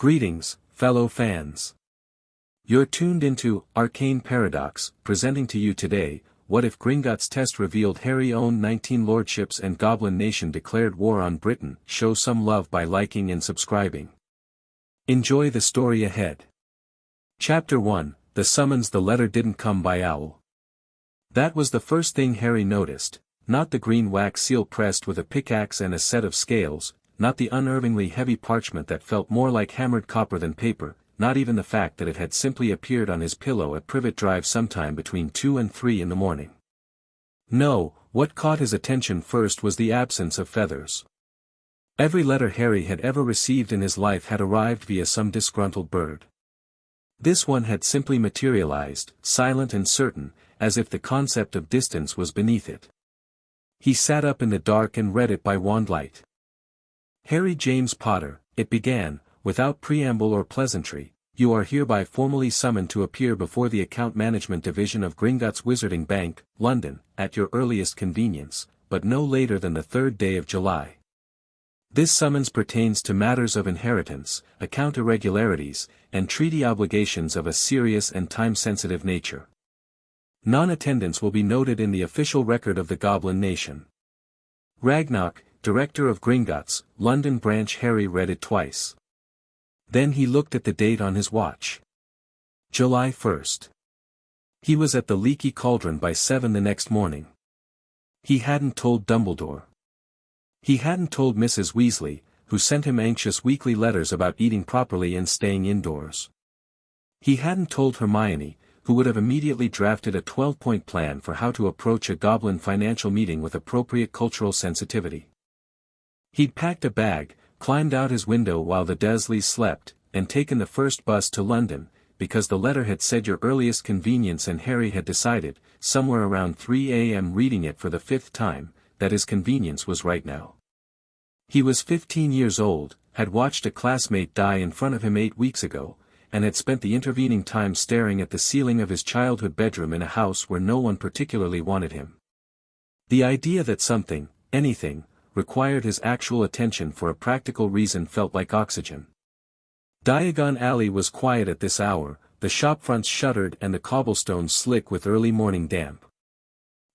Greetings, fellow fans. You're tuned into Arcane Paradox, presenting to you today, what if Gringotts test revealed Harry owned 19 lordships and Goblin Nation declared war on Britain? Show some love by liking and subscribing. Enjoy the story ahead. Chapter 1, The Summons. The letter didn't come by owl. That was the first thing Harry noticed, not the green wax seal pressed with a pickaxe and a set of scales, not the unervingly heavy parchment that felt more like hammered copper than paper, not even the fact that it had simply appeared on his pillow at Privet Drive sometime between 2 and 3 in the morning. No, what caught his attention first was the absence of feathers. Every letter Harry had ever received in his life had arrived via some disgruntled bird. This one had simply materialized, silent and certain, as if the concept of distance was beneath it. He sat up in the dark and read it by wandlight. Harry James Potter, it began, without preamble or pleasantry, you are hereby formally summoned to appear before the Account Management Division of Gringotts Wizarding Bank, London, at your earliest convenience, but no later than the 3rd day of July. This summons pertains to matters of inheritance, account irregularities, and treaty obligations of a serious and time-sensitive nature. Non-attendance will be noted in the official record of the Goblin Nation. Ragnarok, Director of Gringotts, London Branch. Harry read it twice. Then he looked at the date on his watch. July 1st. He was at the Leaky Cauldron by 7 the next morning. He hadn't told Dumbledore. He hadn't told Mrs. Weasley, who sent him anxious weekly letters about eating properly and staying indoors. He hadn't told Hermione, who would have immediately drafted a 12-point plan for how to approach a goblin financial meeting with appropriate cultural sensitivity. He'd packed a bag, climbed out his window while the Dursleys slept, and taken the first bus to London, because the letter had said your earliest convenience, and Harry had decided, somewhere around 3 a.m. reading it for the 5th time, that his convenience was right now. He was 15 years old, had watched a classmate die in front of him 8 weeks ago, and had spent the intervening time staring at the ceiling of his childhood bedroom in a house where no one particularly wanted him. The idea that something, anything, required his actual attention for a practical reason felt like oxygen. Diagon Alley was quiet at this hour, the shopfronts shuttered and the cobblestones slick with early morning damp.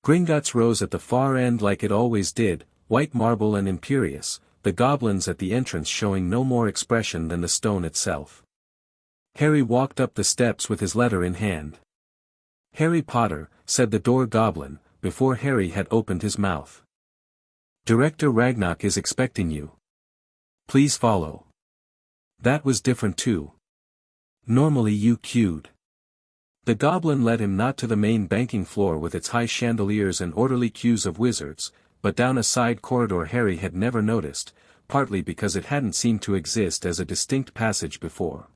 Gringotts rose at the far end like it always did, white marble and imperious, the goblins at the entrance showing no more expression than the stone itself. Harry walked up the steps with his letter in hand. Harry Potter, said the door goblin, before Harry had opened his mouth. Director Ragnarok is expecting you. Please follow. That was different too. Normally you queued. The goblin led him not to the main banking floor with its high chandeliers and orderly queues of wizards, but down a side corridor Harry had never noticed, partly because it hadn't seemed to exist as a distinct passage before.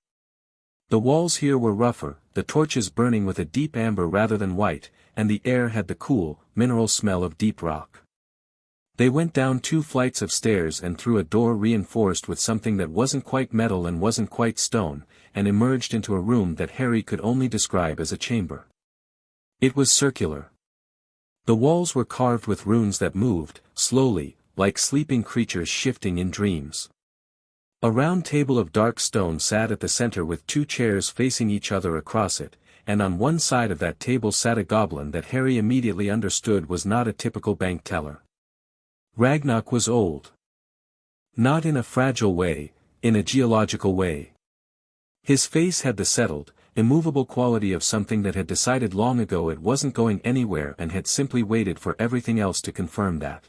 The walls here were rougher, the torches burning with a deep amber rather than white, and the air had the cool, mineral smell of deep rock. They went down 2 flights of stairs and through a door reinforced with something that wasn't quite metal and wasn't quite stone, and emerged into a room that Harry could only describe as a chamber. It was circular. The walls were carved with runes that moved, slowly, like sleeping creatures shifting in dreams. A round table of dark stone sat at the center with 2 chairs facing each other across it, and on one side of that table sat a goblin that Harry immediately understood was not a typical bank teller. Ragnarok was old. Not in a fragile way, in a geological way. His face had the settled, immovable quality of something that had decided long ago it wasn't going anywhere and had simply waited for everything else to confirm that.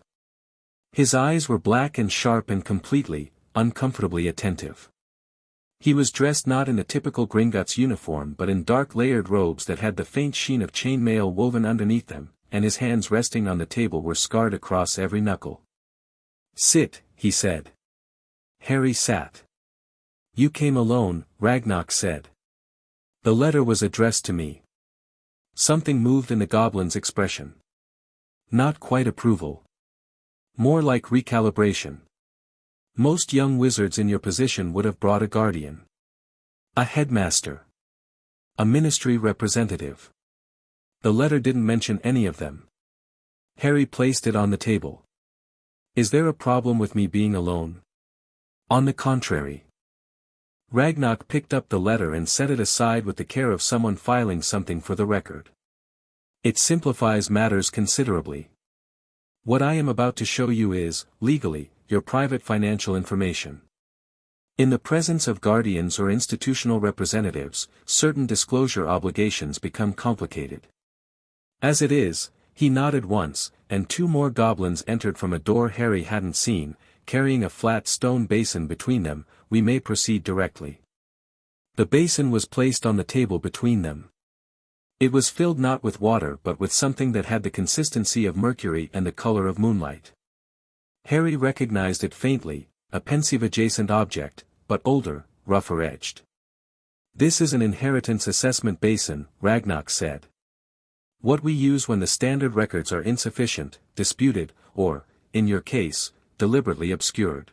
His eyes were black and sharp and completely, uncomfortably attentive. He was dressed not in a typical Gringotts uniform but in dark layered robes that had the faint sheen of chainmail woven underneath them, and his hands resting on the table were scarred across every knuckle. Sit, he said. Harry sat. You came alone, Ragnarok said. The letter was addressed to me. Something moved in the goblin's expression. Not quite approval. More like recalibration. Most young wizards in your position would have brought a guardian. A headmaster. A ministry representative. The letter didn't mention any of them. Harry placed it on the table. Is there a problem with me being alone? On the contrary. Ragnar picked up the letter and set it aside with the care of someone filing something for the record. It simplifies matters considerably. What I am about to show you is, legally, your private financial information. In the presence of guardians or institutional representatives, certain disclosure obligations become complicated. As it is, he nodded once, and two more goblins entered from a door Harry hadn't seen, carrying a flat stone basin between them. We may proceed directly. The basin was placed on the table between them. It was filled not with water but with something that had the consistency of mercury and the color of moonlight. Harry recognized it faintly, a pensive adjacent object, but older, rougher edged. This is an inheritance assessment basin, Ragnar said. What we use when the standard records are insufficient, disputed, or, in your case, deliberately obscured.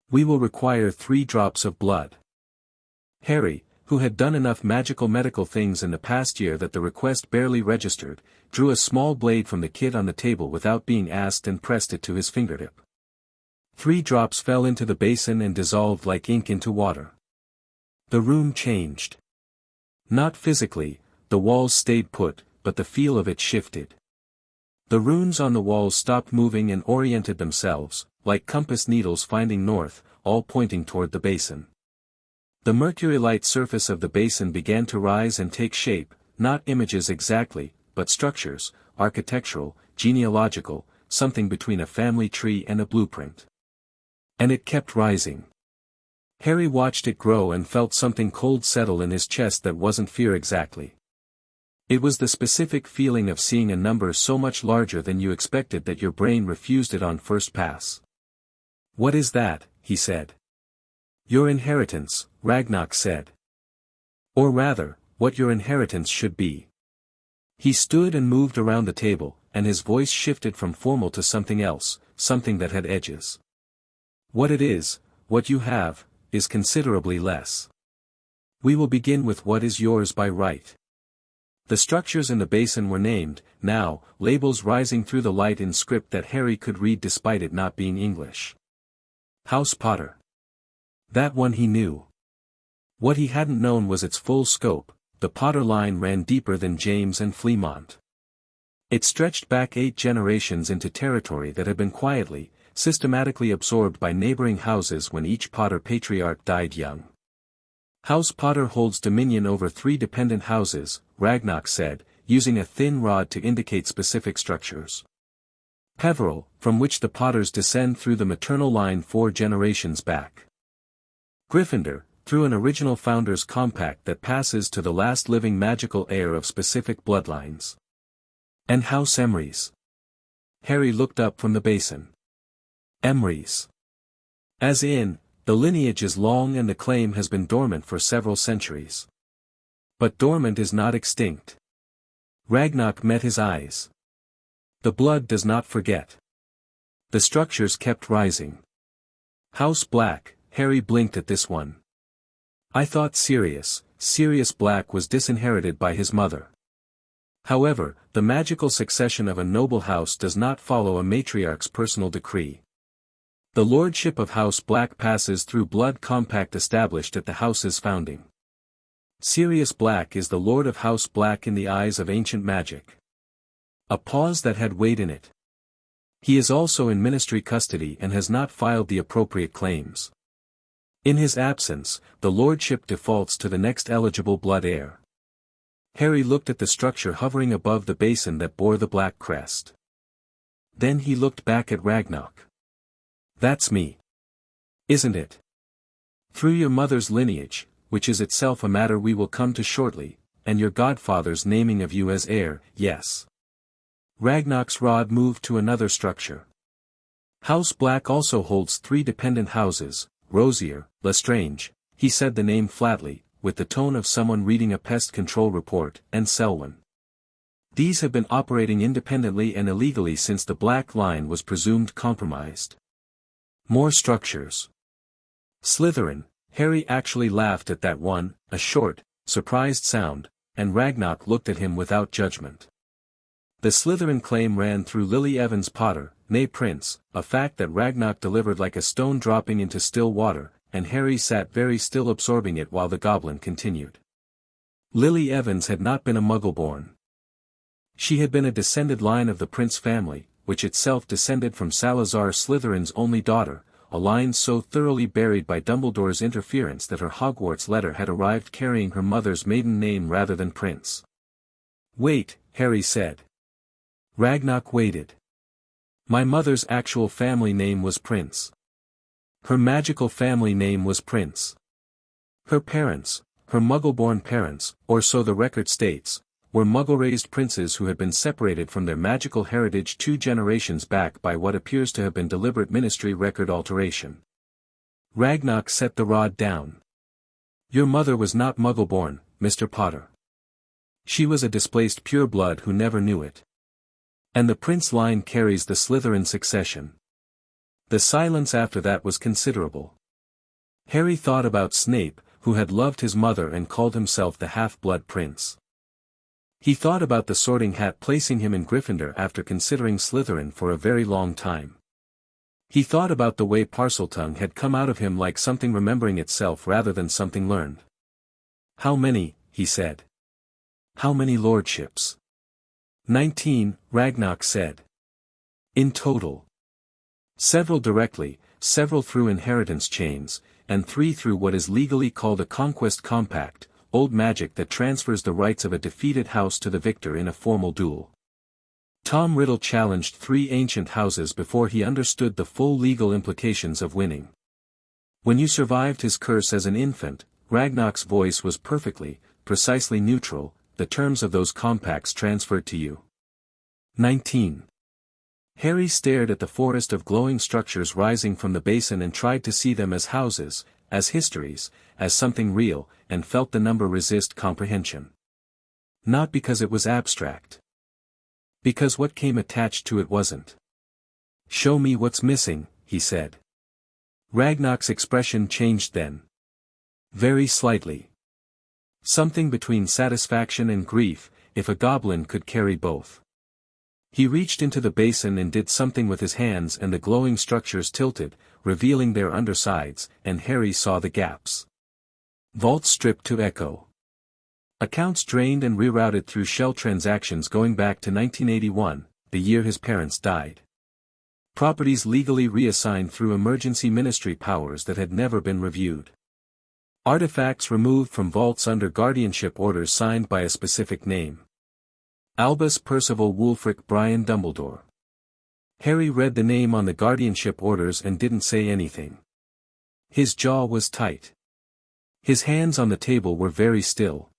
We will require 3 drops of blood. Harry, who had done enough magical medical things in the past year that the request barely registered, drew a small blade from the kit on the table without being asked and pressed it to his fingertip. 3 drops fell into the basin and dissolved like ink into water. The room changed. Not physically, the walls stayed put, but the feel of it shifted. The runes on the walls stopped moving and oriented themselves, like compass needles finding north, all pointing toward the basin. The mercury-light surface of the basin began to rise and take shape, not images exactly, but structures, architectural, genealogical, something between a family tree and a blueprint. And it kept rising. Harry watched it grow and felt something cold settle in his chest that wasn't fear exactly. It was the specific feeling of seeing a number so much larger than you expected that your brain refused it on first pass. "What is that?" he said. "Your inheritance," Ragnar said. "Or rather, what your inheritance should be." He stood and moved around the table, and his voice shifted from formal to something else, something that had edges. "What it is, what you have, is considerably less. We will begin with what is yours by right." The structures in the basin were named, now, labels rising through the light in script that Harry could read despite it not being English. House Potter. That one he knew. What he hadn't known was its full scope. The Potter line ran deeper than James and Fleamont. It stretched back 8 generations into territory that had been quietly, systematically absorbed by neighboring houses when each Potter patriarch died young. House Potter holds dominion over 3 dependent houses, Ragnar said, using a thin rod to indicate specific structures. Peveril, from which the Potters descend through the maternal line 4 generations back. Gryffindor, through an original founder's compact that passes to the last living magical heir of specific bloodlines. And House Emrys. Harry looked up from the basin. Emrys. As in, the lineage is long and the claim has been dormant for several centuries. But dormant is not extinct. Ragnar met his eyes. The blood does not forget. The structures kept rising. House Black, Harry blinked at this one. I thought Sirius Black was disinherited by his mother. However, the magical succession of a noble house does not follow a matriarch's personal decree. The lordship of House Black passes through blood compact established at the house's founding. Sirius Black is the Lord of House Black in the eyes of ancient magic. A pause that had weight in it. He is also in ministry custody and has not filed the appropriate claims. In his absence, the lordship defaults to the next eligible blood heir. Harry looked at the structure hovering above the basin that bore the black crest. Then he looked back at Ragnar. That's me. Isn't it? Through your mother's lineage, which is itself a matter we will come to shortly, and your godfather's naming of you as heir, yes. Ragnar's rod moved to another structure. House Black also holds 3 dependent houses, Rosier, Lestrange, he said the name flatly, with the tone of someone reading a pest control report, and Selwyn. These have been operating independently and illegally since the Black Line was presumed compromised. More structures. Slytherin. Harry actually laughed at that one, a short, surprised sound, and Ragnar looked at him without judgment. The Slytherin claim ran through Lily Evans Potter, née Prince, a fact that Ragnar delivered like a stone dropping into still water, and Harry sat very still absorbing it while the goblin continued. Lily Evans had not been a Muggle-born. She had been a descended line of the Prince family, which itself descended from Salazar Slytherin's only daughter, a line so thoroughly buried by Dumbledore's interference that her Hogwarts letter had arrived carrying her mother's maiden name rather than Prince. "Wait," Harry said. Ragnarok waited. "My mother's actual family name was Prince. Her magical family name was Prince. Her parents, her Muggle-born parents, or so the record states, were Muggle-raised princes who had been separated from their magical heritage 2 generations back by what appears to have been deliberate Ministry record alteration." Ragnarok set the rod down. "Your mother was not Muggle-born, Mr. Potter. She was a displaced pureblood who never knew it. And the Prince line carries the Slytherin succession." The silence after that was considerable. Harry thought about Snape, who had loved his mother and called himself the Half-Blood Prince. He thought about the Sorting Hat placing him in Gryffindor after considering Slytherin for a very long time. He thought about the way Parseltongue had come out of him like something remembering itself rather than something learned. "How many?" he said. "How many lordships?" 19, Ragnarok said. "In total. Several directly, several through inheritance chains, and 3 through what is legally called a conquest compact, old magic that transfers the rights of a defeated house to the victor in a formal duel. Tom Riddle challenged 3 ancient houses before he understood the full legal implications of winning. When you survived his curse as an infant, Ragnarok's voice was perfectly, precisely neutral, the terms of those compacts transferred to you." 19. Harry stared at the forest of glowing structures rising from the basin and tried to see them as houses, as histories, as something real, and felt the number resist comprehension. Not because it was abstract. Because what came attached to it wasn't. "Show me what's missing," he said. Ragnarok's expression changed then. Very slightly. Something between satisfaction and grief, if a goblin could carry both. He reached into the basin and did something with his hands and the glowing structures tilted, revealing their undersides, and Harry saw the gaps. Vaults stripped to echo. Accounts drained and rerouted through shell transactions going back to 1981, the year his parents died. Properties legally reassigned through emergency ministry powers that had never been reviewed. Artifacts removed from vaults under guardianship orders signed by a specific name. Albus Percival Wulfric Brian Dumbledore. Harry read the name on the guardianship orders and didn't say anything. His jaw was tight. His hands on the table were very still.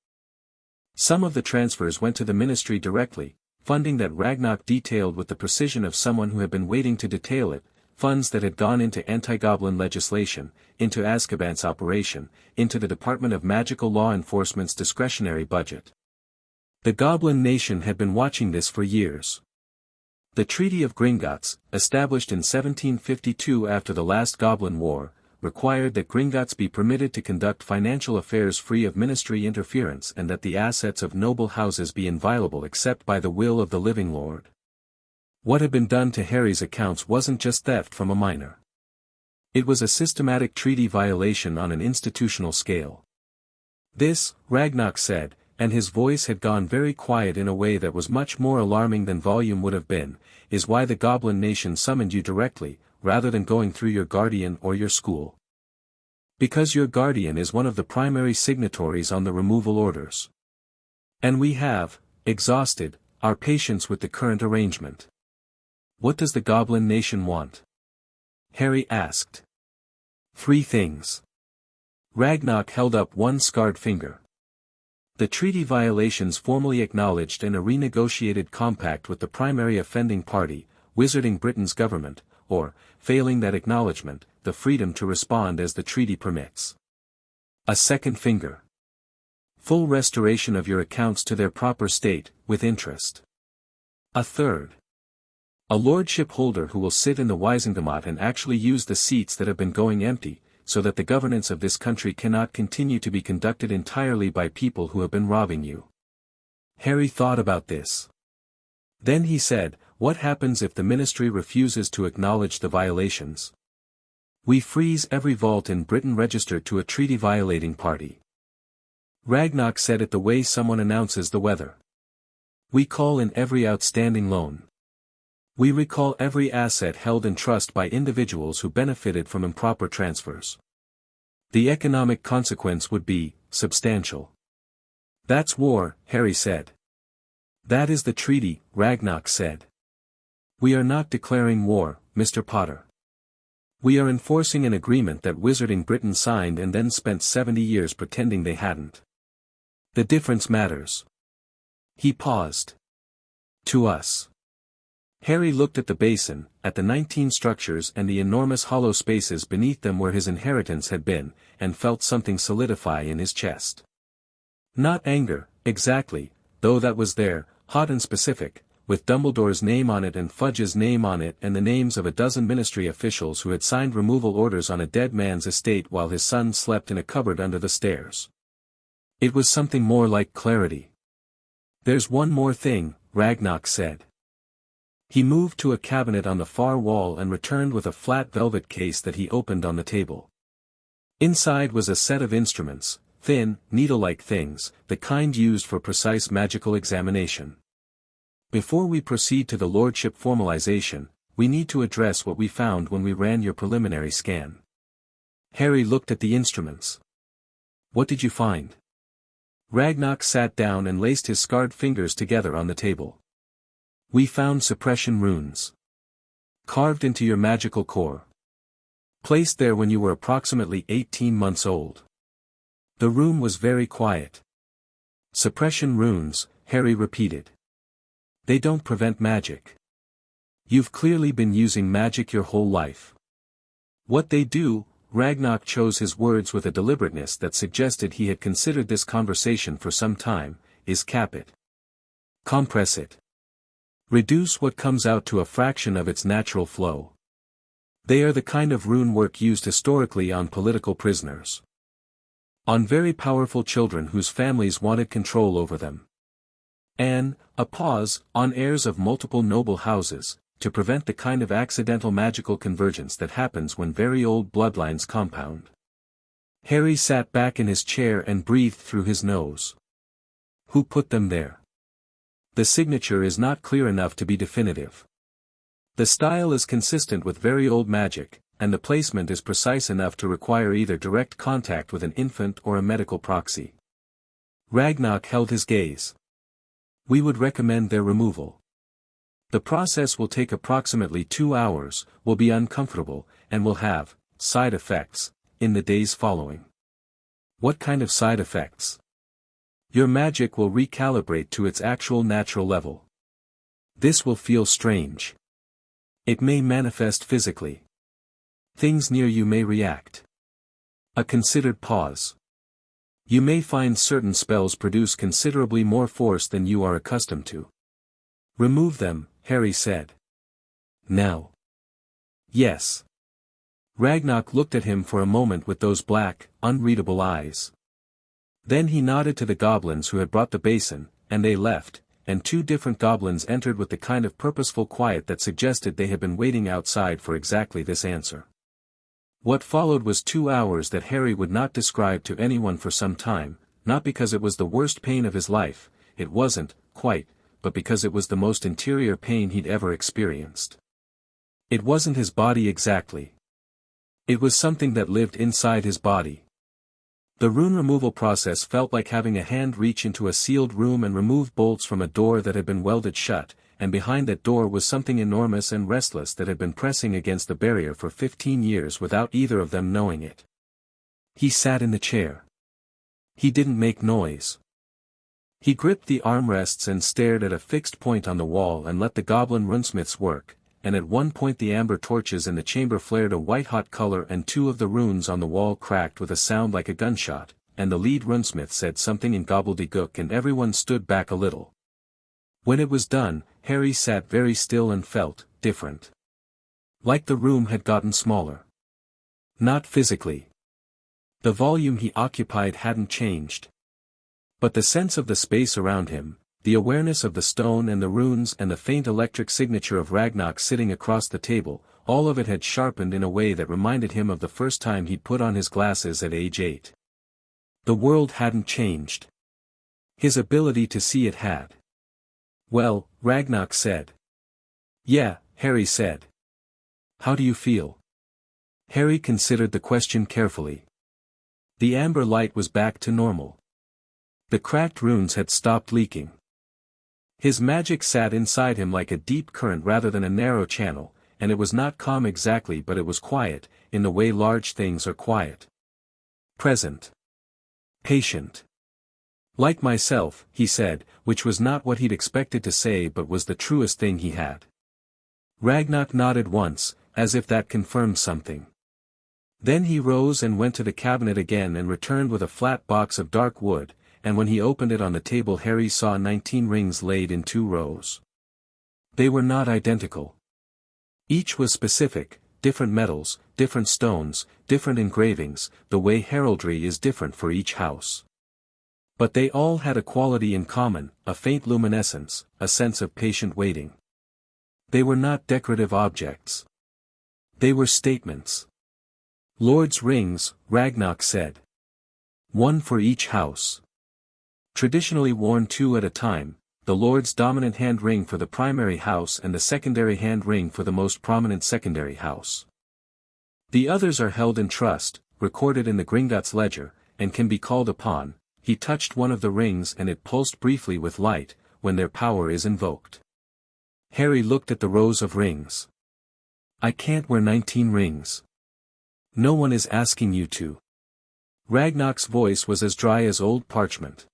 Some of the transfers went to the ministry directly, funding that Ragnarok detailed with the precision of someone who had been waiting to detail it, funds that had gone into anti-goblin legislation, into Azkaban's operation, into the Department of Magical Law Enforcement's discretionary budget. The Goblin Nation had been watching this for years. The Treaty of Gringotts, established in 1752 after the last Goblin War, required that Gringotts be permitted to conduct financial affairs free of ministry interference and that the assets of noble houses be inviolable except by the will of the living lord. What had been done to Harry's accounts wasn't just theft from a minor. It was a systematic treaty violation on an institutional scale. This, Ragnarok said, and his voice had gone very quiet in a way that was much more alarming than volume would have been, is why the Goblin Nation summoned you directly, rather than going through your guardian or your school. Because your guardian is one of the primary signatories on the removal orders. And we have, exhausted, our patience with the current arrangement. What does the Goblin Nation want? Harry asked. 3 things. Ragnarok held up one scarred finger. The treaty violations formally acknowledged and a renegotiated compact with the primary offending party, Wizarding Britain's government, or, failing that acknowledgement, the freedom to respond as the treaty permits. A second finger. Full restoration of your accounts to their proper state, with interest. A third. A lordship holder who will sit in the Wisengamot and actually use the seats that have been going empty, so that the governance of this country cannot continue to be conducted entirely by people who have been robbing you. Harry thought about this. Then he said, what happens if the ministry refuses to acknowledge the violations? We freeze every vault in Britain registered to a treaty-violating party. Ragnak said it the way someone announces the weather. We call in every outstanding loan. We recall every asset held in trust by individuals who benefited from improper transfers. The economic consequence would be substantial. That's war, Harry said. That is the treaty, Ragnak said. We are not declaring war, Mr. Potter. We are enforcing an agreement that Wizarding Britain signed and then spent 70 years pretending they hadn't. The difference matters. He paused. To us. Harry looked at the basin, at the 19 structures and the enormous hollow spaces beneath them where his inheritance had been, and felt something solidify in his chest. Not anger, exactly, though that was there, hot and specific, with Dumbledore's name on it and Fudge's name on it and the names of a dozen ministry officials who had signed removal orders on a dead man's estate while his son slept in a cupboard under the stairs. It was something more like clarity. There's one more thing, Ragnak said. He moved to a cabinet on the far wall and returned with a flat velvet case that he opened on the table. Inside was a set of instruments, thin, needle-like things, the kind used for precise magical examination. Before we proceed to the Lordship formalization, we need to address what we found when we ran your preliminary scan. Harry looked at the instruments. What did you find? Ragnak sat down and laced his scarred fingers together on the table. We found suppression runes. Carved into your magical core. Placed there when you were approximately 18 months old. The room was very quiet. Suppression runes, Harry repeated. They don't prevent magic. You've clearly been using magic your whole life. What they do, Ragnak chose his words with a deliberateness that suggested he had considered this conversation for some time, is cap it. Compress it. Reduce what comes out to a fraction of its natural flow. They are the kind of rune work used historically on political prisoners. On very powerful children whose families wanted control over them. And, a pause, on heirs of multiple noble houses, to prevent the kind of accidental magical convergence that happens when very old bloodlines compound. Harry sat back in his chair and breathed through his nose. Who put them there? The signature is not clear enough to be definitive. The style is consistent with very old magic, and the placement is precise enough to require either direct contact with an infant or a medical proxy. Ragnak held his gaze. We would recommend their removal. The process will take approximately 2 hours, will be uncomfortable, and will have side effects in the days following. What kind of side effects? Your magic will recalibrate to its actual natural level. This will feel strange. It may manifest physically. Things near you may react. A considered pause. You may find certain spells produce considerably more force than you are accustomed to. Remove them, Harry said. Now. Yes. Ragnak looked at him for a moment with those black, unreadable eyes. Then he nodded to the goblins who had brought the basin, and they left, and 2 different goblins entered with the kind of purposeful quiet that suggested they had been waiting outside for exactly this answer. What followed was 2 hours that Harry would not describe to anyone for some time, not because it was the worst pain of his life, it wasn't, quite, but because it was the most interior pain he'd ever experienced. It wasn't his body exactly. It was something that lived inside his body. The rune removal process felt like having a hand reach into a sealed room and remove bolts from a door that had been welded shut, and behind that door was something enormous and restless that had been pressing against the barrier for 15 years without either of them knowing it. He sat in the chair. He didn't make noise. He gripped the armrests and stared at a fixed point on the wall and let the goblin runesmiths work, and at one point the amber torches in the chamber flared a white-hot color and 2 of the runes on the wall cracked with a sound like a gunshot, and the lead runesmith said something in gobbledygook and everyone stood back a little. When it was done, Harry sat very still and felt different. Like the room had gotten smaller. Not physically. The volume he occupied hadn't changed. But the sense of the space around him, the awareness of the stone and the runes and the faint electric signature of Ragnak sitting across the table, all of it had sharpened in a way that reminded him of the first time he'd put on his glasses at age 8. The world hadn't changed. His ability to see it had. "Well," Ragnar said. "Yeah," Harry said. "How do you feel?" Harry considered the question carefully. The amber light was back to normal. The cracked runes had stopped leaking. His magic sat inside him like a deep current rather than a narrow channel, and it was not calm exactly, but it was quiet, in the way large things are quiet. Present. Patient. "Like myself," he said, which was not what he'd expected to say but was the truest thing he had. Ragnar nodded once, as if that confirmed something. Then he rose and went to the cabinet again and returned with a flat box of dark wood, and when he opened it on the table Harry saw 19 rings laid in 2 rows. They were not identical. Each was specific, different metals, different stones, different engravings, the way heraldry is different for each house. But they all had a quality in common, a faint luminescence, a sense of patient waiting. They were not decorative objects. They were statements. "Lord's rings," Ragnar said. "One for each house. Traditionally worn 2 at a time, the Lord's dominant hand ring for the primary house and the secondary hand ring for the most prominent secondary house. The others are held in trust, recorded in the Gringotts ledger, and can be called upon." He touched one of the rings and it pulsed briefly with light, when their power is invoked. Harry looked at the rows of rings. "I can't wear 19 rings. No one is asking you to." Ragnar's voice was as dry as old parchment.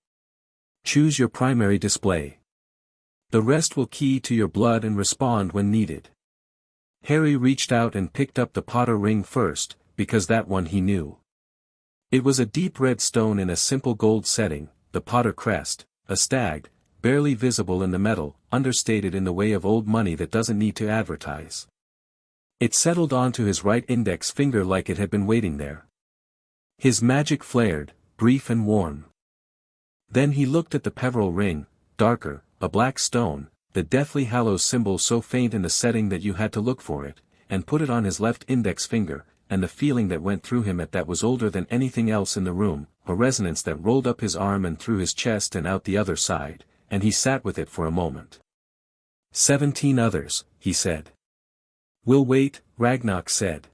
"Choose your primary display. The rest will key to your blood and respond when needed." Harry reached out and picked up the Potter ring first, because that one he knew. It was a deep red stone in a simple gold setting, the Potter crest, a stag, barely visible in the metal, understated in the way of old money that doesn't need to advertise. It settled onto his right index finger like it had been waiting there. His magic flared, brief and warm. Then he looked at the Peveril ring, darker, a black stone, the Deathly Hallows symbol so faint in the setting that you had to look for it, and put it on his left index finger, and the feeling that went through him at that was older than anything else in the room, a resonance that rolled up his arm and through his chest and out the other side, and he sat with it for a moment. 17 others, he said. "We'll wait," Ragnar said.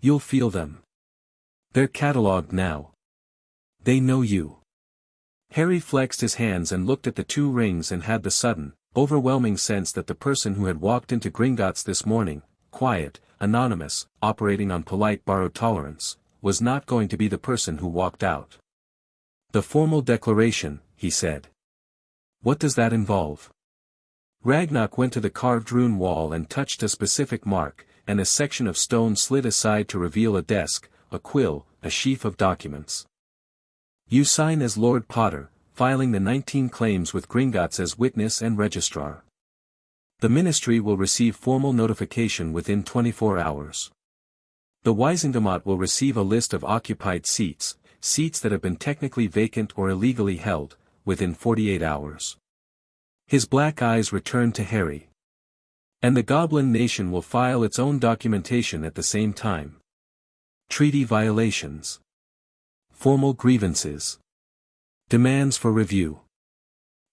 "You'll feel them. They're catalogued now. They know you." Harry flexed his hands and looked at the 2 rings and had the sudden, overwhelming sense that the person who had walked into Gringotts this morning, quiet, anonymous, operating on polite borrowed tolerance, was not going to be the person who walked out. "The formal declaration," he said. "What does that involve?" Ragnar went to the carved rune wall and touched a specific mark, and a section of stone slid aside to reveal a desk, a quill, a sheaf of documents. "You sign as Lord Potter, filing the 19 claims with Gringotts as witness and registrar. The Ministry will receive formal notification within 24 hours. The Wysingdomot will receive a list of occupied seats, seats that have been technically vacant or illegally held, within 48 hours. His black eyes returned to Harry. "And the Goblin Nation will file its own documentation at the same time. Treaty violations. Formal grievances. Demands for review.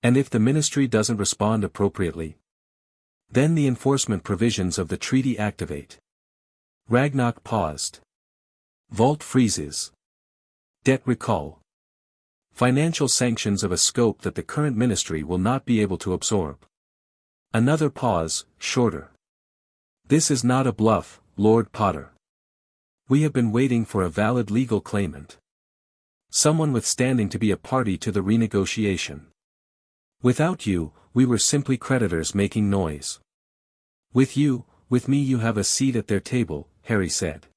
And if the Ministry doesn't respond appropriately, then the enforcement provisions of the treaty activate." Ragnar paused. "Vault freezes. Debt recall. Financial sanctions of a scope that the current Ministry will not be able to absorb." Another pause, shorter. "This is not a bluff, Lord Potter. We have been waiting for a valid legal claimant. Someone with standing to be a party to the renegotiation. Without you, we were simply creditors making noise. With you, with me you have a seat at their table," Harry said.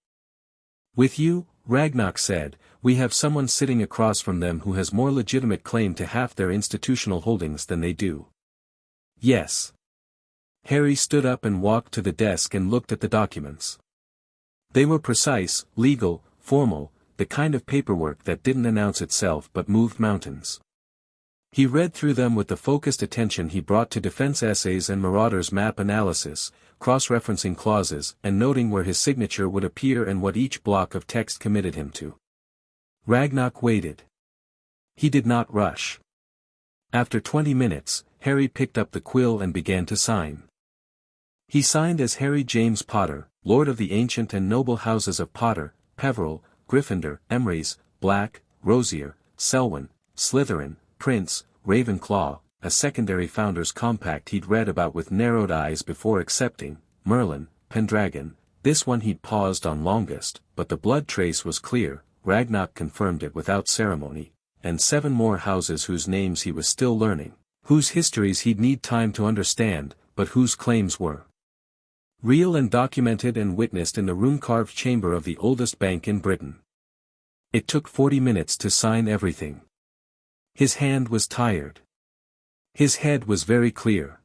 "With you," Ragnar said, "we have someone sitting across from them who has more legitimate claim to half their institutional holdings than they do." "Yes." Harry stood up and walked to the desk and looked at the documents. They were precise, legal, formal, the kind of paperwork that didn't announce itself but moved mountains. He read through them with the focused attention he brought to defense essays and Marauders map analysis, cross-referencing clauses and noting where his signature would appear and what each block of text committed him to. Ragnar waited. He did not rush. After 20 minutes, Harry picked up the quill and began to sign. He signed as Harry James Potter, Lord of the ancient and noble houses of Potter, Peveril, Gryffindor, Emrys, Black, Rosier, Selwyn, Slytherin, Prince, Ravenclaw, a secondary founders' compact he'd read about with narrowed eyes before accepting, Merlin, Pendragon, this one he'd paused on longest, but the blood trace was clear, Ragnar confirmed it without ceremony, and 7 more houses whose names he was still learning, whose histories he'd need time to understand, but whose claims were real and documented and witnessed in the room-carved chamber of the oldest bank in Britain. It took 40 minutes to sign everything. His hand was tired. His head was very clear.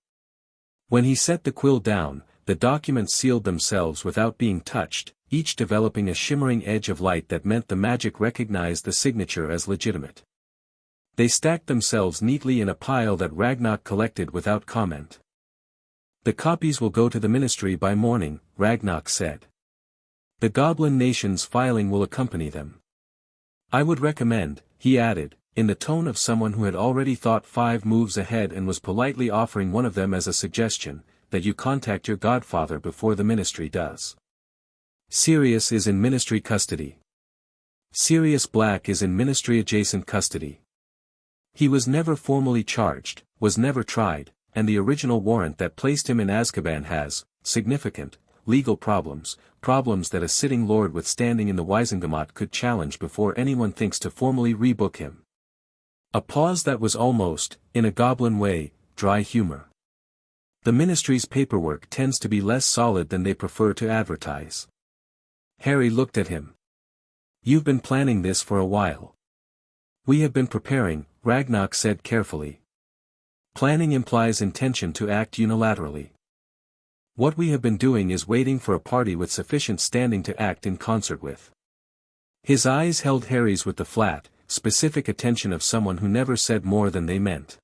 When he set the quill down, the documents sealed themselves without being touched, each developing a shimmering edge of light that meant the magic recognized the signature as legitimate. They stacked themselves neatly in a pile that Ragnar collected without comment. "The copies will go to the ministry by morning," Ragnar said. "The Goblin Nation's filing will accompany them. I would recommend," he added, in the tone of someone who had already thought 5 moves ahead and was politely offering one of them as a suggestion, "that you contact your godfather before the ministry does. Sirius is in ministry custody. Sirius Black is in ministry-adjacent custody. He was never formally charged, was never tried, and the original warrant that placed him in Azkaban has significant legal problems that a sitting lord with standing in the Wizengamot could challenge before anyone thinks to formally rebook him." A pause that was almost, in a goblin way, dry humor. "The ministry's paperwork tends to be less solid than they prefer to advertise." Harry looked at him. "You've been planning this for a while." "We have been preparing," Ragnar said carefully. "Planning implies intention to act unilaterally. What we have been doing is waiting for a party with sufficient standing to act in concert with." His eyes held Harry's with the flat, specific attention of someone who never said more than they meant.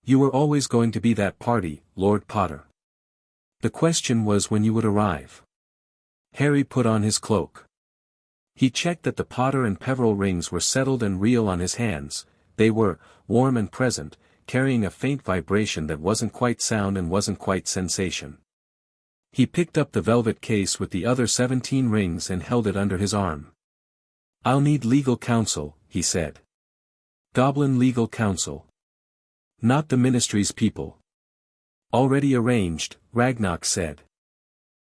"You were always going to be that party, Lord Potter. The question was when you would arrive." Harry put on his cloak. He checked that the Potter and Peveril rings were settled and real on his hands. They were warm and present, carrying a faint vibration that wasn't quite sound and wasn't quite sensation. He picked up the velvet case with the other 17 rings and held it under his arm. "I'll need legal counsel," he said. "Goblin legal counsel. Not the ministry's people." "Already arranged," Ragnar said.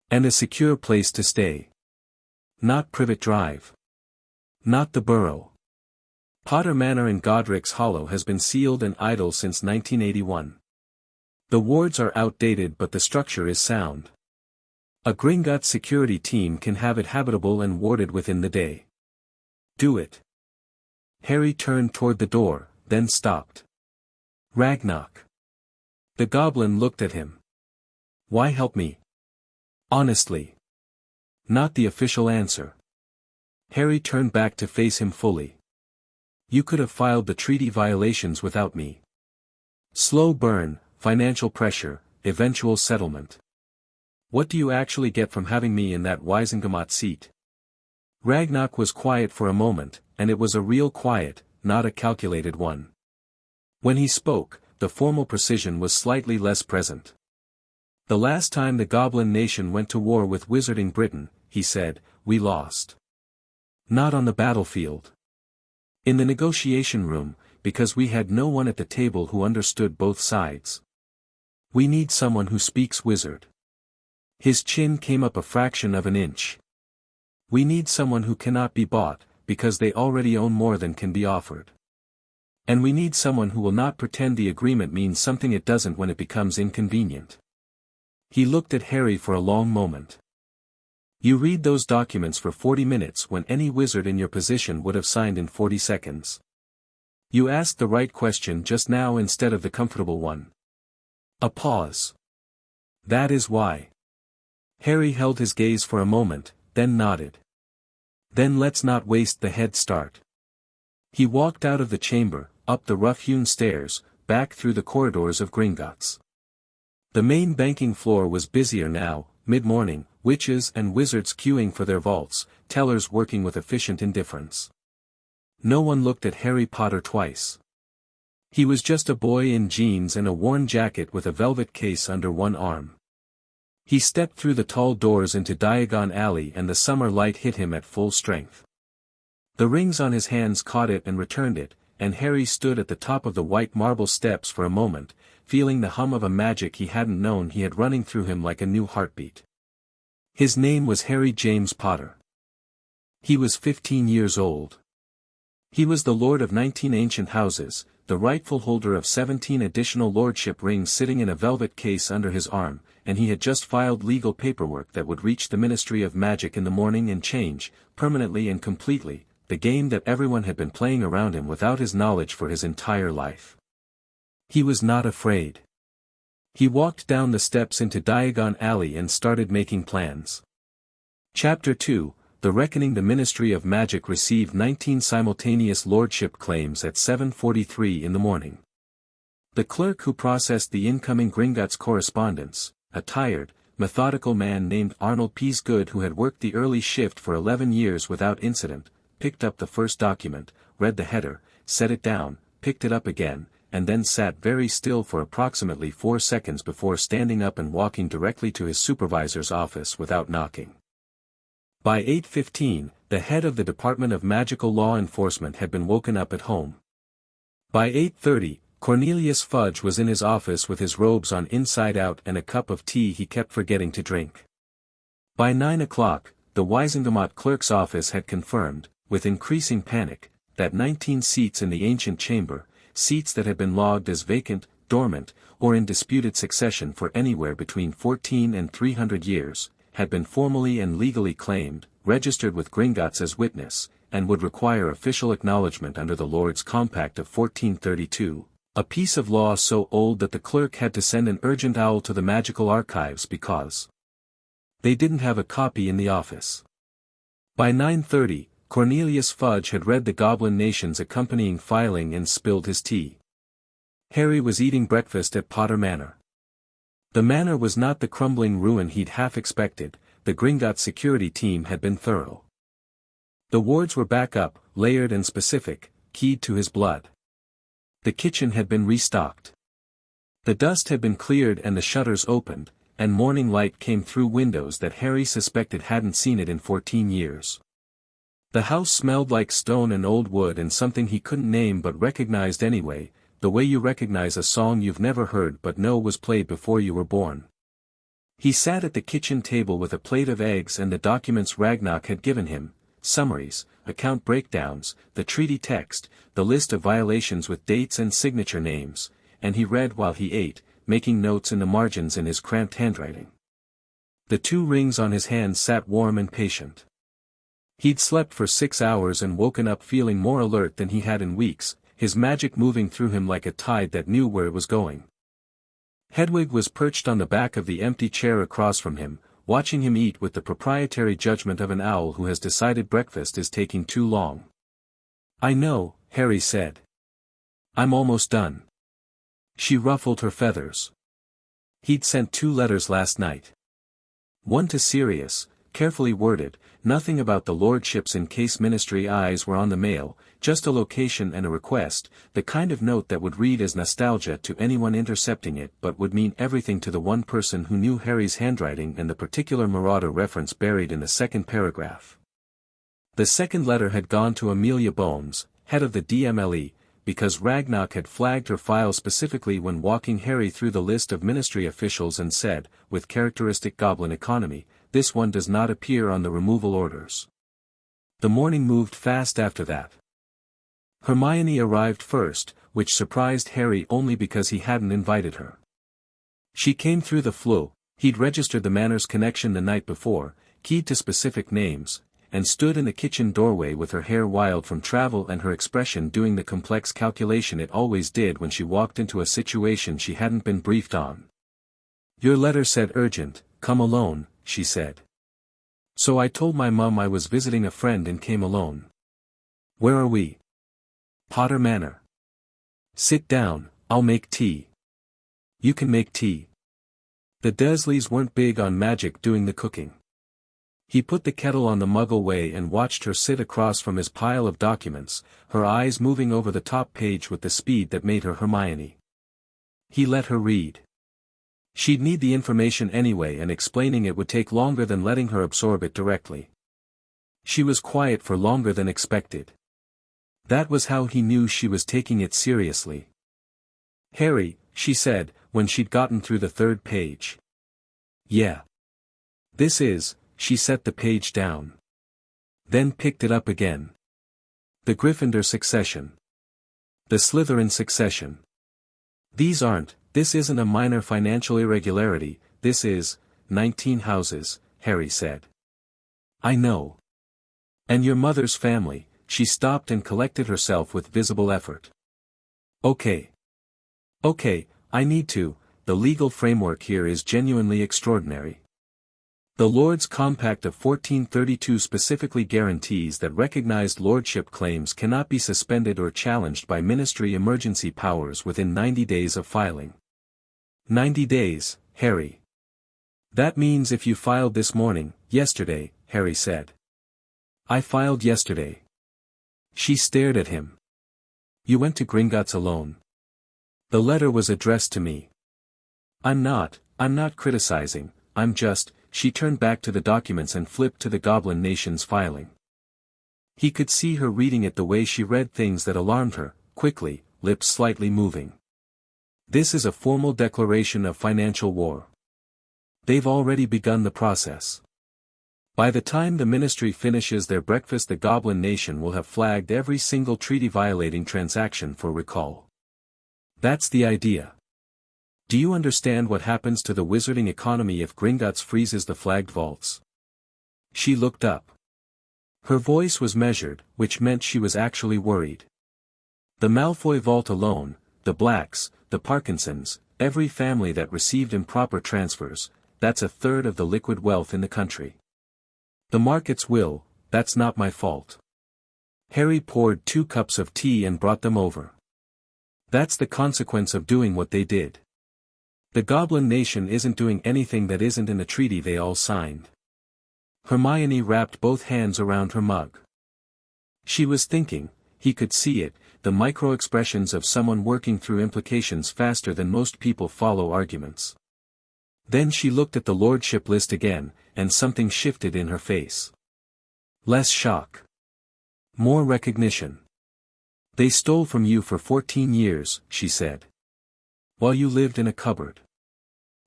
"And a secure place to stay. Not Privet Drive. Not the Burrow. Potter Manor in Godric's Hollow has been sealed and idle since 1981. The wards are outdated but the structure is sound. A Gringotts security team can have it habitable and warded within the day. Do it." Harry turned toward the door, then stopped. "Ragnar." The goblin looked at him. "Why help me?" "Honestly." Not the official answer. Harry turned back to face him fully. "You could have filed the treaty violations without me. Slow burn, financial pressure, eventual settlement. What do you actually get from having me in that Wizengamot seat?" Ragnar was quiet for a moment, and it was a real quiet, not a calculated one. When he spoke, the formal precision was slightly less present. "The last time the Goblin Nation went to war with Wizarding Britain," he said, "we lost. Not on the battlefield. In the negotiation room, because we had no one at the table who understood both sides. We need someone who speaks wizard." His chin came up a fraction of an inch. "We need someone who cannot be bought, because they already own more than can be offered. And we need someone who will not pretend the agreement means something it doesn't when it becomes inconvenient." He looked at Harry for a long moment. "You read those documents for 40 minutes when any wizard in your position would have signed in 40 seconds. You asked the right question just now instead of the comfortable one." A pause. "That is why." Harry held his gaze for a moment, then nodded. "Then let's not waste the head start." He walked out of the chamber, up the rough-hewn stairs, back through the corridors of Gringotts. The main banking floor was busier now, mid-morning, witches and wizards queuing for their vaults, tellers working with efficient indifference. No one looked at Harry Potter twice. He was just a boy in jeans and a worn jacket with a velvet case under one arm. He stepped through the tall doors into Diagon Alley and the summer light hit him at full strength. The rings on his hands caught it and returned it, and Harry stood at the top of the white marble steps for a moment, feeling the hum of a magic he hadn't known he had running through him like a new heartbeat. His name was Harry James Potter. He was 15 years old. He was the lord of 19 ancient houses, the rightful holder of 17 additional lordship rings sitting in a velvet case under his arm, and he had just filed legal paperwork that would reach the Ministry of Magic in the morning and change, permanently and completely, the game that everyone had been playing around him without his knowledge for his entire life. He was not afraid. He walked down the steps into Diagon Alley and started making plans. Chapter 2, The Reckoning. The Ministry of Magic received 19 simultaneous lordship claims at 7:43 in the morning. The clerk who processed the incoming Gringotts correspondence, a tired, methodical man named Arnold Peasgood who had worked the early shift for 11 years without incident, picked up the first document, read the header, set it down, picked it up again, and then sat very still for approximately 4 seconds before standing up and walking directly to his supervisor's office without knocking. By 8:15, the head of the Department of Magical Law Enforcement had been woken up at home. By 8:30, Cornelius Fudge was in his office with his robes on inside out and a cup of tea he kept forgetting to drink. By 9 o'clock, the Wisengamot clerk's office had confirmed, with increasing panic, that 19 seats in the ancient chamber, seats that had been logged as vacant, dormant, or in disputed succession for anywhere between 14 and 300 years, had been formally and legally claimed, registered with Gringotts as witness, and would require official acknowledgement under the Lords' Compact of 1432, a piece of law so old that the clerk had to send an urgent owl to the magical archives because they didn't have a copy in the office. By 9:30, Cornelius Fudge had read the Goblin Nation's accompanying filing and spilled his tea. Harry was eating breakfast at Potter Manor. The manor was not the crumbling ruin he'd half expected. The Gringotts security team had been thorough. The wards were back up, layered and specific, keyed to his blood. The kitchen had been restocked. The dust had been cleared and the shutters opened, and morning light came through windows that Harry suspected hadn't seen it in 14 years. The house smelled like stone and old wood and something he couldn't name but recognized anyway, the way you recognize a song you've never heard but know was played before you were born. He sat at the kitchen table with a plate of eggs and the documents Ragnock had given him, summaries, account breakdowns, the treaty text, the list of violations with dates and signature names, and he read while he ate, making notes in the margins in his cramped handwriting. The 2 rings on his hands sat warm and patient. He'd slept for 6 hours and woken up feeling more alert than he had in weeks, his magic moving through him like a tide that knew where it was going. Hedwig was perched on the back of the empty chair across from him, watching him eat with the proprietary judgment of an owl who has decided breakfast is taking too long. "I know," Harry said. "I'm almost done." She ruffled her feathers. He'd sent 2 letters last night. One to Sirius, carefully worded, nothing about the lordships in case ministry eyes were on the mail, just a location and a request, the kind of note that would read as nostalgia to anyone intercepting it but would mean everything to the one person who knew Harry's handwriting and the particular marauder reference buried in the second paragraph. The second letter had gone to Amelia Bones, head of the DMLE, because Ragnock had flagged her file specifically when walking Harry through the list of ministry officials and said, with characteristic goblin economy, "This one does not appear on the removal orders." The morning moved fast after that. Hermione arrived first, which surprised Harry only because he hadn't invited her. She came through the flue, he'd registered the manor's connection the night before, keyed to specific names, and stood in the kitchen doorway with her hair wild from travel and her expression doing the complex calculation it always did when she walked into a situation she hadn't been briefed on. "Your letter said urgent, come alone," she said. "So I told my mum I was visiting a friend and came alone." "Where are we?" "Potter Manor." "Sit down, I'll make tea." "You can make tea." The Dursleys weren't big on magic doing the cooking. He put the kettle on the Muggle way and watched her sit across from his pile of documents, her eyes moving over the top page with the speed that made her Hermione. He let her read. She'd need the information anyway, and explaining it would take longer than letting her absorb it directly. She was quiet for longer than expected. That was how he knew she was taking it seriously. "Harry," she said, when she'd gotten through the third page. "Yeah. This is," she set the page down. Then picked it up again. "The Gryffindor succession. The Slytherin succession. This isn't a minor financial irregularity, this is, 19 houses," Harry said. "I know. And your mother's family," she stopped and collected herself with visible effort. Okay, I need to, the legal framework here is genuinely extraordinary. The Lords' Compact of 1432 specifically guarantees that recognized lordship claims cannot be suspended or challenged by ministry emergency powers within 90 days of filing. 90 days, Harry. That means if you filed this morning, yesterday, Harry said. I filed yesterday. She stared at him. You went to Gringotts alone. The letter was addressed to me. I'm not criticizing, I'm just, she turned back to the documents and flipped to the Goblin Nation's filing. He could see her reading it the way she read things that alarmed her, quickly, lips slightly moving. This is a formal declaration of financial war. They've already begun the process. By the time the Ministry finishes their breakfast, the Goblin Nation will have flagged every single treaty-violating transaction for recall. That's the idea. Do you understand what happens to the wizarding economy if Gringotts freezes the flagged vaults? She looked up. Her voice was measured, which meant she was actually worried. The Malfoy vault alone, the Blacks, the Parkinsons, every family that received improper transfers, that's a third of the liquid wealth in the country. The markets will, that's not my fault. Harry poured 2 cups of tea and brought them over. That's the consequence of doing what they did. The Goblin Nation isn't doing anything that isn't in the treaty they all signed. Hermione wrapped both hands around her mug. She was thinking, he could see it, the micro-expressions of someone working through implications faster than most people follow arguments. Then she looked at the lordship list again, and something shifted in her face. Less shock. More recognition. They stole from you for 14 years, she said. While you lived in a cupboard.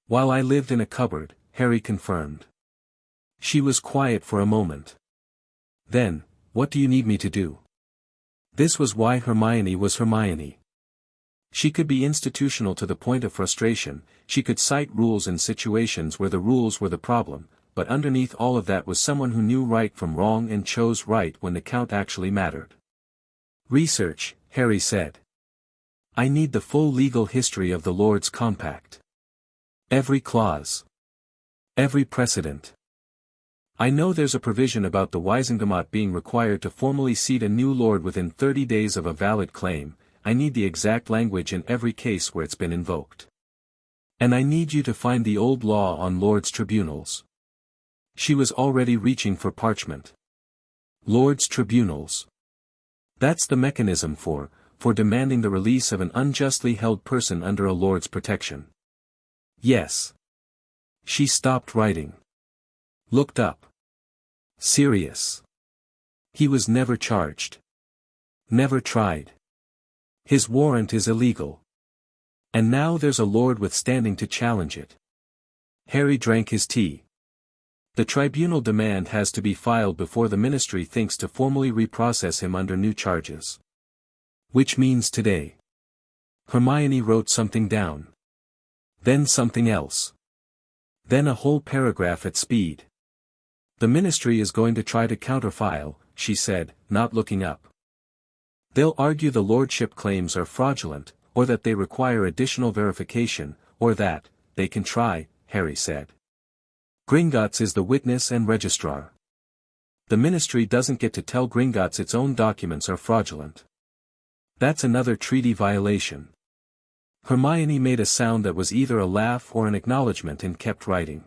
While I lived in a cupboard, Harry confirmed. She was quiet for a moment. Then, what do you need me to do? This was why Hermione was Hermione. She could be institutional to the point of frustration, she could cite rules in situations where the rules were the problem, but underneath all of that was someone who knew right from wrong and chose right when the count actually mattered. Research, Harry said. I need the full legal history of the Lords' Compact. Every clause. Every precedent. I know there's a provision about the Wisengamot being required to formally seat a new lord within 30 days of a valid claim. I need the exact language in every case where it's been invoked. And I need you to find the old law on Lords' tribunals. She was already reaching for parchment. Lords' tribunals. That's the mechanism for demanding the release of an unjustly held person under a lord's protection. Yes. She stopped writing. Looked up. Serious. He was never charged. Never tried. His warrant is illegal. And now there's a lord with standing to challenge it. Harry drank his tea. The tribunal demand has to be filed before the ministry thinks to formally reprocess him under new charges. Which means today. Hermione wrote something down. Then something else. Then a whole paragraph at speed. The ministry is going to try to counterfile, she said, not looking up. They'll argue the lordship claims are fraudulent, or that they require additional verification, or that, they can try, Harry said. Gringotts is the witness and registrar. The ministry doesn't get to tell Gringotts its own documents are fraudulent. That's another treaty violation. Hermione made a sound that was either a laugh or an acknowledgement and kept writing.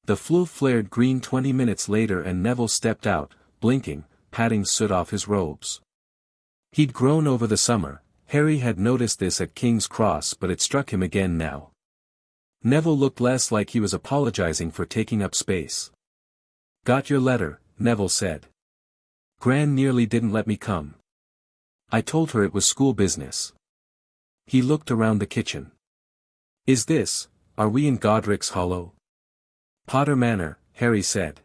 The flue flared green 20 minutes later and Neville stepped out, blinking, patting soot off his robes. He'd grown over the summer. Harry had noticed this at King's Cross, but it struck him again now. Neville looked less like he was apologizing for taking up space. "Got your letter," Neville said. "Gran nearly didn't let me come. I told her it was school business." He looked around the kitchen. Are we in Godric's Hollow?" "Potter Manor," Harry said.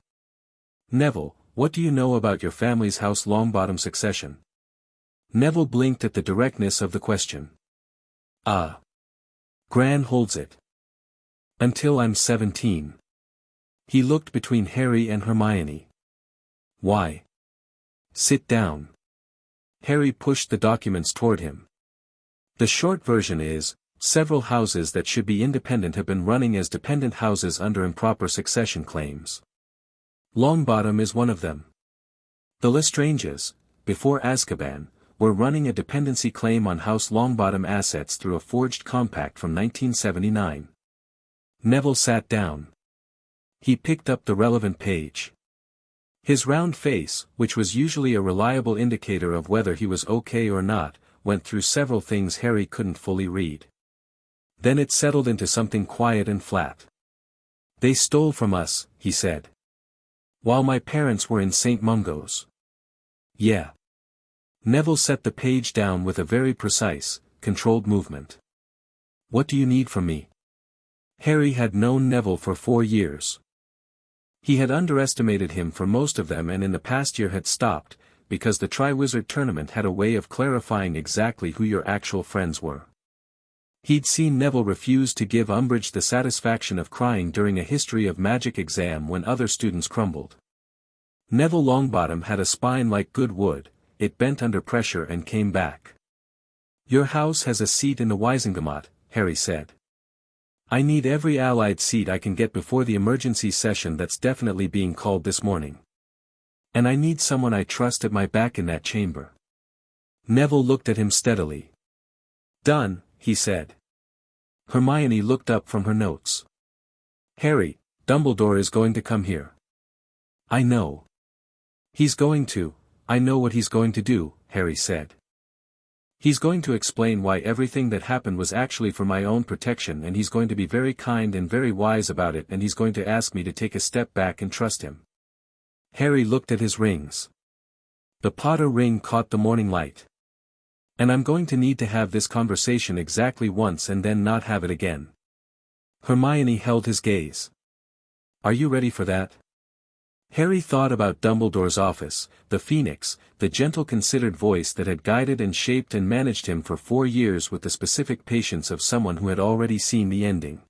"Neville, what do you know about your family's House Longbottom succession?" Neville blinked at the directness of the question. Gran holds it. Until I'm 17. He looked between Harry and Hermione. "Why?" "Sit down." Harry pushed the documents toward him. "The short version is, several houses that should be independent have been running as dependent houses under improper succession claims. Longbottom is one of them. The Lestranges, before Azkaban, were running a dependency claim on House Longbottom assets through a forged compact from 1979. Neville sat down. He picked up the relevant page. His round face, which was usually a reliable indicator of whether he was okay or not, went through several things Harry couldn't fully read. Then it settled into something quiet and flat. "They stole from us," he said. "While my parents were in St. Mungo's." "Yeah." Neville set the page down with a very precise, controlled movement. "What do you need from me?" Harry had known Neville for 4 years. He had underestimated him for most of them and in the past year had stopped, because the Triwizard Tournament had a way of clarifying exactly who your actual friends were. He'd seen Neville refuse to give Umbridge the satisfaction of crying during a history of magic exam when other students crumbled. Neville Longbottom had a spine like good wood, it bent under pressure and came back. "Your house has a seat in the Wisengamot," Harry said. "I need every allied seat I can get before the emergency session that's definitely being called this morning. And I need someone I trust at my back in that chamber." Neville looked at him steadily. "Done," he said. Hermione looked up from her notes. "Harry, Dumbledore is going to come here." "I know. He's going to, I know what he's going to do," Harry said. "He's going to explain why everything that happened was actually for my own protection and he's going to be very kind and very wise about it and he's going to ask me to take a step back and trust him." Harry looked at his rings. The Potter ring caught the morning light. "And I'm going to need to have this conversation exactly once and then not have it again." Hermione held his gaze. "Are you ready for that?" Harry thought about Dumbledore's office, the Phoenix, the gentle considered voice that had guided and shaped and managed him for 4 years with the specific patience of someone who had already seen the ending.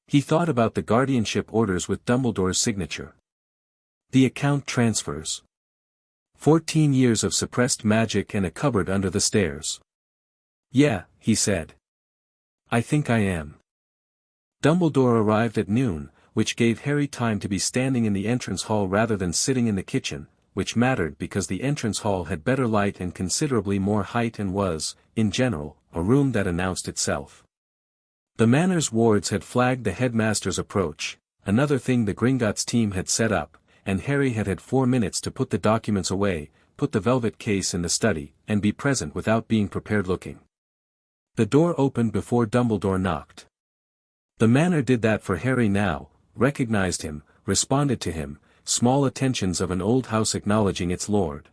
He thought about the guardianship orders with Dumbledore's signature. The account transfers. 14 years of suppressed magic and a cupboard under the stairs. "Yeah," he said. "I think I am." Dumbledore arrived at noon, which gave Harry time to be standing in the entrance hall rather than sitting in the kitchen, which mattered because the entrance hall had better light and considerably more height and was, in general, a room that announced itself. The Manor's wards had flagged the headmaster's approach, another thing the Gringotts team had set up, and Harry had had 4 minutes to put the documents away, put the velvet case in the study, and be present without being prepared looking. The door opened before Dumbledore knocked. The Manor did that for Harry now, recognized him, responded to him, small attentions of an old house acknowledging its lord.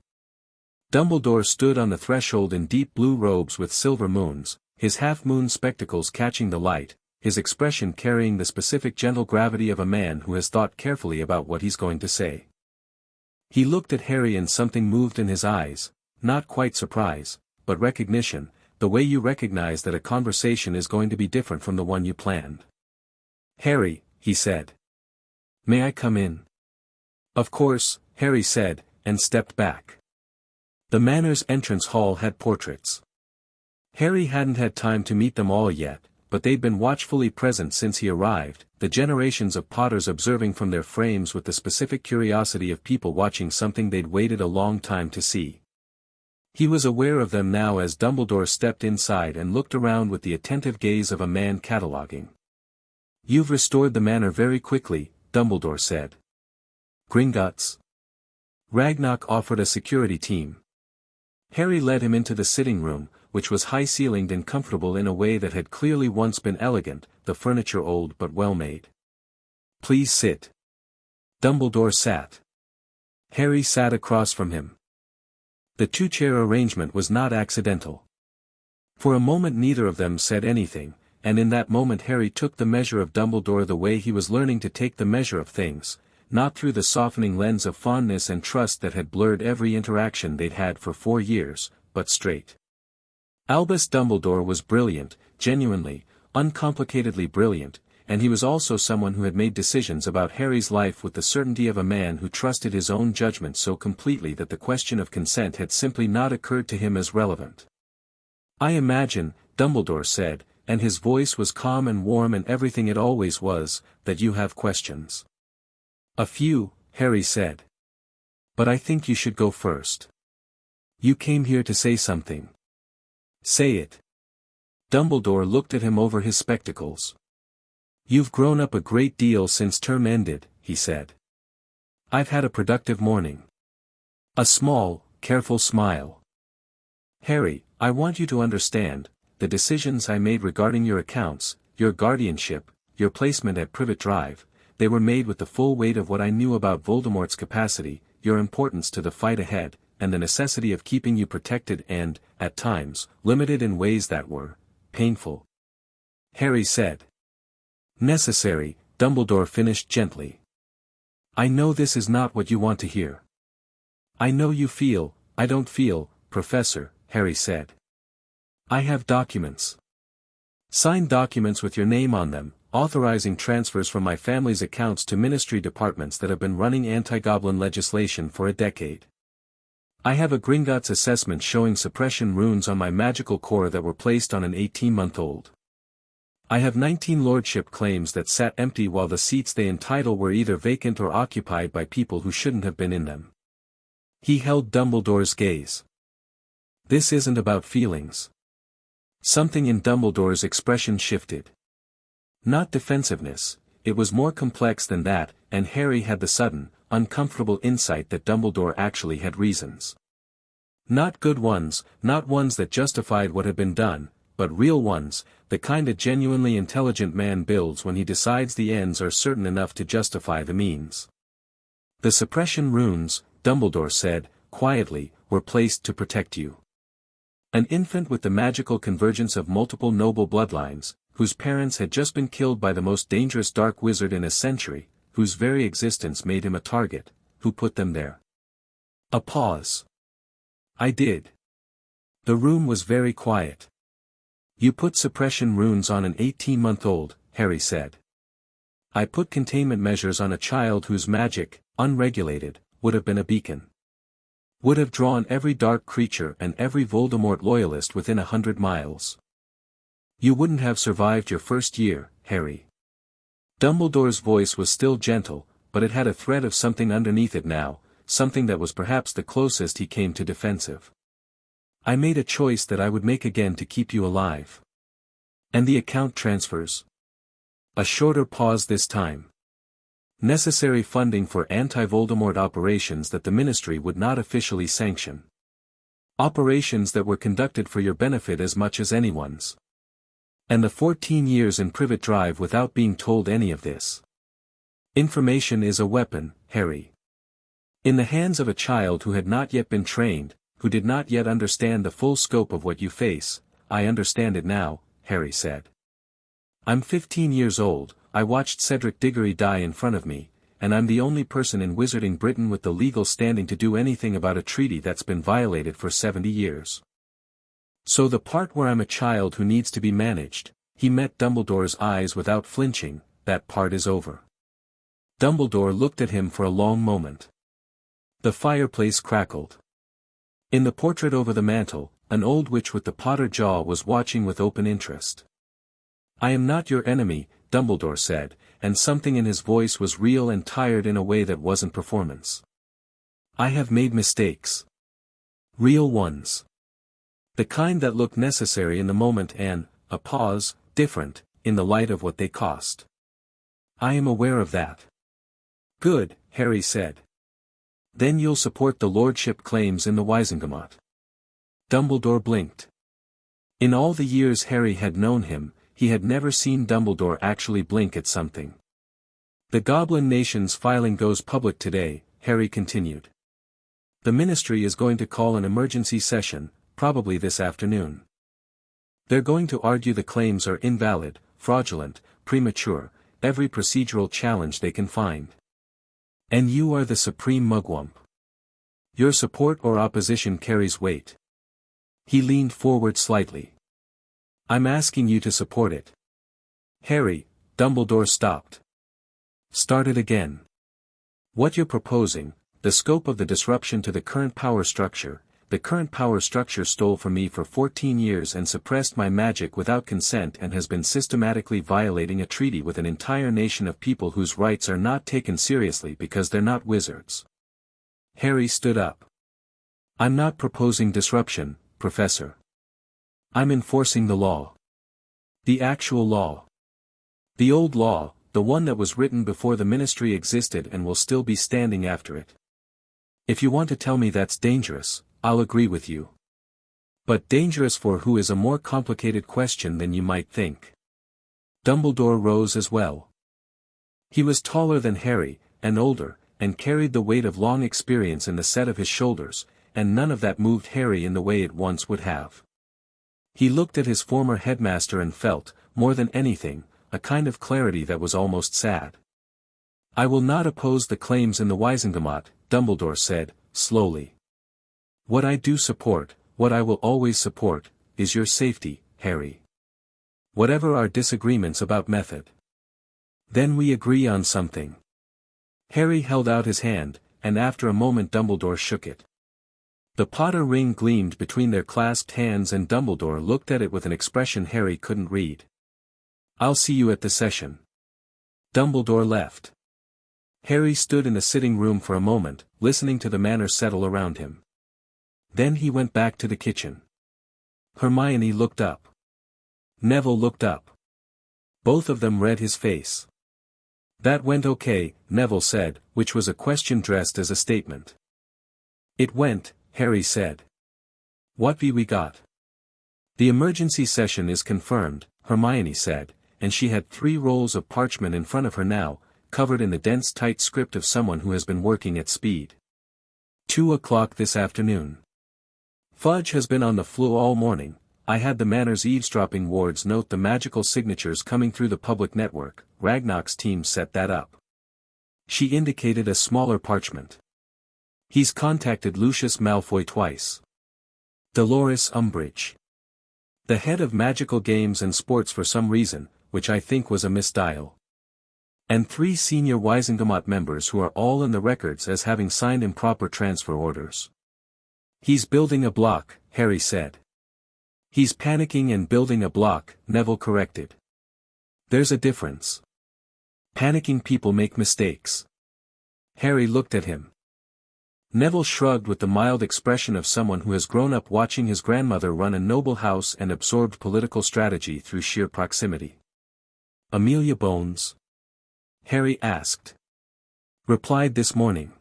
Dumbledore stood on the threshold in deep blue robes with silver moons, his half-moon spectacles catching the light, his expression carrying the specific gentle gravity of a man who has thought carefully about what he's going to say. He looked at Harry and something moved in his eyes, not quite surprise, but recognition, the way you recognize that a conversation is going to be different from the one you planned. "Harry," he said. "May I come in?" "Of course," Harry said, and stepped back. The Manor's entrance hall had portraits. Harry hadn't had time to meet them all yet, but they'd been watchfully present since he arrived, the generations of Potters observing from their frames with the specific curiosity of people watching something they'd waited a long time to see. He was aware of them now as Dumbledore stepped inside and looked around with the attentive gaze of a man cataloguing. "You've restored the manor very quickly," Dumbledore said. "Gringotts?" Ragnarok offered a security team. Harry led him into the sitting room, which was high-ceilinged and comfortable in a way that had clearly once been elegant, the furniture old but well-made. "Please sit." Dumbledore sat. Harry sat across from him. The two-chair arrangement was not accidental. For a moment neither of them said anything, and in that moment Harry took the measure of Dumbledore the way he was learning to take the measure of things, not through the softening lens of fondness and trust that had blurred every interaction they'd had for 4 years, but straight. Albus Dumbledore was brilliant, genuinely, uncomplicatedly brilliant, and he was also someone who had made decisions about Harry's life with the certainty of a man who trusted his own judgment so completely that the question of consent had simply not occurred to him as relevant. "I imagine," Dumbledore said, and his voice was calm and warm and everything it always was, "that you have questions." "A few," Harry said. "But I think you should go first. You came here to say something. Say it." Dumbledore looked at him over his spectacles. "You've grown up a great deal since term ended," he said. "I've had a productive morning." A small, careful smile. "Harry, I want you to understand, the decisions I made regarding your accounts, your guardianship, your placement at Privet Drive, they were made with the full weight of what I knew about Voldemort's capacity, your importance to the fight ahead, and the necessity of keeping you protected and, at times, limited in ways that were painful." Harry said. "Necessary," Dumbledore finished gently. "I know this is not what you want to hear. I know you feel, I don't feel, Professor," Harry said. "I have documents. Signed documents with your name on them, authorizing transfers from my family's accounts to ministry departments that have been running anti-goblin legislation for a decade. I have a Gringotts assessment showing suppression runes on my magical core that were placed on an 18-month-old. I have 19 lordship claims that sat empty while the seats they entitle were either vacant or occupied by people who shouldn't have been in them." He held Dumbledore's gaze. "This isn't about feelings." Something in Dumbledore's expression shifted. Not defensiveness, it was more complex than that, and Harry had the sudden, uncomfortable insight that Dumbledore actually had reasons. Not good ones, not ones that justified what had been done, but real ones, the kind a genuinely intelligent man builds when he decides the ends are certain enough to justify the means. "The suppression runes," Dumbledore said, quietly, "were placed to protect you. An infant with the magical convergence of multiple noble bloodlines, whose parents had just been killed by the most dangerous dark wizard in a century, whose very existence made him a target, who put them there." A pause. "I did." The room was very quiet. "You put suppression runes on an 18-month-old, Harry said. "I put containment measures on a child whose magic, unregulated, would have been a beacon. Would have drawn every dark creature and every Voldemort loyalist within 100 miles. You wouldn't have survived your first year, Harry." Dumbledore's voice was still gentle, but it had a thread of something underneath it now, something that was perhaps the closest he came to defensive. "I made a choice that I would make again to keep you alive." "And the account transfers?" A shorter pause this time. "Necessary funding for anti-Voldemort operations that the Ministry would not officially sanction. Operations that were conducted for your benefit as much as anyone's. And the 14 years in Privet Drive without being told any of this. Information is a weapon, Harry. In the hands of a child who had not yet been trained, who did not yet understand the full scope of what you face." "I understand it now," Harry said. "I'm 15 years old, I watched Cedric Diggory die in front of me, and I'm the only person in Wizarding Britain with the legal standing to do anything about a treaty that's been violated for 70 years. So the part where I'm a child who needs to be managed," he met Dumbledore's eyes without flinching, "that part is over." Dumbledore looked at him for a long moment. The fireplace crackled. In the portrait over the mantel, an old witch with the Potter jaw was watching with open interest. "I am not your enemy," Dumbledore said, and something in his voice was real and tired in a way that wasn't performance. "I have made mistakes. Real ones. The kind that look necessary in the moment and, a pause, different, in the light of what they cost. I am aware of that. Good, Harry said. Then you'll support the lordship claims in the Wizengamot. Dumbledore blinked. In all the years Harry had known him, he had never seen Dumbledore actually blink at something. The Goblin Nation's filing goes public today, Harry continued. The Ministry is going to call an emergency session, probably this afternoon. They're going to argue the claims are invalid, fraudulent, premature, every procedural challenge they can find. And you are the supreme mugwump. Your support or opposition carries weight. He leaned forward slightly. I'm asking you to support it. Harry, Dumbledore stopped. Started again. What you're proposing, the scope of the disruption to the current power structure stole from me for 14 years and suppressed my magic without consent and has been systematically violating a treaty with an entire nation of people whose rights are not taken seriously because they're not wizards. Harry stood up. I'm not proposing disruption, Professor. I'm enforcing the law. The actual law. The old law, the one that was written before the Ministry existed and will still be standing after it. If you want to tell me that's dangerous, I'll agree with you. But dangerous for who is a more complicated question than you might think. Dumbledore rose as well. He was taller than Harry, and older, and carried the weight of long experience in the set of his shoulders, and none of that moved Harry in the way it once would have. He looked at his former headmaster and felt, more than anything, a kind of clarity that was almost sad. I will not oppose the claims in the Wizengamot, Dumbledore said, slowly. What I do support, what I will always support, is your safety, Harry. Whatever our disagreements about method. Then we agree on something. Harry held out his hand, and after a moment Dumbledore shook it. The Potter ring gleamed between their clasped hands and Dumbledore looked at it with an expression Harry couldn't read. I'll see you at the session. Dumbledore left. Harry stood in the sitting room for a moment, listening to the manor settle around him. Then he went back to the kitchen. Hermione looked up. Neville looked up. Both of them read his face. That went okay, Neville said, which was a question dressed as a statement. It went, Harry said. What we got? The emergency session is confirmed, Hermione said, and she had 3 rolls of parchment in front of her now, covered in the dense tight script of someone who has been working at speed. 2 o'clock this afternoon. Fudge has been on the flu all morning. I had the manor's eavesdropping wards note the magical signatures coming through the public network. Ragnarok's team set that up. She indicated a smaller parchment. He's contacted Lucius Malfoy twice. Dolores Umbridge. The head of magical games and sports for some reason, which I think was a misdial. And 3 senior Wizengamot members who are all in the records as having signed improper transfer orders. He's building a block, Harry said. He's panicking and building a block, Neville corrected. There's a difference. Panicking people make mistakes. Harry looked at him. Neville shrugged with the mild expression of someone who has grown up watching his grandmother run a noble house and absorbed political strategy through sheer proximity. Amelia Bones? Harry asked. Replied this morning.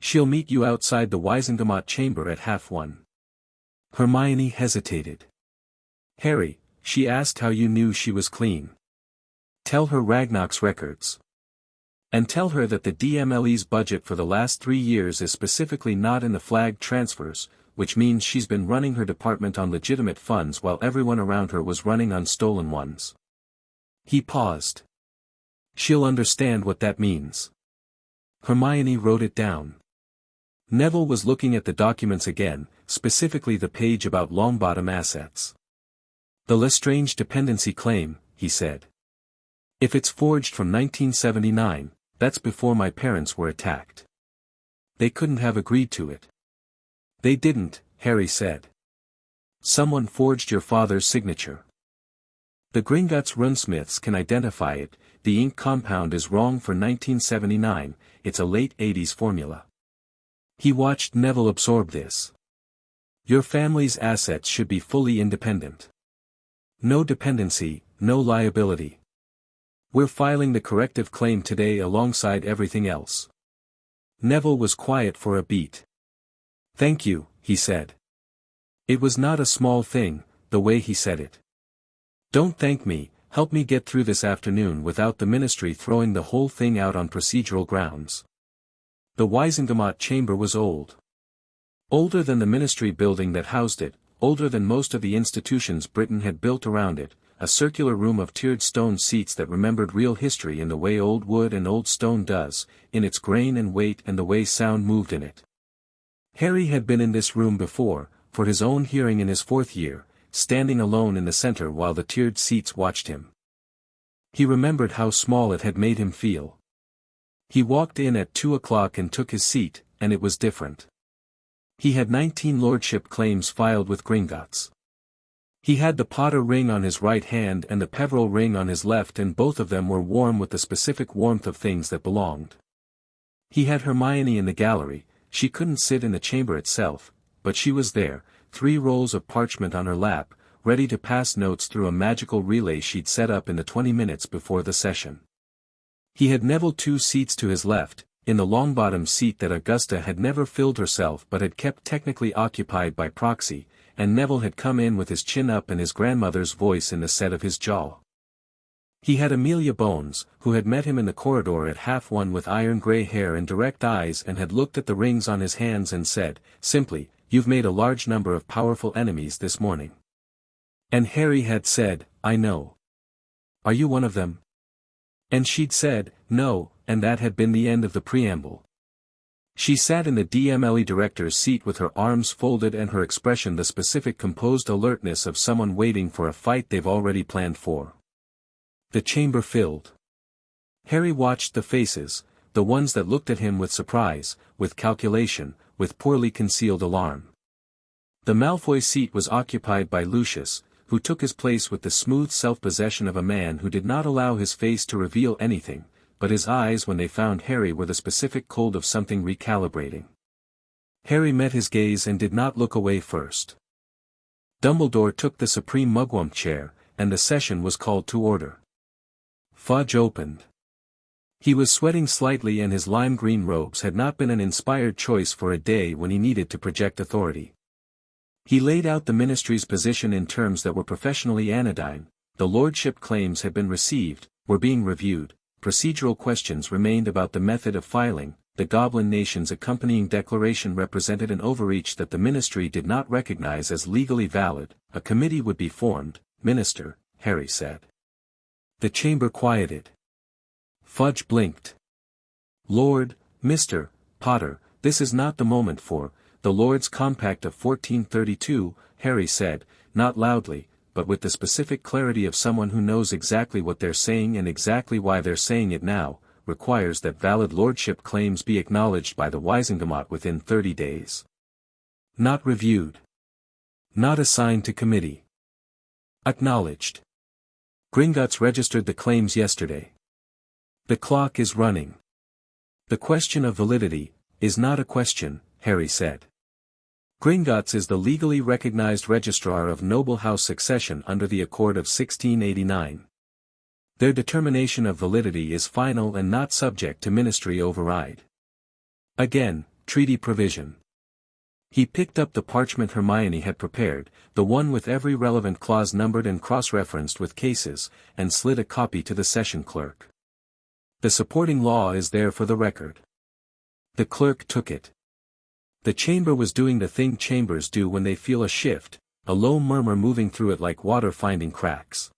She'll meet you outside the Wizengamot chamber at 1:30. Hermione hesitated. Harry, she asked how you knew she was clean. Tell her Ragnarok's records. And tell her that the DMLE's budget for the last 3 years is specifically not in the flagged transfers, which means she's been running her department on legitimate funds while everyone around her was running on stolen ones. He paused. She'll understand what that means. Hermione wrote it down. Neville was looking at the documents again, specifically the page about Longbottom assets. The Lestrange dependency claim, he said. If it's forged from 1979, that's before my parents were attacked. They couldn't have agreed to it. They didn't, Harry said. Someone forged your father's signature. The Gringotts runesmiths can identify it. The ink compound is wrong for 1979, it's a late 80s formula. He watched Neville absorb this. Your family's assets should be fully independent. No dependency, no liability. We're filing the corrective claim today alongside everything else. Neville was quiet for a beat. Thank you, he said. It was not a small thing, the way he said it. Don't thank me, help me get through this afternoon without the ministry throwing the whole thing out on procedural grounds. The Wisengamot chamber was old. Older than the ministry building that housed it, older than most of the institutions Britain had built around it, a circular room of tiered stone seats that remembered real history in the way old wood and old stone does, in its grain and weight and the way sound moved in it. Harry had been in this room before, for his own hearing in his 4th year, standing alone in the center while the tiered seats watched him. He remembered how small it had made him feel. He walked in at 2 o'clock and took his seat, and it was different. He had 19 lordship claims filed with Gringotts. He had the Potter ring on his right hand and the Peveril ring on his left, and both of them were warm with the specific warmth of things that belonged. He had Hermione in the gallery. She couldn't sit in the chamber itself, but she was there, 3 rolls of parchment on her lap, ready to pass notes through a magical relay she'd set up in the 20 minutes before the session. He had Neville 2 seats to his left, in the Longbottom seat that Augusta had never filled herself but had kept technically occupied by proxy, and Neville had come in with his chin up and his grandmother's voice in the set of his jaw. He had Amelia Bones, who had met him in the corridor at 1:30 with iron-grey hair and direct eyes and had looked at the rings on his hands and said, simply, "You've made a large number of powerful enemies this morning." And Harry had said, "I know. Are you one of them?" And she'd said, "No," and that had been the end of the preamble. She sat in the DMLE director's seat with her arms folded and her expression the specific composed alertness of someone waiting for a fight they've already planned for. The chamber filled. Harry watched the faces, the ones that looked at him with surprise, with calculation, with poorly concealed alarm. The Malfoy seat was occupied by Lucius, who took his place with the smooth self-possession of a man who did not allow his face to reveal anything, but his eyes when they found Harry were the specific cold of something recalibrating. Harry met his gaze and did not look away first. Dumbledore took the supreme mugwump chair, and the session was called to order. Fudge opened. He was sweating slightly and his lime-green robes had not been an inspired choice for a day when he needed to project authority. He laid out the ministry's position in terms that were professionally anodyne. The lordship claims had been received, were being reviewed. Procedural questions remained about the method of filing. The Goblin Nation's accompanying declaration represented an overreach that the ministry did not recognize as legally valid. A committee would be formed, Minister, Harry said. The chamber quieted. Fudge blinked. Lord, Mr. Potter, this is not the moment for the Lord's Compact of 1432, Harry said, not loudly, but with the specific clarity of someone who knows exactly what they're saying and exactly why they're saying it now, requires that valid lordship claims be acknowledged by the Wisengamot within 30 days. Not reviewed. Not assigned to committee. Acknowledged. Gringotts registered the claims yesterday. The clock is running. The question of validity is not a question, Harry said. Gringotts is the legally recognized registrar of noble house succession under the Accord of 1689. Their determination of validity is final and not subject to ministry override. Again, treaty provision. He picked up the parchment Hermione had prepared, the one with every relevant clause numbered and cross-referenced with cases, and slid a copy to the session clerk. The supporting law is there for the record. The clerk took it. The chamber was doing the thing chambers do when they feel a shift, a low murmur moving through it like water finding cracks.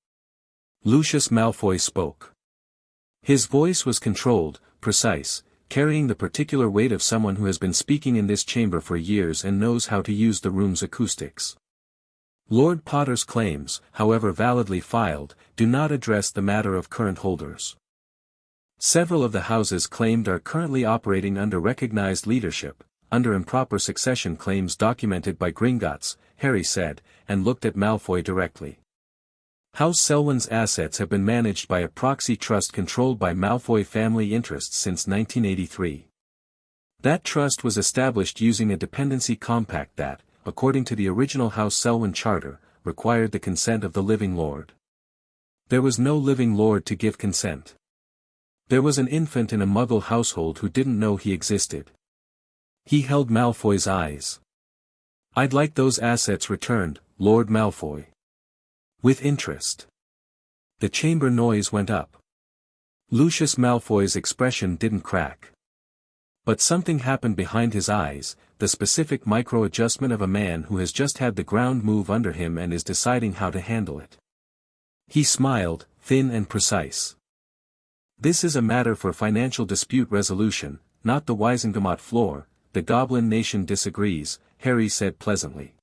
Lucius Malfoy spoke. His voice was controlled, precise, carrying the particular weight of someone who has been speaking in this chamber for years and knows how to use the room's acoustics. Lord Potter's claims, however validly filed, do not address the matter of current holders. Several of the houses claimed are currently operating under recognized leadership, under improper succession claims documented by Gringotts, Harry said, and looked at Malfoy directly. House Selwyn's assets have been managed by a proxy trust controlled by Malfoy family interests since 1983. That trust was established using a dependency compact that, according to the original House Selwyn charter, required the consent of the living lord. There was no living lord to give consent. There was an infant in a Muggle household who didn't know he existed. He held Malfoy's eyes. "I'd like those assets returned, Lord Malfoy." "With interest." The chamber noise went up. Lucius Malfoy's expression didn't crack. But something happened behind his eyes, the specific micro-adjustment of a man who has just had the ground move under him and is deciding how to handle it. He smiled, thin and precise. "This is a matter for financial dispute resolution, not the Wizengamot floor. The Goblin Nation disagrees," Harry said pleasantly.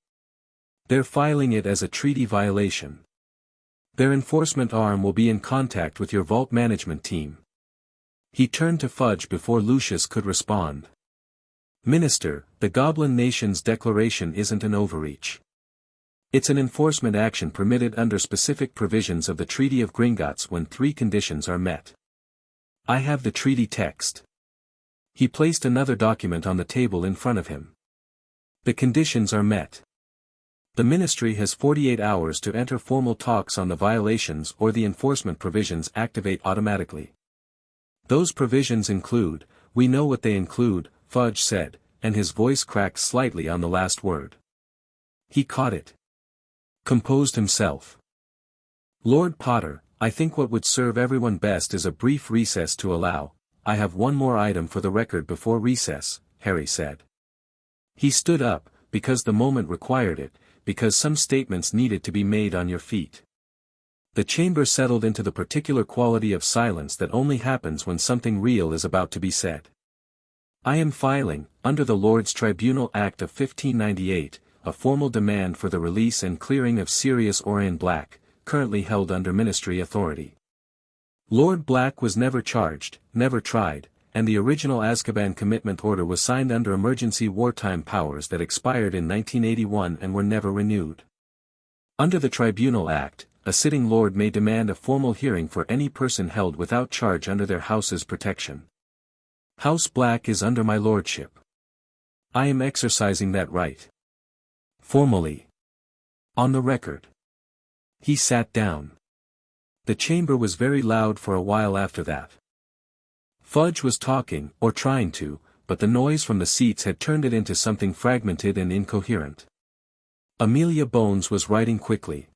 "They're filing it as a treaty violation. Their enforcement arm will be in contact with your vault management team." He turned to Fudge before Lucius could respond. "Minister, the Goblin Nation's declaration isn't an overreach. It's an enforcement action permitted under specific provisions of the Treaty of Gringotts when 3 conditions are met. I have the treaty text." He placed another document on the table in front of him. "The conditions are met. The Ministry has 48 hours to enter formal talks on the violations or the enforcement provisions activate automatically. Those provisions include," "We know what they include," Fudge said, and his voice cracked slightly on the last word. He caught it. Composed himself. "Lord Potter, I think what would serve everyone best is a brief recess to allow. I have one more item for the record before recess," Harry said. He stood up, because the moment required it, because some statements needed to be made on your feet. The chamber settled into the particular quality of silence that only happens when something real is about to be said. "I am filing, under the Lords' Tribunal Act of 1598, a formal demand for the release and clearing of Sirius Orion Black, currently held under Ministry authority. Lord Black was never charged, never tried, and the original Azkaban commitment order was signed under emergency wartime powers that expired in 1981 and were never renewed. Under the Tribunal Act, a sitting lord may demand a formal hearing for any person held without charge under their house's protection. House Black is under my lordship. I am exercising that right. Formally. On the record." He sat down. The chamber was very loud for a while after that. Fudge was talking, or trying to, but the noise from the seats had turned it into something fragmented and incoherent. Amelia Bones was writing quickly.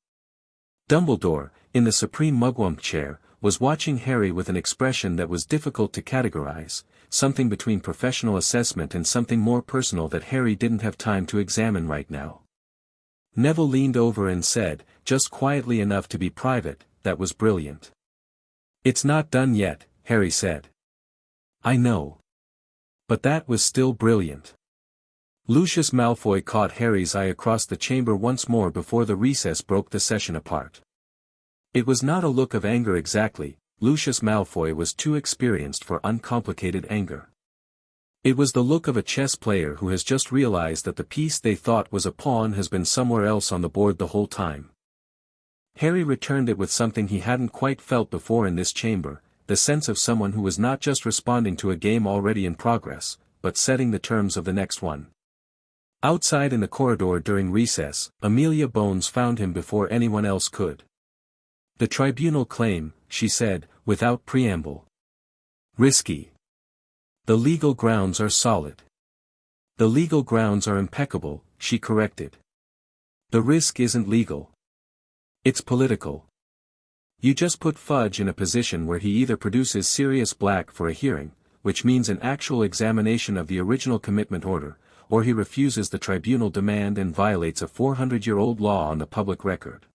Dumbledore, in the Supreme Mugwump chair, was watching Harry with an expression that was difficult to categorize, something between professional assessment and something more personal that Harry didn't have time to examine right now. Neville leaned over and said, just quietly enough to be private, "That was brilliant." "It's not done yet," Harry said. "I know. But that was still brilliant." Lucius Malfoy caught Harry's eye across the chamber once more before the recess broke the session apart. It was not a look of anger exactly, Lucius Malfoy was too experienced for uncomplicated anger. It was the look of a chess player who has just realized that the piece they thought was a pawn has been somewhere else on the board the whole time. Harry returned it with something he hadn't quite felt before in this chamber, the sense of someone who was not just responding to a game already in progress, but setting the terms of the next one. Outside in the corridor during recess, Amelia Bones found him before anyone else could. "The tribunal claim," she said, without preamble. "Risky. The legal grounds are solid." "The legal grounds are impeccable," she corrected. "The risk isn't legal. It's political. You just put Fudge in a position where he either produces Sirius Black for a hearing, which means an actual examination of the original commitment order, or he refuses the tribunal demand and violates a 400-year-old law on the public record."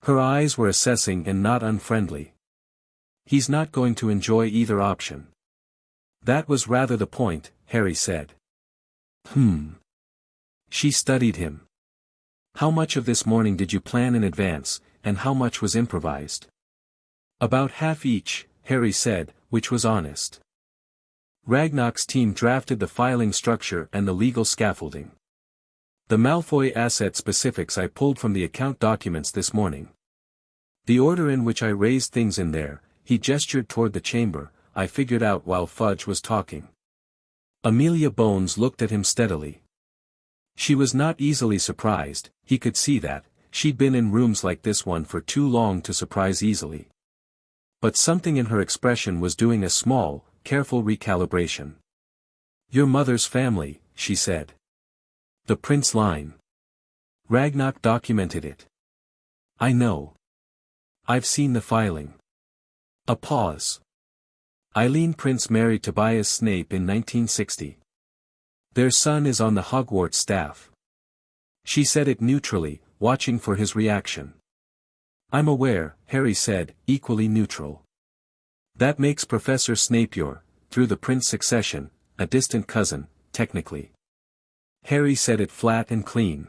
Her eyes were assessing and not unfriendly. "He's not going to enjoy either option." "That was rather the point," Harry said. She studied him. "How much of this morning did you plan in advance, and how much was improvised?" "About half each," Harry said, which was honest. Ragnarok's team drafted the filing structure and the legal scaffolding. The Malfoy asset specifics I pulled from the account documents this morning. The order in which I raised things in there," he gestured toward the chamber, "I figured out while Fudge was talking." Amelia Bones looked at him steadily. She was not easily surprised, he could see that. She'd been in rooms like this one for too long to surprise easily. But something in her expression was doing a small, careful recalibration. "Your mother's family," she said. "The Prince line. Ragnarok documented it. I know. I've seen the filing." A pause. Eileen Prince married Tobias Snape in 1960. Their son is on the Hogwarts staff. She said it neutrally, watching for his reaction. "I'm aware," Harry said, equally neutral. "That makes Professor Snape your, through the Prince succession, a distant cousin, technically." Harry said it flat and clean.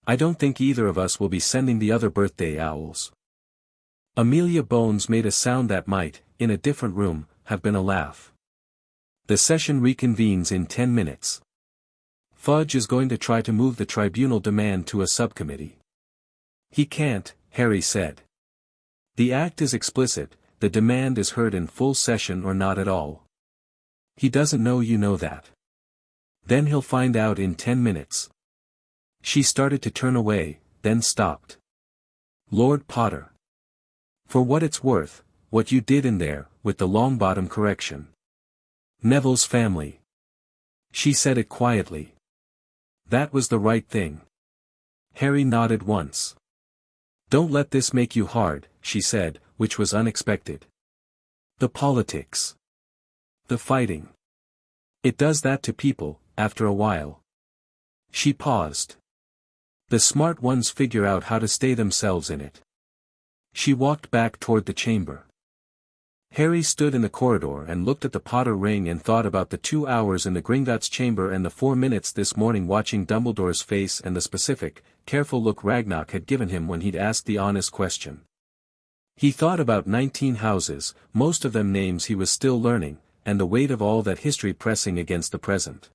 "I don't think either of us will be sending the other birthday owls." Amelia Bones made a sound that might, in a different room, have been a laugh. The session reconvenes in 10 minutes. Fudge is going to try to move the tribunal demand to a subcommittee. "He can't," Harry said. "The act is explicit, the demand is heard in full session or not at all. He doesn't know you know that. Then he'll find out in 10 minutes. She started to turn away, then stopped. "Lord Potter. For what it's worth, what you did in there, with the Longbottom correction. Neville's family." She said it quietly. "That was the right thing." Harry nodded once. "Don't let this make you hard," she said, which was unexpected. "The politics. The fighting. It does that to people, after a while." She paused. "The smart ones figure out how to stay themselves in it." She walked back toward the chamber. Harry stood in the corridor and looked at the Potter ring and thought about the 2 hours in the Gringotts chamber and the 4 minutes this morning watching Dumbledore's face and the specific, careful look Ragnarok had given him when he'd asked the honest question. He thought about 19 houses, most of them names he was still learning, and the weight of all that history pressing against the present.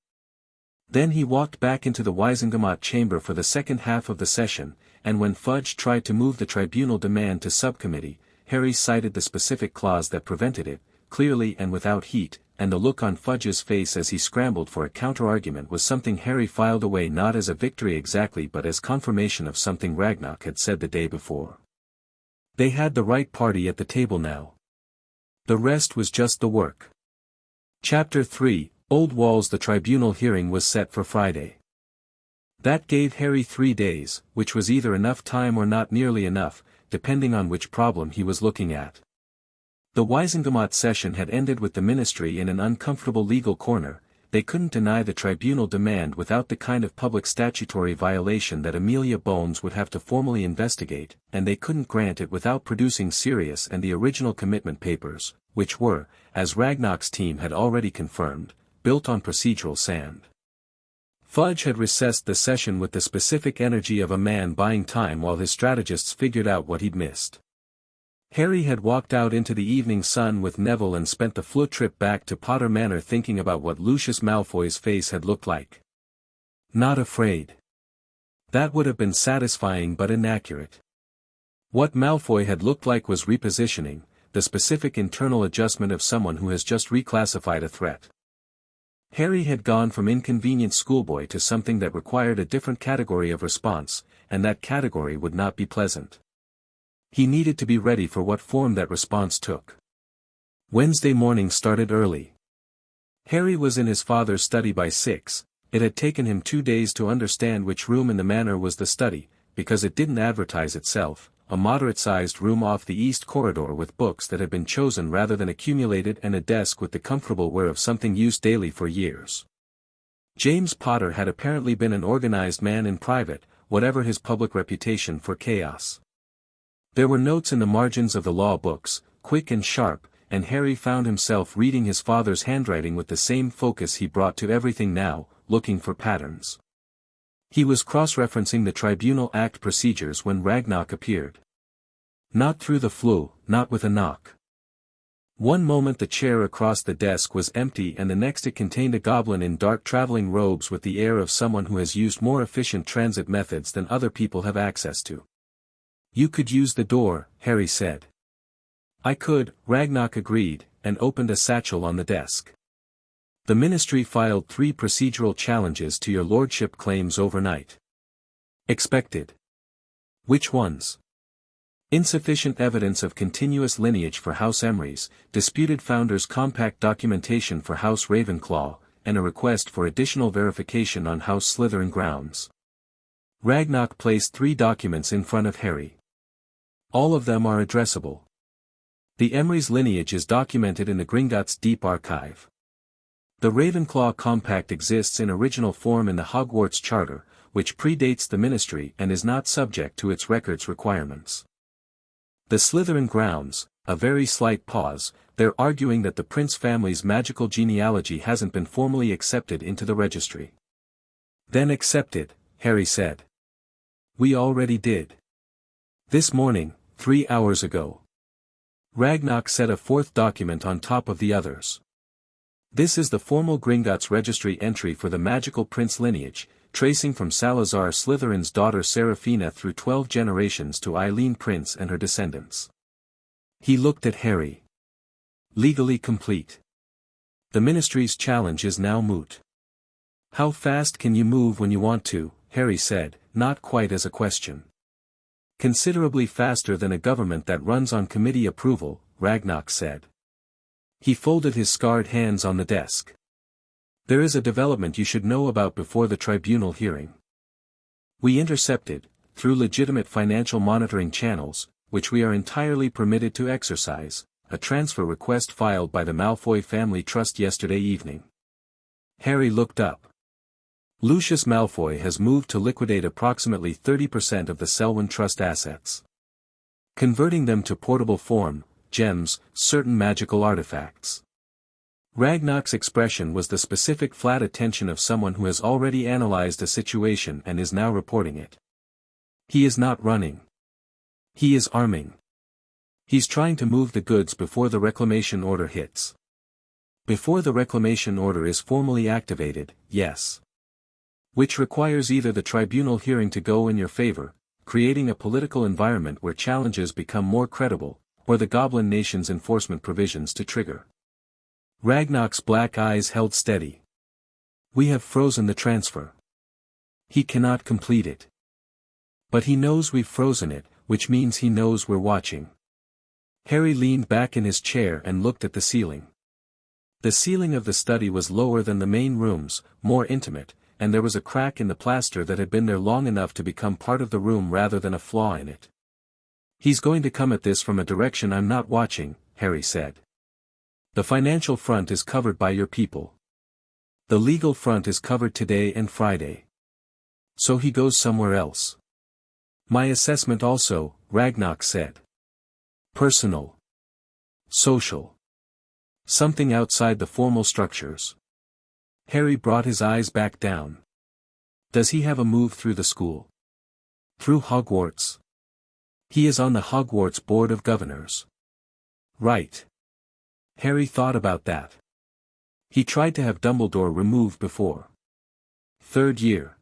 Then he walked back into the Wizengamot chamber for the second half of the session, and when Fudge tried to move the tribunal demand to subcommittee, Harry cited the specific clause that prevented it, clearly and without heat, and the look on Fudge's face as he scrambled for a counter-argument was something Harry filed away not as a victory exactly but as confirmation of something Ragnarok had said the day before. They had the right party at the table now. The rest was just the work. Chapter 3, Old Walls. The tribunal hearing was set for Friday. That gave Harry 3 days, which was either enough time or not nearly enough, depending on which problem he was looking at. The Wizengamot session had ended with the ministry in an uncomfortable legal corner. They couldn't deny the tribunal demand without the kind of public statutory violation that Amelia Bones would have to formally investigate, and they couldn't grant it without producing Sirius and the original commitment papers, which were, as Ragnarok's team had already confirmed, built on procedural sand. Fudge had recessed the session with the specific energy of a man buying time while his strategists figured out what he'd missed. Harry had walked out into the evening sun with Neville and spent the foot trip back to Potter Manor thinking about what Lucius Malfoy's face had looked like. Not afraid. That would have been satisfying but inaccurate. What Malfoy had looked like was repositioning, the specific internal adjustment of someone who has just reclassified a threat. Harry had gone from inconvenient schoolboy to something that required a different category of response, and that category would not be pleasant. He needed to be ready for what form that response took. Wednesday morning started early. Harry was in his father's study by 6. It had taken him 2 days to understand which room in the manor was the study, because it didn't advertise itself, a moderate-sized room off the east corridor with books that had been chosen rather than accumulated and a desk with the comfortable wear of something used daily for years. James Potter had apparently been an organized man in private, whatever his public reputation for chaos. There were notes in the margins of the law books, quick and sharp, and Harry found himself reading his father's handwriting with the same focus he brought to everything now, looking for patterns. He was cross-referencing the Tribunal Act procedures when Ragnarok appeared. Not through the flue, not with a knock. One moment the chair across the desk was empty and the next it contained a goblin in dark traveling robes with the air of someone who has used more efficient transit methods than other people have access to. "You could use the door," Harry said. "I could," Ragnarok agreed, and opened a satchel on the desk. The ministry filed 3 procedural challenges to your lordship claims overnight. Expected. Which ones? Insufficient evidence of continuous lineage for House Emrys, disputed founders' compact documentation for House Ravenclaw, and a request for additional verification on House Slytherin grounds. Ragnarok placed 3 documents in front of Harry. All of them are addressable. The Emrys' lineage is documented in the Gringotts Deep Archive. The Ravenclaw Compact exists in original form in the Hogwarts Charter, which predates the Ministry and is not subject to its records requirements. The Slytherin grounds, a very slight pause, they're arguing that the Prince family's magical genealogy hasn't been formally accepted into the registry. Then accepted, Harry said. We already did. This morning, 3 hours ago. Ragnarok set a 4th document on top of the others. This is the formal Gringotts registry entry for the magical prince lineage, tracing from Salazar Slytherin's daughter Seraphina through 12 generations to Eileen Prince and her descendants. He looked at Harry. Legally complete. The ministry's challenge is now moot. How fast can you move when you want to, Harry said, not quite as a question. Considerably faster than a government that runs on committee approval, Ragnarok said. He folded his scarred hands on the desk. There is a development you should know about before the tribunal hearing. We intercepted, through legitimate financial monitoring channels, which we are entirely permitted to exercise, a transfer request filed by the Malfoy family trust yesterday evening. Harry looked up. Lucius Malfoy has moved to liquidate approximately 30% of the Selwyn Trust assets, converting them to portable form, gems, certain magical artifacts. Ragnarok's expression was the specific flat attention of someone who has already analyzed a situation and is now reporting it. He is not running. He is arming. He's trying to move the goods before the reclamation order hits. Before the reclamation order is formally activated, yes. Which requires either the tribunal hearing to go in your favor, creating a political environment where challenges become more credible, or the Goblin Nation's enforcement provisions to trigger. Ragnarok's black eyes held steady. We have frozen the transfer. He cannot complete it. But he knows we've frozen it, which means he knows we're watching. Harry leaned back in his chair and looked at the ceiling. The ceiling of the study was lower than the main rooms, more intimate, and there was a crack in the plaster that had been there long enough to become part of the room rather than a flaw in it. He's going to come at this from a direction I'm not watching, Harry said. The financial front is covered by your people. The legal front is covered today and Friday. So he goes somewhere else. My assessment also, Ragnarok said. Personal. Social. Something outside the formal structures. Harry brought his eyes back down. Does he have a move through the school? Through Hogwarts? He is on the Hogwarts Board of Governors. Right. Harry thought about that. He tried to have Dumbledore removed before. 3rd year.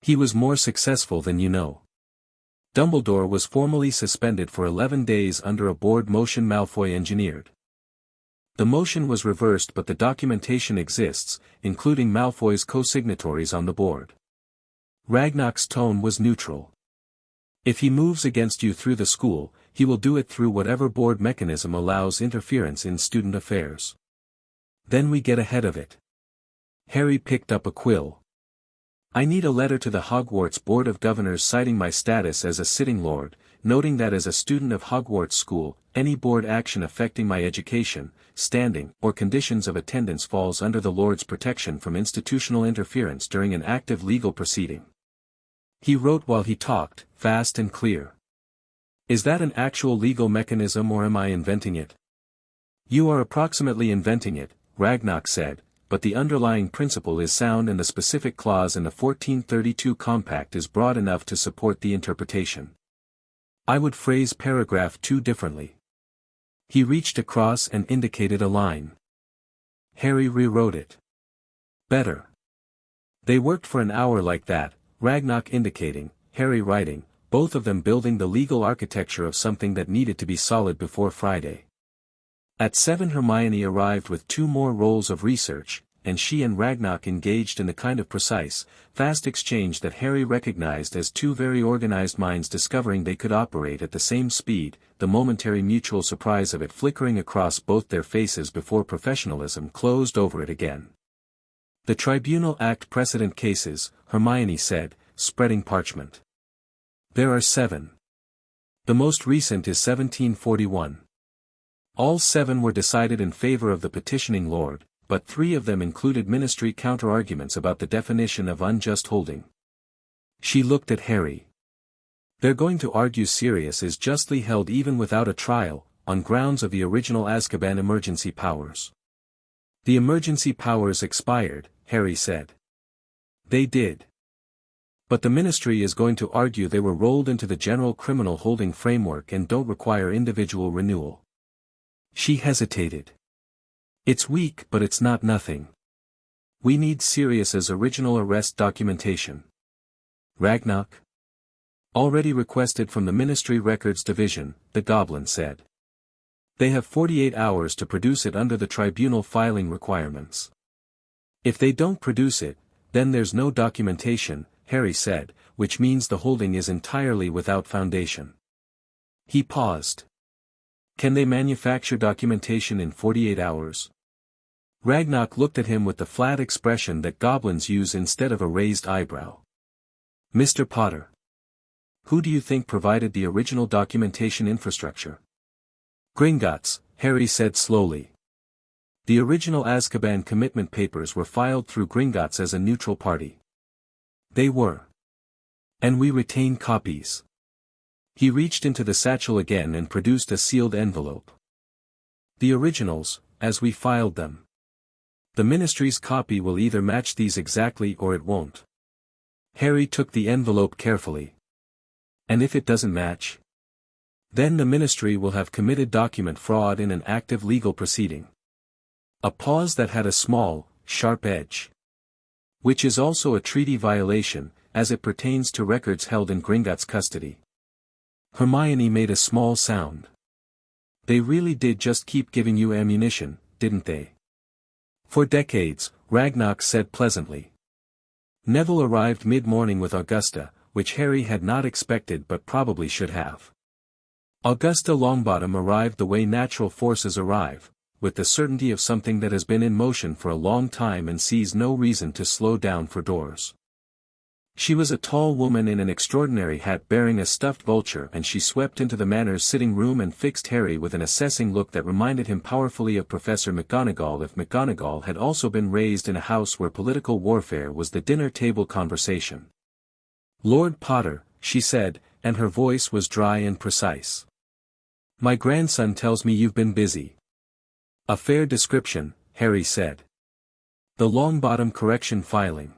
He was more successful than you know. Dumbledore was formally suspended for 11 days under a board motion Malfoy engineered. The motion was reversed but the documentation exists, including Malfoy's co-signatories on the board. Ragnarok's tone was neutral. If he moves against you through the school, he will do it through whatever board mechanism allows interference in student affairs. Then we get ahead of it. Harry picked up a quill. I need a letter to the Hogwarts Board of Governors citing my status as a sitting lord, noting that as a student of Hogwarts School, any board action affecting my education, standing, or conditions of attendance falls under the Lord's protection from institutional interference during an active legal proceeding. He wrote while he talked, fast and clear. Is that an actual legal mechanism or am I inventing it? You are approximately inventing it, Ragnarok said, but the underlying principle is sound and the specific clause in the 1432 Compact is broad enough to support the interpretation. I would phrase paragraph 2 differently. He reached across and indicated a line. Harry rewrote it. Better. They worked for an hour like that, Ragnarok indicating, Harry writing, both of them building the legal architecture of something that needed to be solid before Friday. At 7 Hermione arrived with 2 more rolls of research, and she and Ragnar engaged in the kind of precise, fast exchange that Harry recognized as two very organized minds discovering they could operate at the same speed, the momentary mutual surprise of it flickering across both their faces before professionalism closed over it again. The Tribunal Act precedent cases, Hermione said, spreading parchment. There are 7. The most recent is 1741. All 7 were decided in favor of the petitioning lord, but 3 of them included ministry counter-arguments about the definition of unjust holding. She looked at Harry. They're going to argue Sirius is justly held even without a trial, on grounds of the original Azkaban emergency powers. The emergency powers expired, Harry said. They did. But the ministry is going to argue they were rolled into the general criminal holding framework and don't require individual renewal. She hesitated. It's weak but it's not nothing. We need Sirius's original arrest documentation. Ragnar? Already requested from the Ministry Records Division, the Goblin said. They have 48 hours to produce it under the tribunal filing requirements. If they don't produce it, then there's no documentation, Harry said, which means the holding is entirely without foundation. He paused. Can they manufacture documentation in 48 hours? Ragnar looked at him with the flat expression that goblins use instead of a raised eyebrow. Mr. Potter. Who do you think provided the original documentation infrastructure? Gringotts, Harry said slowly. The original Azkaban commitment papers were filed through Gringotts as a neutral party. They were. And we retain copies. He reached into the satchel again and produced a sealed envelope. The originals, as we filed them. The ministry's copy will either match these exactly or it won't. Harry took the envelope carefully. And if it doesn't match? Then the ministry will have committed document fraud in an active legal proceeding. A pause that had a small, sharp edge. Which is also a treaty violation, as it pertains to records held in Gringotts custody. Hermione made a small sound. They really did just keep giving you ammunition, didn't they? For decades, Ragnar said pleasantly. Neville arrived mid-morning with Augusta, which Harry had not expected but probably should have. Augusta Longbottom arrived the way natural forces arrive, with the certainty of something that has been in motion for a long time and sees no reason to slow down for doors. She was a tall woman in an extraordinary hat bearing a stuffed vulture, and she swept into the Manor's sitting room and fixed Harry with an assessing look that reminded him powerfully of Professor McGonagall if McGonagall had also been raised in a house where political warfare was the dinner-table conversation. Lord Potter, she said, and her voice was dry and precise. My grandson tells me you've been busy. A fair description, Harry said. The Longbottom correction filing.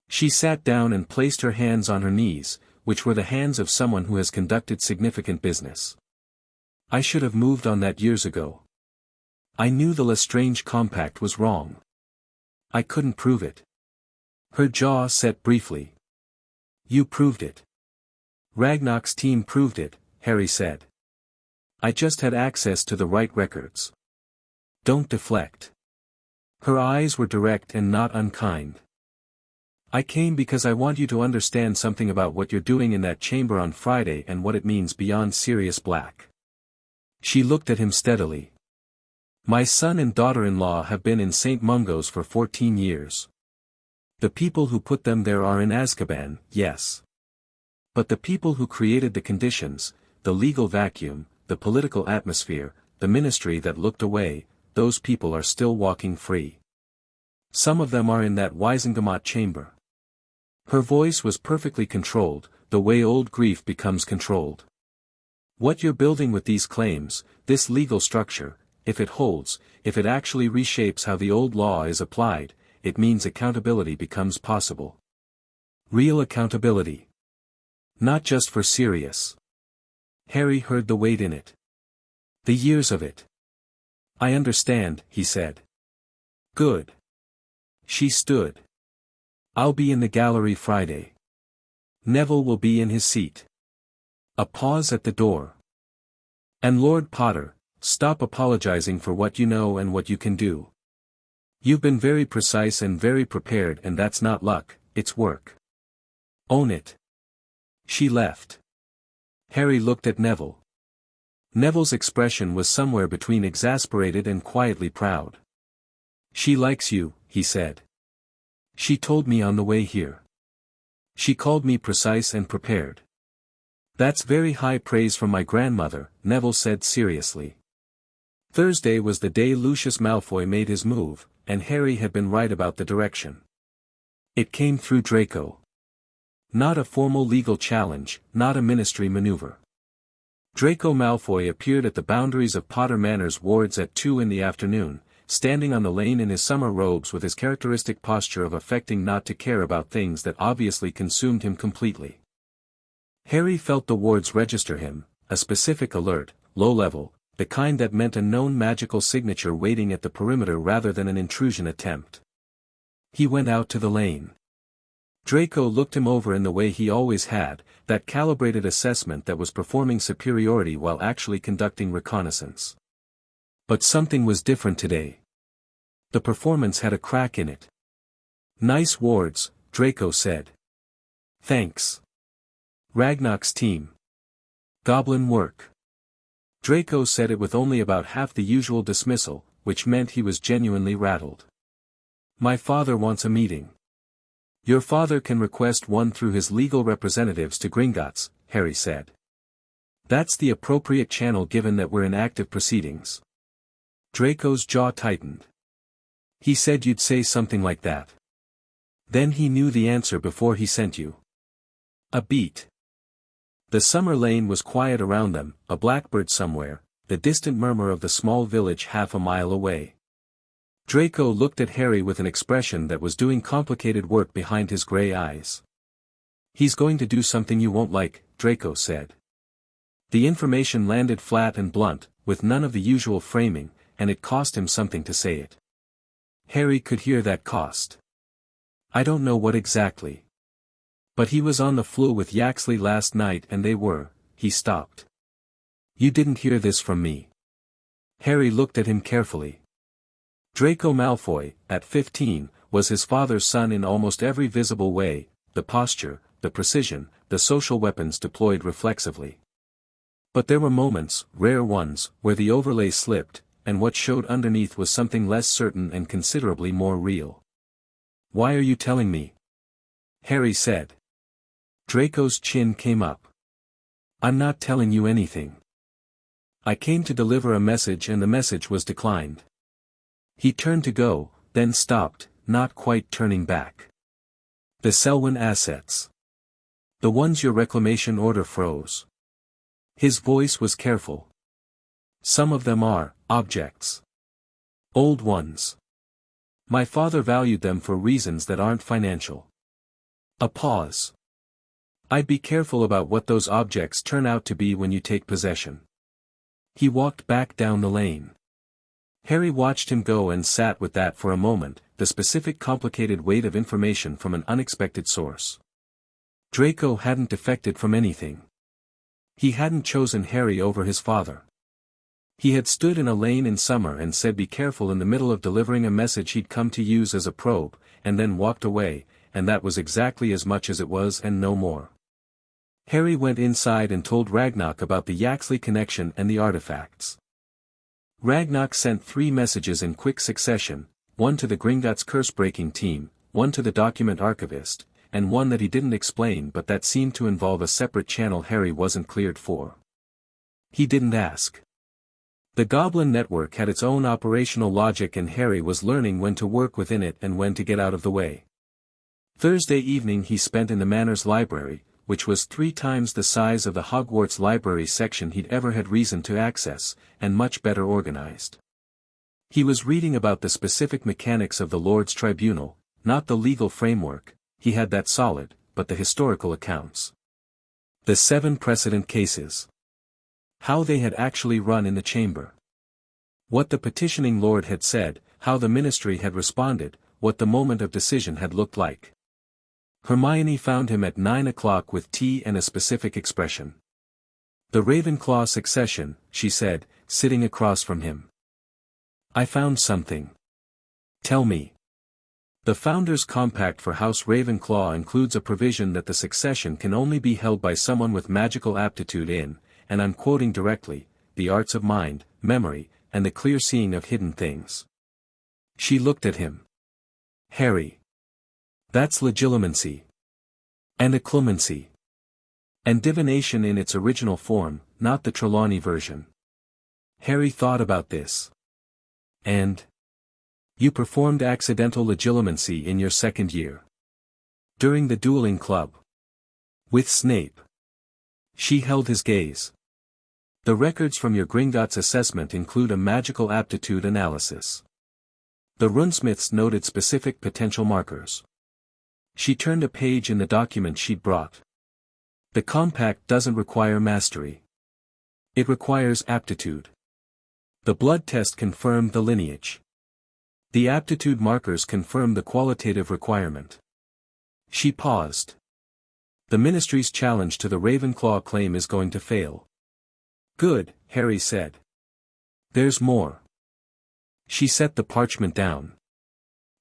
She sat down and placed her hands on her knees, which were the hands of someone who has conducted significant business. I should have moved on that years ago. I knew the Lestrange compact was wrong. I couldn't prove it. Her jaw set briefly. You proved it. Ragnar's team proved it, Harry said. I just had access to the right records. Don't deflect. Her eyes were direct and not unkind. I came because I want you to understand something about what you're doing in that chamber on Friday and what it means beyond Sirius Black. She looked at him steadily. My son and daughter-in-law have been in St. Mungo's for 14 years. The people who put them there are in Azkaban, yes. But the people who created the conditions, the legal vacuum, the political atmosphere, the ministry that looked away, those people are still walking free. Some of them are in that Wisengamot chamber. Her voice was perfectly controlled, the way old grief becomes controlled. What you're building with these claims, this legal structure, if it holds, if it actually reshapes how the old law is applied, it means accountability becomes possible. Real accountability. Not just for Sirius. Harry heard the weight in it. The years of it. I understand, he said. Good. She stood. I'll be in the gallery Friday. Neville will be in his seat. A pause at the door. And Lord Potter, stop apologizing for what you know and what you can do. You've been very precise and very prepared, and that's not luck, it's work. Own it. She left. Harry looked at Neville. Neville's expression was somewhere between exasperated and quietly proud. She likes you, he said. She told me on the way here. She called me precise and prepared. That's very high praise from my grandmother, Neville said seriously. Thursday was the day Lucius Malfoy made his move, and Harry had been right about the direction. It came through Draco. Not a formal legal challenge, not a ministry maneuver. Draco Malfoy appeared at the boundaries of Potter Manor's wards at 2 in the afternoon, standing on the lane in his summer robes with his characteristic posture of affecting not to care about things that obviously consumed him completely. Harry felt the wards register him, a specific alert, low level, the kind that meant a known magical signature waiting at the perimeter rather than an intrusion attempt. He went out to the lane. Draco looked him over in the way he always had, that calibrated assessment that was performing superiority while actually conducting reconnaissance. But something was different today. The performance had a crack in it. Nice wards, Draco said. Thanks. Ragnarok's team. Goblin work. Draco said it with only about half the usual dismissal, which meant he was genuinely rattled. My father wants a meeting. Your father can request one through his legal representatives to Gringotts, Harry said. That's the appropriate channel given that we're in active proceedings. Draco's jaw tightened. He said you'd say something like that. Then he knew the answer before he sent you. A beat. The summer lane was quiet around them, a blackbird somewhere, the distant murmur of the small village half a mile away. Draco looked at Harry with an expression that was doing complicated work behind his grey eyes. He's going to do something you won't like, Draco said. The information landed flat and blunt, with none of the usual framing, and it cost him something to say it. Harry could hear that cost. I don't know what exactly. But he was on the floor with Yaxley last night and they were, he stopped. You didn't hear this from me. Harry looked at him carefully. Draco Malfoy, at 15, was his father's son in almost every visible way, the posture, the precision, the social weapons deployed reflexively. But there were moments, rare ones, where the overlay slipped, and what showed underneath was something less certain and considerably more real. Why are you telling me? Harry said. Draco's chin came up. I'm not telling you anything. I came to deliver a message and the message was declined. He turned to go, then stopped, not quite turning back. The Selwyn assets. The ones your reclamation order froze. His voice was careful. Some of them are objects. Old ones. My father valued them for reasons that aren't financial. A pause. I'd be careful about what those objects turn out to be when you take possession. He walked back down the lane. Harry watched him go and sat with that for a moment, the specific complicated weight of information from an unexpected source. Draco hadn't defected from anything. He hadn't chosen Harry over his father. He had stood in a lane in summer and said be careful in the middle of delivering a message he'd come to use as a probe, and then walked away, and that was exactly as much as it was and no more. Harry went inside and told Ragnarok about the Yaxley connection and the artifacts. Ragnarok sent 3 messages in quick succession, one to the Gringotts curse-breaking team, one to the document archivist, and one that he didn't explain but that seemed to involve a separate channel Harry wasn't cleared for. He didn't ask. The Goblin network had its own operational logic and Harry was learning when to work within it and when to get out of the way. Thursday evening he spent in the Manor's library, which was 3 times the size of the Hogwarts library section he'd ever had reason to access, and much better organized. He was reading about the specific mechanics of the Lord's Tribunal, not the legal framework, he had that solid, but the historical accounts. The 7 precedent cases. How they had actually run in the chamber. What the petitioning lord had said, how the ministry had responded, what the moment of decision had looked like. Hermione found him at 9 o'clock with tea and a specific expression. The Ravenclaw succession, she said, sitting across from him. I found something. Tell me. The Founders' Compact for House Ravenclaw includes a provision that the succession can only be held by someone with magical aptitude in, and I'm quoting directly, the arts of mind, memory, and the clear seeing of hidden things. She looked at him. Harry. That's legilimency. And occlumency. And divination in its original form, not the Trelawney version. Harry thought about this. And? You performed accidental legilimency in your second year. During the dueling club. With Snape. She held his gaze. The records from your Gringotts assessment include a magical aptitude analysis. The runesmiths noted specific potential markers. She turned a page in the document she'd brought. The compact doesn't require mastery. It requires aptitude. The blood test confirmed the lineage. The aptitude markers confirm the qualitative requirement. She paused. The Ministry's challenge to the Ravenclaw claim is going to fail. Good, Harry said. There's more. She set the parchment down.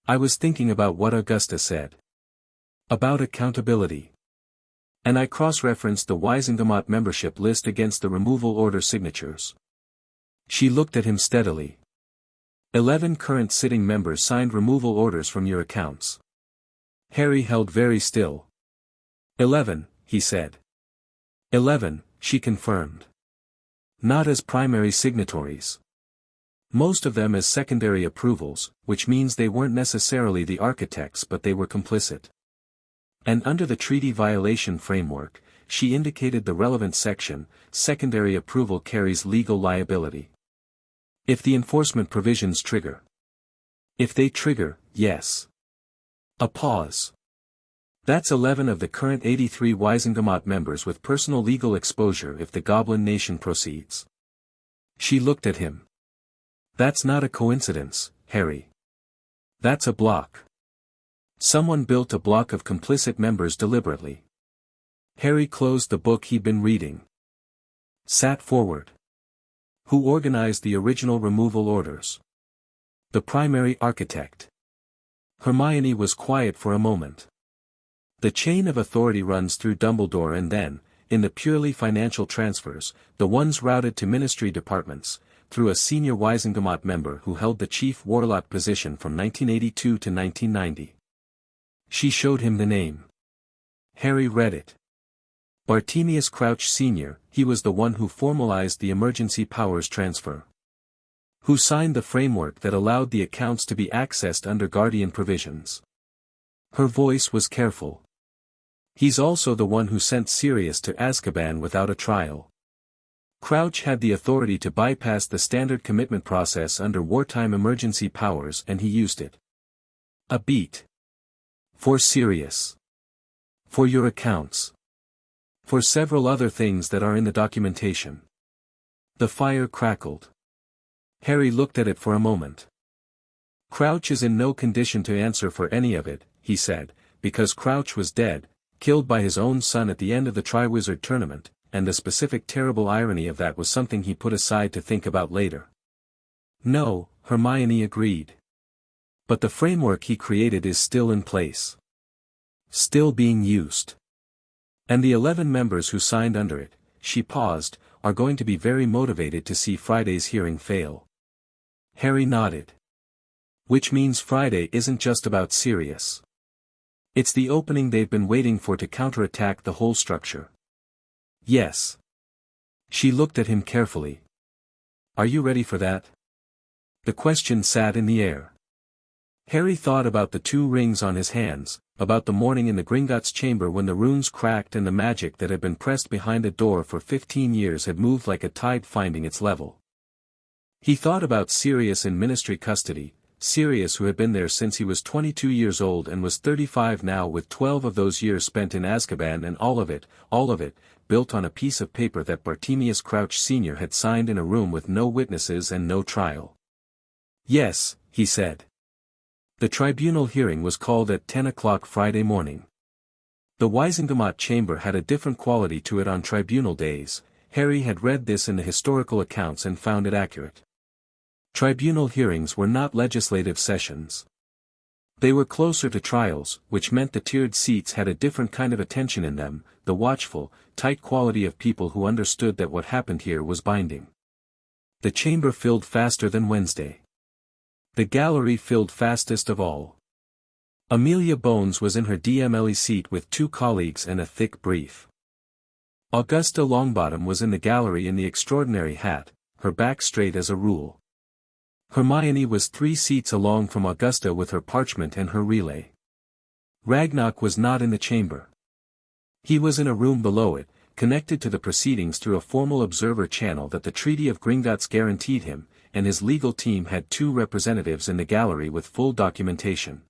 I was thinking about what Augusta said. About accountability. And I cross-referenced the Wisengamot membership list against the removal order signatures. She looked at him steadily. 11 current sitting members signed removal orders from your accounts. Harry held very still. 11, he said. 11, she confirmed. Not as primary signatories. Most of them as secondary approvals, which means they weren't necessarily the architects but they were complicit. And under the treaty violation framework, she indicated the relevant section, secondary approval carries legal liability. If the enforcement provisions trigger. If they trigger, yes. A pause. That's 11 of the current 83 Wisengamot members with personal legal exposure if the Goblin Nation proceeds. She looked at him. That's not a coincidence, Harry. That's a block. Someone built a block of complicit members deliberately. Harry closed the book he'd been reading. Sat forward. Who organized the original removal orders? The primary architect. Hermione was quiet for a moment. The chain of authority runs through Dumbledore and then, in the purely financial transfers, the ones routed to ministry departments, through a senior Wisengamot member who held the chief warlock position from 1982 to 1990. She showed him the name. Harry read it. Bartemius Crouch Sr., he was the one who formalized the emergency powers transfer. Who signed the framework that allowed the accounts to be accessed under Guardian provisions. Her voice was careful. He's also the one who sent Sirius to Azkaban without a trial. Crouch had the authority to bypass the standard commitment process under wartime emergency powers and he used it. A beat. For Sirius. For your accounts. For several other things that are in the documentation. The fire crackled. Harry looked at it for a moment. Crouch is in no condition to answer for any of it, he said, because Crouch was dead, killed by his own son at the end of the Triwizard Tournament, and the specific terrible irony of that was something he put aside to think about later. No, Hermione agreed. But the framework he created is still in place. Still being used. And the 11 members who signed under it, she paused, are going to be very motivated to see Friday's hearing fail. Harry nodded. Which means Friday isn't just about Sirius. It's the opening they've been waiting for to counterattack the whole structure. Yes. She looked at him carefully. Are you ready for that? The question sat in the air. Harry thought about the 2 rings on his hands, about the morning in the Gringotts chamber when the runes cracked and the magic that had been pressed behind a door for 15 years had moved like a tide finding its level. He thought about Sirius in ministry custody, Sirius who had been there since he was 22 years old and was 35 now with 12 of those years spent in Azkaban and all of it, built on a piece of paper that Bartemius Crouch Sr. had signed in a room with no witnesses and no trial. Yes, he said. The tribunal hearing was called at 10 o'clock Friday morning. The Wisengamot chamber had a different quality to it on tribunal days. Harry had read this in the historical accounts and found it accurate. Tribunal hearings were not legislative sessions. They were closer to trials, which meant the tiered seats had a different kind of attention in them, the watchful, tight quality of people who understood that what happened here was binding. The chamber filled faster than Wednesday. The gallery filled fastest of all. Amelia Bones was in her DMLE seat with 2 colleagues and a thick brief. Augusta Longbottom was in the gallery in the extraordinary hat, her back straight as a rule. Hermione was 3 seats along from Augusta with her parchment and her relay. Ragnarok was not in the chamber. He was in a room below it, connected to the proceedings through a formal observer channel that the Treaty of Gringotts guaranteed him, and his legal team had 2 representatives in the gallery with full documentation.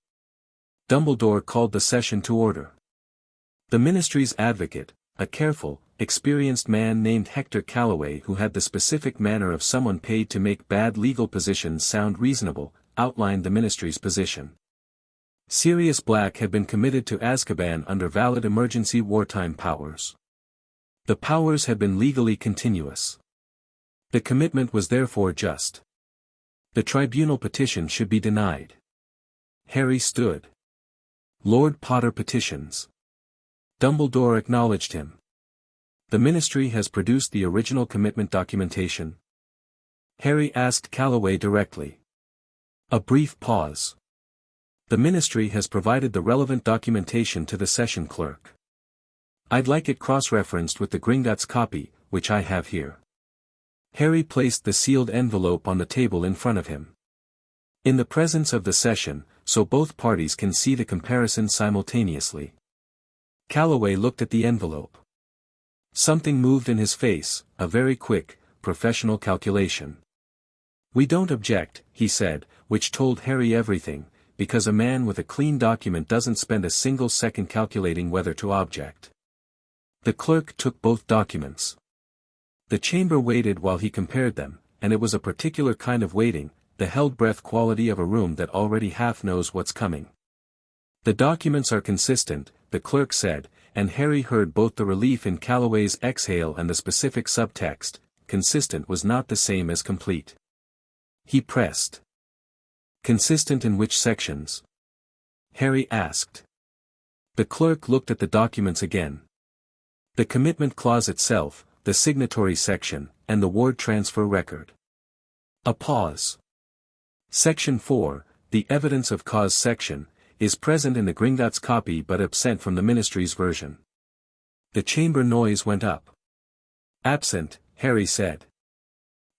Dumbledore called the session to order. The Ministry's advocate, a careful, experienced man named Hector Calloway who had the specific manner of someone paid to make bad legal positions sound reasonable, outlined the Ministry's position. Sirius Black had been committed to Azkaban under valid emergency wartime powers. The powers had been legally continuous. The commitment was therefore just. The tribunal petition should be denied. Harry stood. Lord Potter petitions. Dumbledore acknowledged him. The Ministry has produced the original commitment documentation. Harry asked Calloway directly. A brief pause. The Ministry has provided the relevant documentation to the session clerk. I'd like it cross-referenced with the Gringotts copy, which I have here. Harry placed the sealed envelope on the table in front of him. In the presence of the session, so both parties can see the comparison simultaneously. Calloway looked at the envelope. Something moved in his face, a very quick, professional calculation. We don't object, he said, which told Harry everything, because a man with a clean document doesn't spend a single second calculating whether to object. The clerk took both documents. The chamber waited while he compared them, and it was a particular kind of waiting, the held breath quality of a room that already half knows what's coming. The documents are consistent, the clerk said, and Harry heard both the relief in Calloway's exhale and the specific subtext. Consistent was not the same as complete. He pressed. Consistent in which sections? Harry asked. The clerk looked at the documents again. The commitment clause itself, the signatory section, and the ward transfer record. A pause. Section 4, the evidence of cause section, is present in the Gringotts copy but absent from the Ministry's version. The chamber noise went up. Absent, Harry said.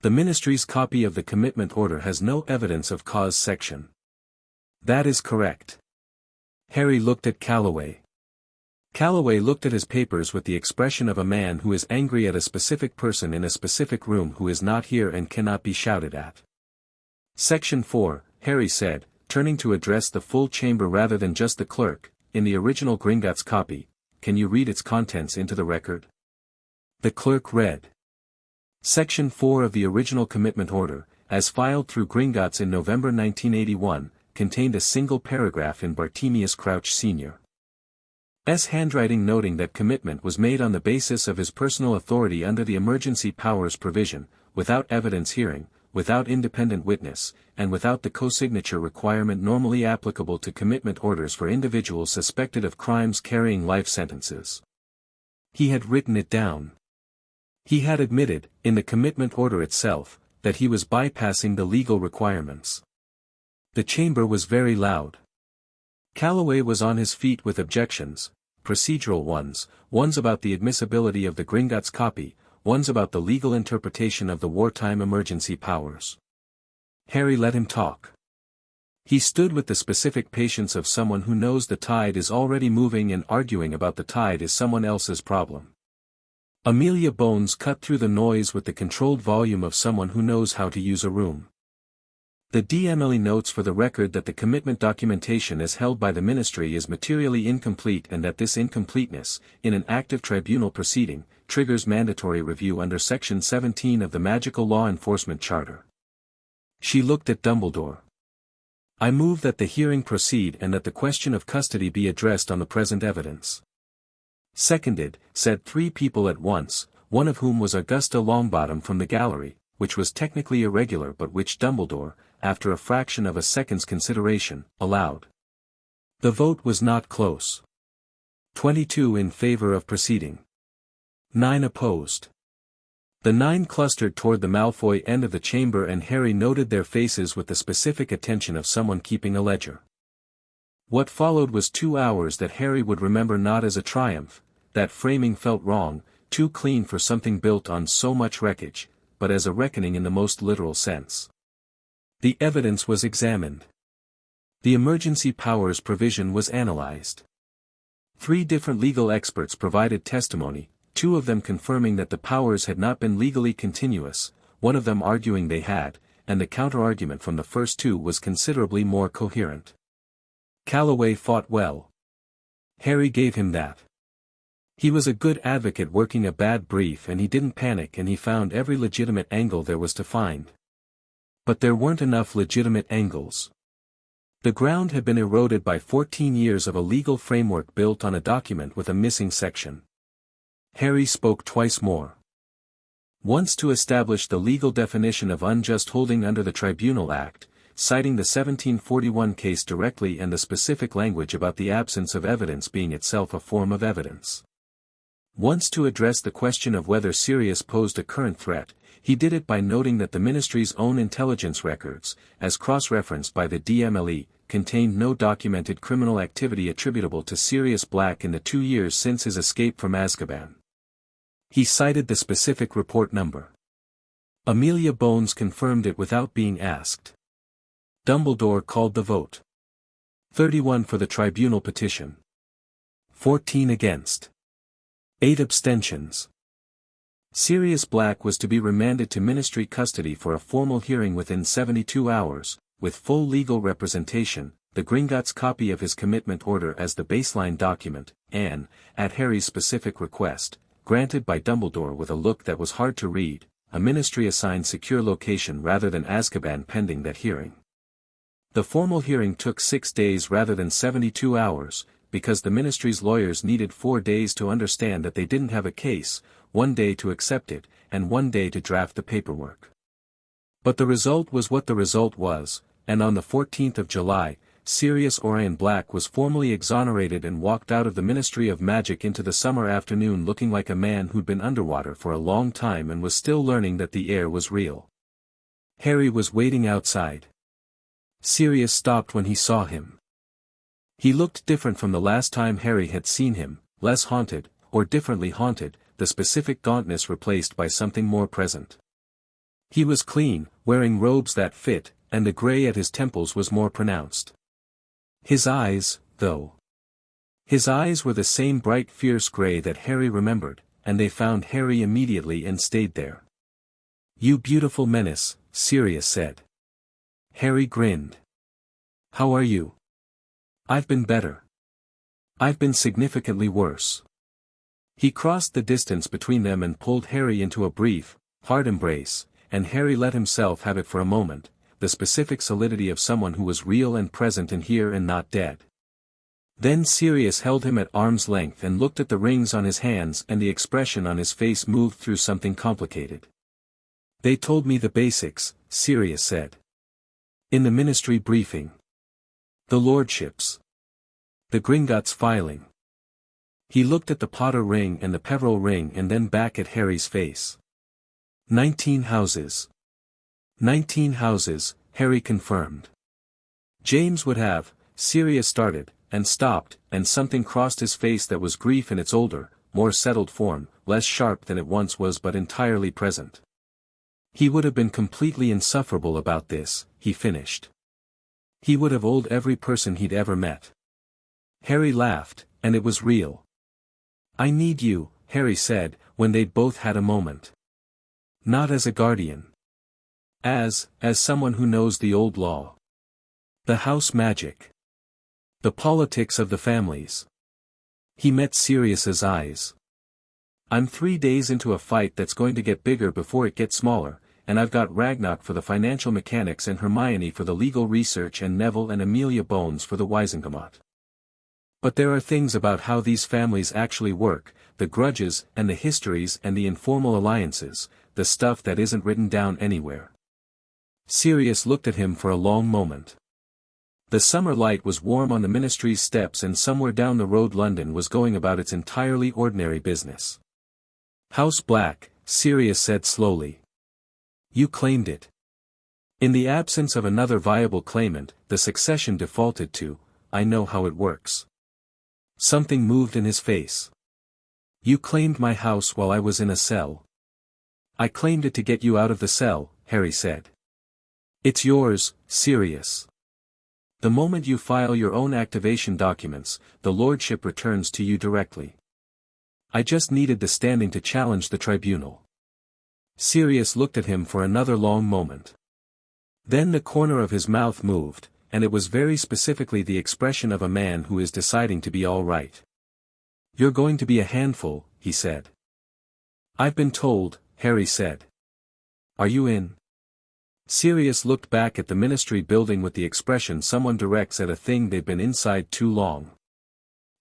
The Ministry's copy of the commitment order has no evidence of cause section. That is correct. Harry looked at Calloway. Calloway looked at his papers with the expression of a man who is angry at a specific person in a specific room who is not here and cannot be shouted at. Section 4, Harry said, turning to address the full chamber rather than just the clerk, in the original Gringotts copy, can you read its contents into the record? The clerk read. Section 4 of the original commitment order, as filed through Gringotts in November 1981, contained a single paragraph in Bartemius Crouch Sr.'s handwriting noting that commitment was made on the basis of his personal authority under the emergency powers provision, without evidence hearing, without independent witness, and without the co-signature requirement normally applicable to commitment orders for individuals suspected of crimes carrying life sentences. He had written it down. He had admitted, in the commitment order itself, that he was bypassing the legal requirements. The chamber was very loud. Calloway was on his feet with objections, procedural ones about the admissibility of the Gringotts copy, ones about the legal interpretation of the wartime emergency powers. Harry let him talk. He stood with the specific patience of someone who knows the tide is already moving and arguing about the tide is someone else's problem. Amelia Bones cut through the noise with the controlled volume of someone who knows how to use a room. The DMLE notes for the record that the commitment documentation as held by the Ministry is materially incomplete and that this incompleteness, in an active tribunal proceeding, triggers mandatory review under Section 17 of the Magical Law Enforcement Charter. She looked at Dumbledore. I move that the hearing proceed and that the question of custody be addressed on the present evidence. Seconded, said 3 people at once, one of whom was Augusta Longbottom from the gallery, which was technically irregular but which Dumbledore, after a fraction of a second's consideration, allowed. The vote was not close. 22 in favor of proceeding. 9 opposed. The 9 clustered toward the Malfoy end of the chamber, and Harry noted their faces with the specific attention of someone keeping a ledger. What followed was 2 hours that Harry would remember not as a triumph. That framing felt wrong, too clean for something built on so much wreckage, but as a reckoning in the most literal sense. The evidence was examined. The emergency powers provision was analyzed. 3 different legal experts provided testimony, 2 of them confirming that the powers had not been legally continuous, 1 of them arguing they had, and the counter-argument from the first 2 was considerably more coherent. Calloway fought well. Harry gave him that. He was a good advocate working a bad brief, and he didn't panic, and he found every legitimate angle there was to find. But there weren't enough legitimate angles. The ground had been eroded by 14 years of a legal framework built on a document with a missing section. Harry spoke twice more. Once to establish the legal definition of unjust holding under the Tribunal Act, citing the 1741 case directly and the specific language about the absence of evidence being itself a form of evidence. Once to address the question of whether Sirius posed a current threat, he did it by noting that the Ministry's own intelligence records, as cross-referenced by the DMLE, contained no documented criminal activity attributable to Sirius Black in the 2 years since his escape from Azkaban. He cited the specific report number. Amelia Bones confirmed it without being asked. Dumbledore called the vote. 31 for the tribunal petition. 14 against. 8 abstentions. Sirius Black was to be remanded to Ministry custody for a formal hearing within 72 hours, with full legal representation, the Gringotts copy of his commitment order as the baseline document, and, at Harry's specific request, granted by Dumbledore with a look that was hard to read, a Ministry-assigned secure location rather than Azkaban pending that hearing. The formal hearing took 6 days rather than 72 hours, because the Ministry's lawyers needed 4 days to understand that they didn't have a case, 1 day to accept it, and 1 day to draft the paperwork. But the result was what the result was, and on the 14th of July, Sirius Orion Black was formally exonerated and walked out of the Ministry of Magic into the summer afternoon looking like a man who'd been underwater for a long time and was still learning that the air was real. Harry was waiting outside. Sirius stopped when he saw him. He looked different from the last time Harry had seen him, less haunted, or differently haunted, the specific gauntness replaced by something more present. He was clean, wearing robes that fit, and the gray at his temples was more pronounced. His eyes, though. His eyes were the same bright fierce gray that Harry remembered, and they found Harry immediately and stayed there. "You beautiful menace," Sirius said. Harry grinned. "How are you?" "I've been better. I've been significantly worse." He crossed the distance between them and pulled Harry into a brief, hard embrace, and Harry let himself have it for a moment, the specific solidity of someone who was real and present and here and not dead. Then Sirius held him at arm's length and looked at the rings on his hands, and the expression on his face moved through something complicated. "They told me the basics," Sirius said. "In the Ministry briefing. The Lordships. The Gringotts filing." He looked at the Potter ring and the Peverell ring and then back at Harry's face. 19 houses. 19 houses, Harry confirmed. James would have, Sirius started, and stopped, and something crossed his face that was grief in its older, more settled form, less sharp than it once was but entirely present. He would have been completely insufferable about this, he finished. He would have owed every person he'd ever met. Harry laughed, and it was real. "I need you," Harry said, when they'd both had a moment. "Not as a guardian. As someone who knows the old law. The house magic. The politics of the families." He met Sirius's eyes. "I'm 3 days into a fight that's going to get bigger before it gets smaller, and I've got Ragnarok for the financial mechanics and Hermione for the legal research and Neville and Amelia Bones for the Wisengamot. But there are things about how these families actually work, the grudges and the histories and the informal alliances, the stuff that isn't written down anywhere." Sirius looked at him for a long moment. The summer light was warm on the ministry's steps, and somewhere down the road London was going about its entirely ordinary business. "House Black," Sirius said slowly. "You claimed it. In the absence of another viable claimant, the succession defaulted to. I know how it works." Something moved in his face. "You claimed my house while I was in a cell." "I claimed it to get you out of the cell," Harry said. "It's yours, Sirius. The moment you file your own activation documents, the lordship returns to you directly. I just needed the standing to challenge the tribunal." Sirius looked at him for another long moment. Then the corner of his mouth moved, and it was very specifically the expression of a man who is deciding to be all right. "You're going to be a handful," he said. "I've been told," Harry said. "Are you in?" Sirius looked back at the ministry building with the expression someone directs at a thing they've been inside too long.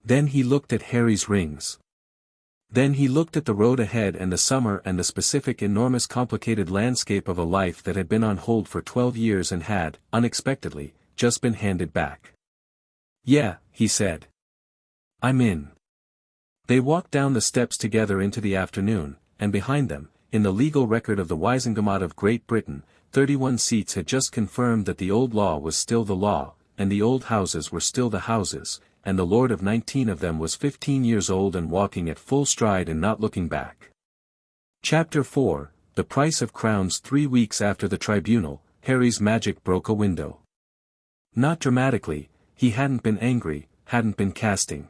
Then he looked at Harry's rings. Then he looked at the road ahead and the summer and the specific enormous complicated landscape of a life that had been on hold for 12 years and had, unexpectedly, just been handed back. "Yeah," he said. "I'm in." They walked down the steps together into the afternoon, and behind them, in the legal record of the Wisengamot of Great Britain, 31 seats had just confirmed that the old law was still the law, and the old houses were still the houses, and the lord of 19 of them was 15 years old and walking at full stride and not looking back. Chapter 4, The Price of Crowns. 3 weeks after the tribunal, Harry's magic broke a window. Not dramatically, he hadn't been angry, hadn't been casting.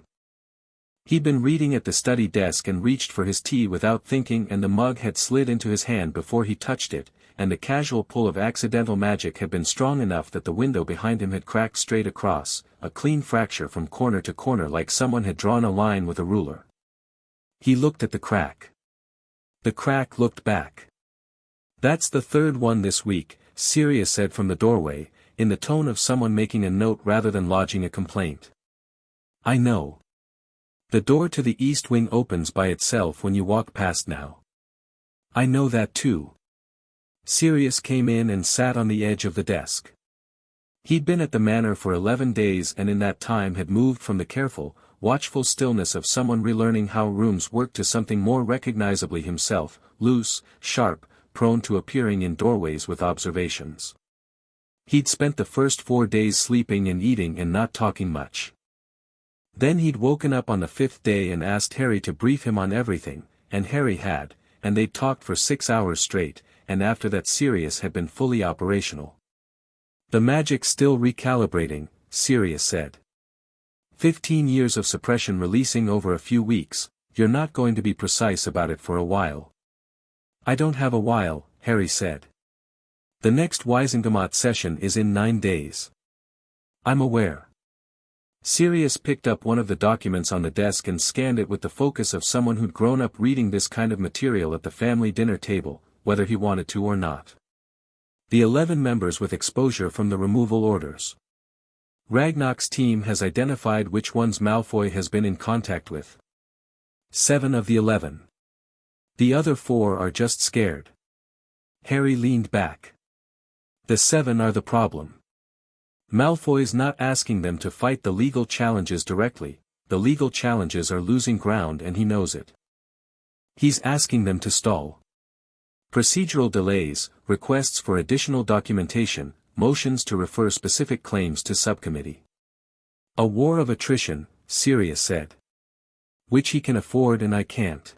He'd been reading at the study desk and reached for his tea without thinking, and the mug had slid into his hand before he touched it, and the casual pull of accidental magic had been strong enough that the window behind him had cracked straight across, a clean fracture from corner to corner like someone had drawn a line with a ruler. He looked at the crack. The crack looked back. "That's the third one this week," Sirius said from the doorway, in the tone of someone making a note rather than lodging a complaint. "I know. The door to the east wing opens by itself when you walk past now." "I know that too." Sirius came in and sat on the edge of the desk. He'd been at the manor for 11 days and in that time had moved from the careful, watchful stillness of someone relearning how rooms work to something more recognizably himself, loose, sharp, prone to appearing in doorways with observations. He'd spent the first 4 days sleeping and eating and not talking much. Then he'd woken up on the 5th day and asked Harry to brief him on everything, and Harry had, and they'd talked for 6 hours straight, and after that Sirius had been fully operational. "The magic's still recalibrating," Sirius said. 15 years of suppression releasing over a few weeks, you're not going to be precise about it for a while." "I don't have a while," Harry said. "The next Wisengamot session is in 9 days. "I'm aware." Sirius picked up one of the documents on the desk and scanned it with the focus of someone who'd grown up reading this kind of material at the family dinner table, whether he wanted to or not. The 11 members with exposure from the removal orders. Ragnarok's team has identified which ones Malfoy has been in contact with. 7 of the 11. The other 4 are just scared. Harry leaned back. The 7 are the problem. Malfoy's not asking them to fight the legal challenges directly, the legal challenges are losing ground and he knows it. He's asking them to stall. Procedural delays, requests for additional documentation, motions to refer specific claims to subcommittee. A war of attrition, Sirius said. Which he can afford and I can't.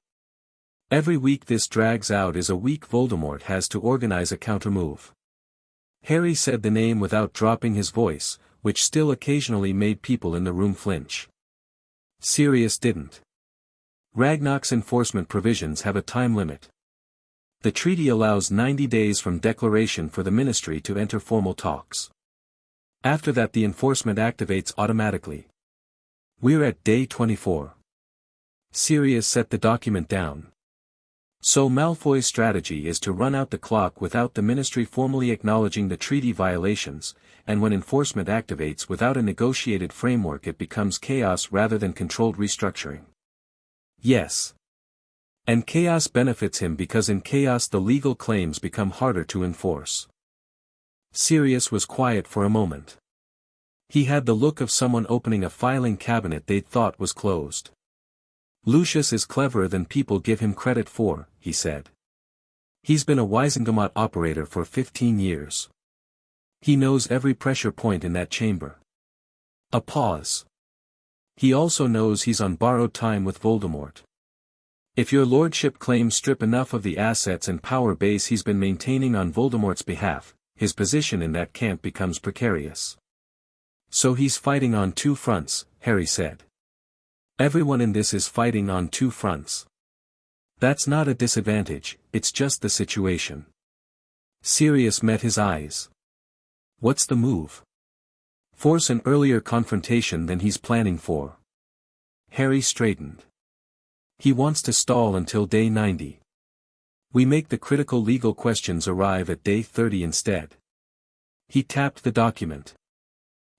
Every week this drags out is a week Voldemort has to organize a countermove. Harry said the name without dropping his voice, which still occasionally made people in the room flinch. Sirius didn't. Ragnarok's enforcement provisions have a time limit. The treaty allows 90 days from declaration for the ministry to enter formal talks. After that the enforcement activates automatically. We're at day 24. Sirius set the document down. So Malfoy's strategy is to run out the clock without the ministry formally acknowledging the treaty violations, and when enforcement activates without a negotiated framework it becomes chaos rather than controlled restructuring. Yes. And chaos benefits him because in chaos the legal claims become harder to enforce. Sirius was quiet for a moment. He had the look of someone opening a filing cabinet they'd thought was closed. "Lucius is cleverer than people give him credit for," he said. "He's been a Wiesengemot operator for 15 years. He knows every pressure point in that chamber." A pause. "He also knows he's on borrowed time with Voldemort. If your lordship claims strip enough of the assets and power base he's been maintaining on Voldemort's behalf, his position in that camp becomes precarious." "So he's fighting on two fronts," Harry said. "Everyone in this is fighting on two fronts. That's not a disadvantage, it's just the situation." Sirius met his eyes. "What's the move?" "Force an earlier confrontation than he's planning for." Harry straightened. "He wants to stall until day 90. We make the critical legal questions arrive at day 30 instead." He tapped the document.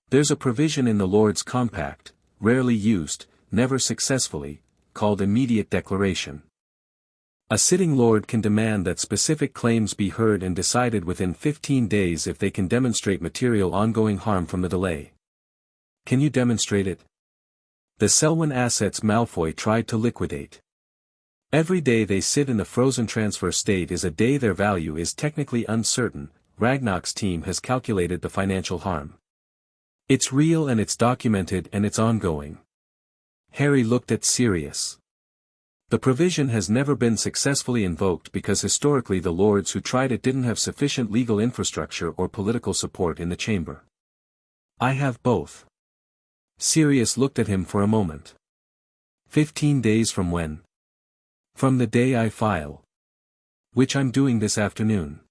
"There's a provision in the Lord's Compact, rarely used, never successfully, called immediate declaration. A sitting lord can demand that specific claims be heard and decided within 15 days if they can demonstrate material ongoing harm from the delay." "Can you demonstrate it?" "The Selwyn assets Malfoy tried to liquidate. Every day they sit in the frozen transfer state is a day their value is technically uncertain. Ragnarok's team has calculated the financial harm. It's real and it's documented and it's ongoing." Harry looked at Sirius. "The provision has never been successfully invoked because historically the lords who tried it didn't have sufficient legal infrastructure or political support in the chamber. I have both." Sirius looked at him for a moment. 15 days from when?" "From the day I file. Which I'm doing this afternoon."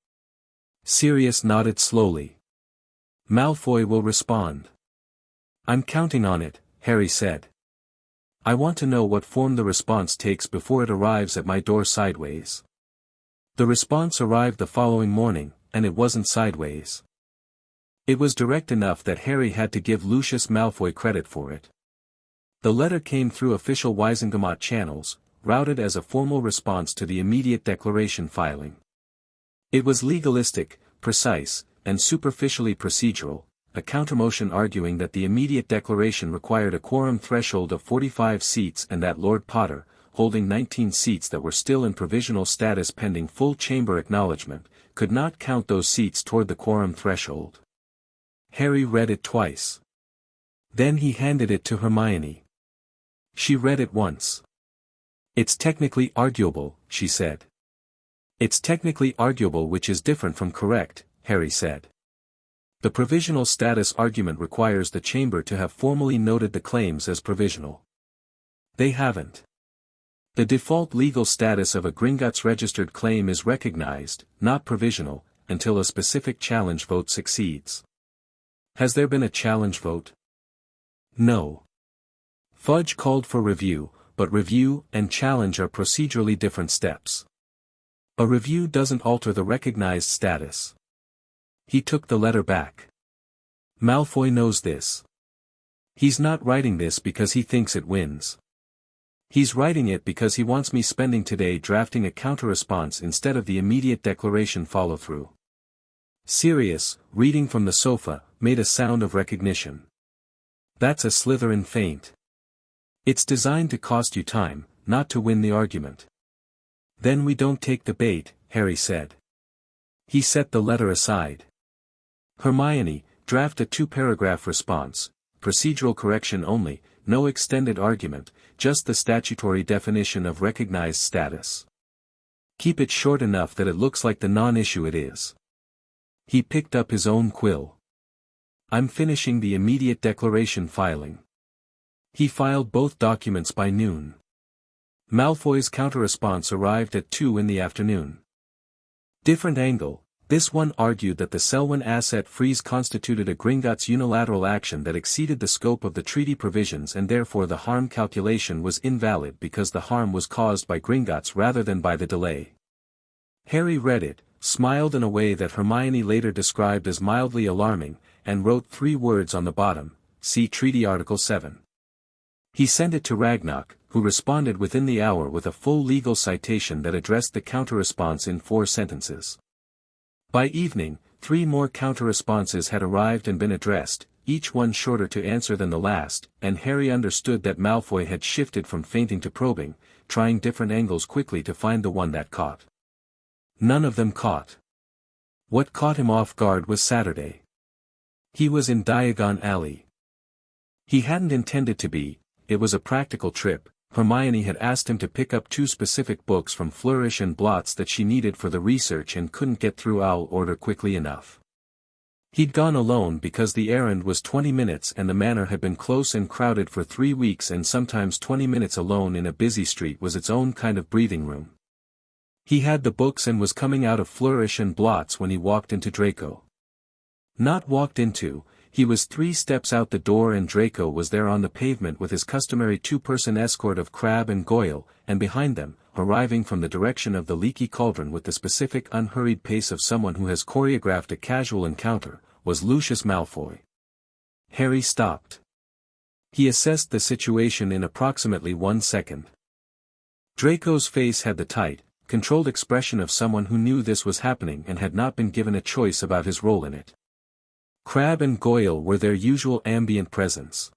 Sirius nodded slowly. "Malfoy will respond." "I'm counting on it," Harry said. "I want to know what form the response takes before it arrives at my door sideways." The response arrived the following morning, and it wasn't sideways. It was direct enough that Harry had to give Lucius Malfoy credit for it. The letter came through official Wiesengemot channels, routed as a formal response to the immediate declaration filing. It was legalistic, precise, and superficially procedural, a countermotion arguing that the immediate declaration required a quorum threshold of 45 seats and that Lord Potter, holding 19 seats that were still in provisional status pending full chamber acknowledgement, could not count those seats toward the quorum threshold. Harry read it twice. Then he handed it to Hermione. She read it once. "It's technically arguable," she said. "It's technically arguable, which is different from correct," Harry said. "The provisional status argument requires the chamber to have formally noted the claims as provisional. They haven't. The default legal status of a Gringotts registered claim is recognized, not provisional, until a specific challenge vote succeeds. Has there been a challenge vote?" "No. Fudge called for review, but review and challenge are procedurally different steps. A review doesn't alter the recognized status." He took the letter back. "Malfoy knows this. He's not writing this because he thinks it wins. He's writing it because he wants me spending today drafting a counter-response instead of the immediate declaration follow-through." Sirius, reading from the sofa, made a sound of recognition. "That's a Slytherin feint. It's designed to cost you time, not to win the argument." "Then we don't take the bait," Harry said. He set the letter aside. "Hermione, draft a 2-paragraph response, procedural correction only, no extended argument, just the statutory definition of recognized status. Keep it short enough that it looks like the non-issue it is." He picked up his own quill. "I'm finishing the immediate declaration filing." He filed both documents by noon. Malfoy's counter-response arrived at 2 in the afternoon. Different angle. This one argued that the Selwyn asset freeze constituted a Gringotts unilateral action that exceeded the scope of the treaty provisions and therefore the harm calculation was invalid because the harm was caused by Gringotts rather than by the delay. Harry read it, smiled in a way that Hermione later described as mildly alarming, and wrote 3 words on the bottom, "See Treaty Article 7. He sent it to Ragnarok, who responded within the hour with a full legal citation that addressed the counter-response in 4 sentences. By evening, 3 more counter-responses had arrived and been addressed, each one shorter to answer than the last, and Harry understood that Malfoy had shifted from feinting to probing, trying different angles quickly to find the one that caught. None of them caught. What caught him off guard was Saturday. He was in Diagon Alley. He hadn't intended to be, it was a practical trip. Hermione had asked him to pick up 2 specific books from Flourish and Blots that she needed for the research and couldn't get through Owl Order quickly enough. He'd gone alone because the errand was 20 minutes and the manor had been close and crowded for 3 weeks, and sometimes 20 minutes alone in a busy street was its own kind of breathing room. He had the books and was coming out of Flourish and Blots when he walked into Draco. Not walked into, he was 3 steps out the door and Draco was there on the pavement with his customary 2-person escort of Crabbe and Goyle, and behind them, arriving from the direction of the Leaky Cauldron with the specific unhurried pace of someone who has choreographed a casual encounter, was Lucius Malfoy. Harry stopped. He assessed the situation in approximately 1 second. Draco's face had the tight, controlled expression of someone who knew this was happening and had not been given a choice about his role in it. Crabbe and Goyle were their usual ambient presence.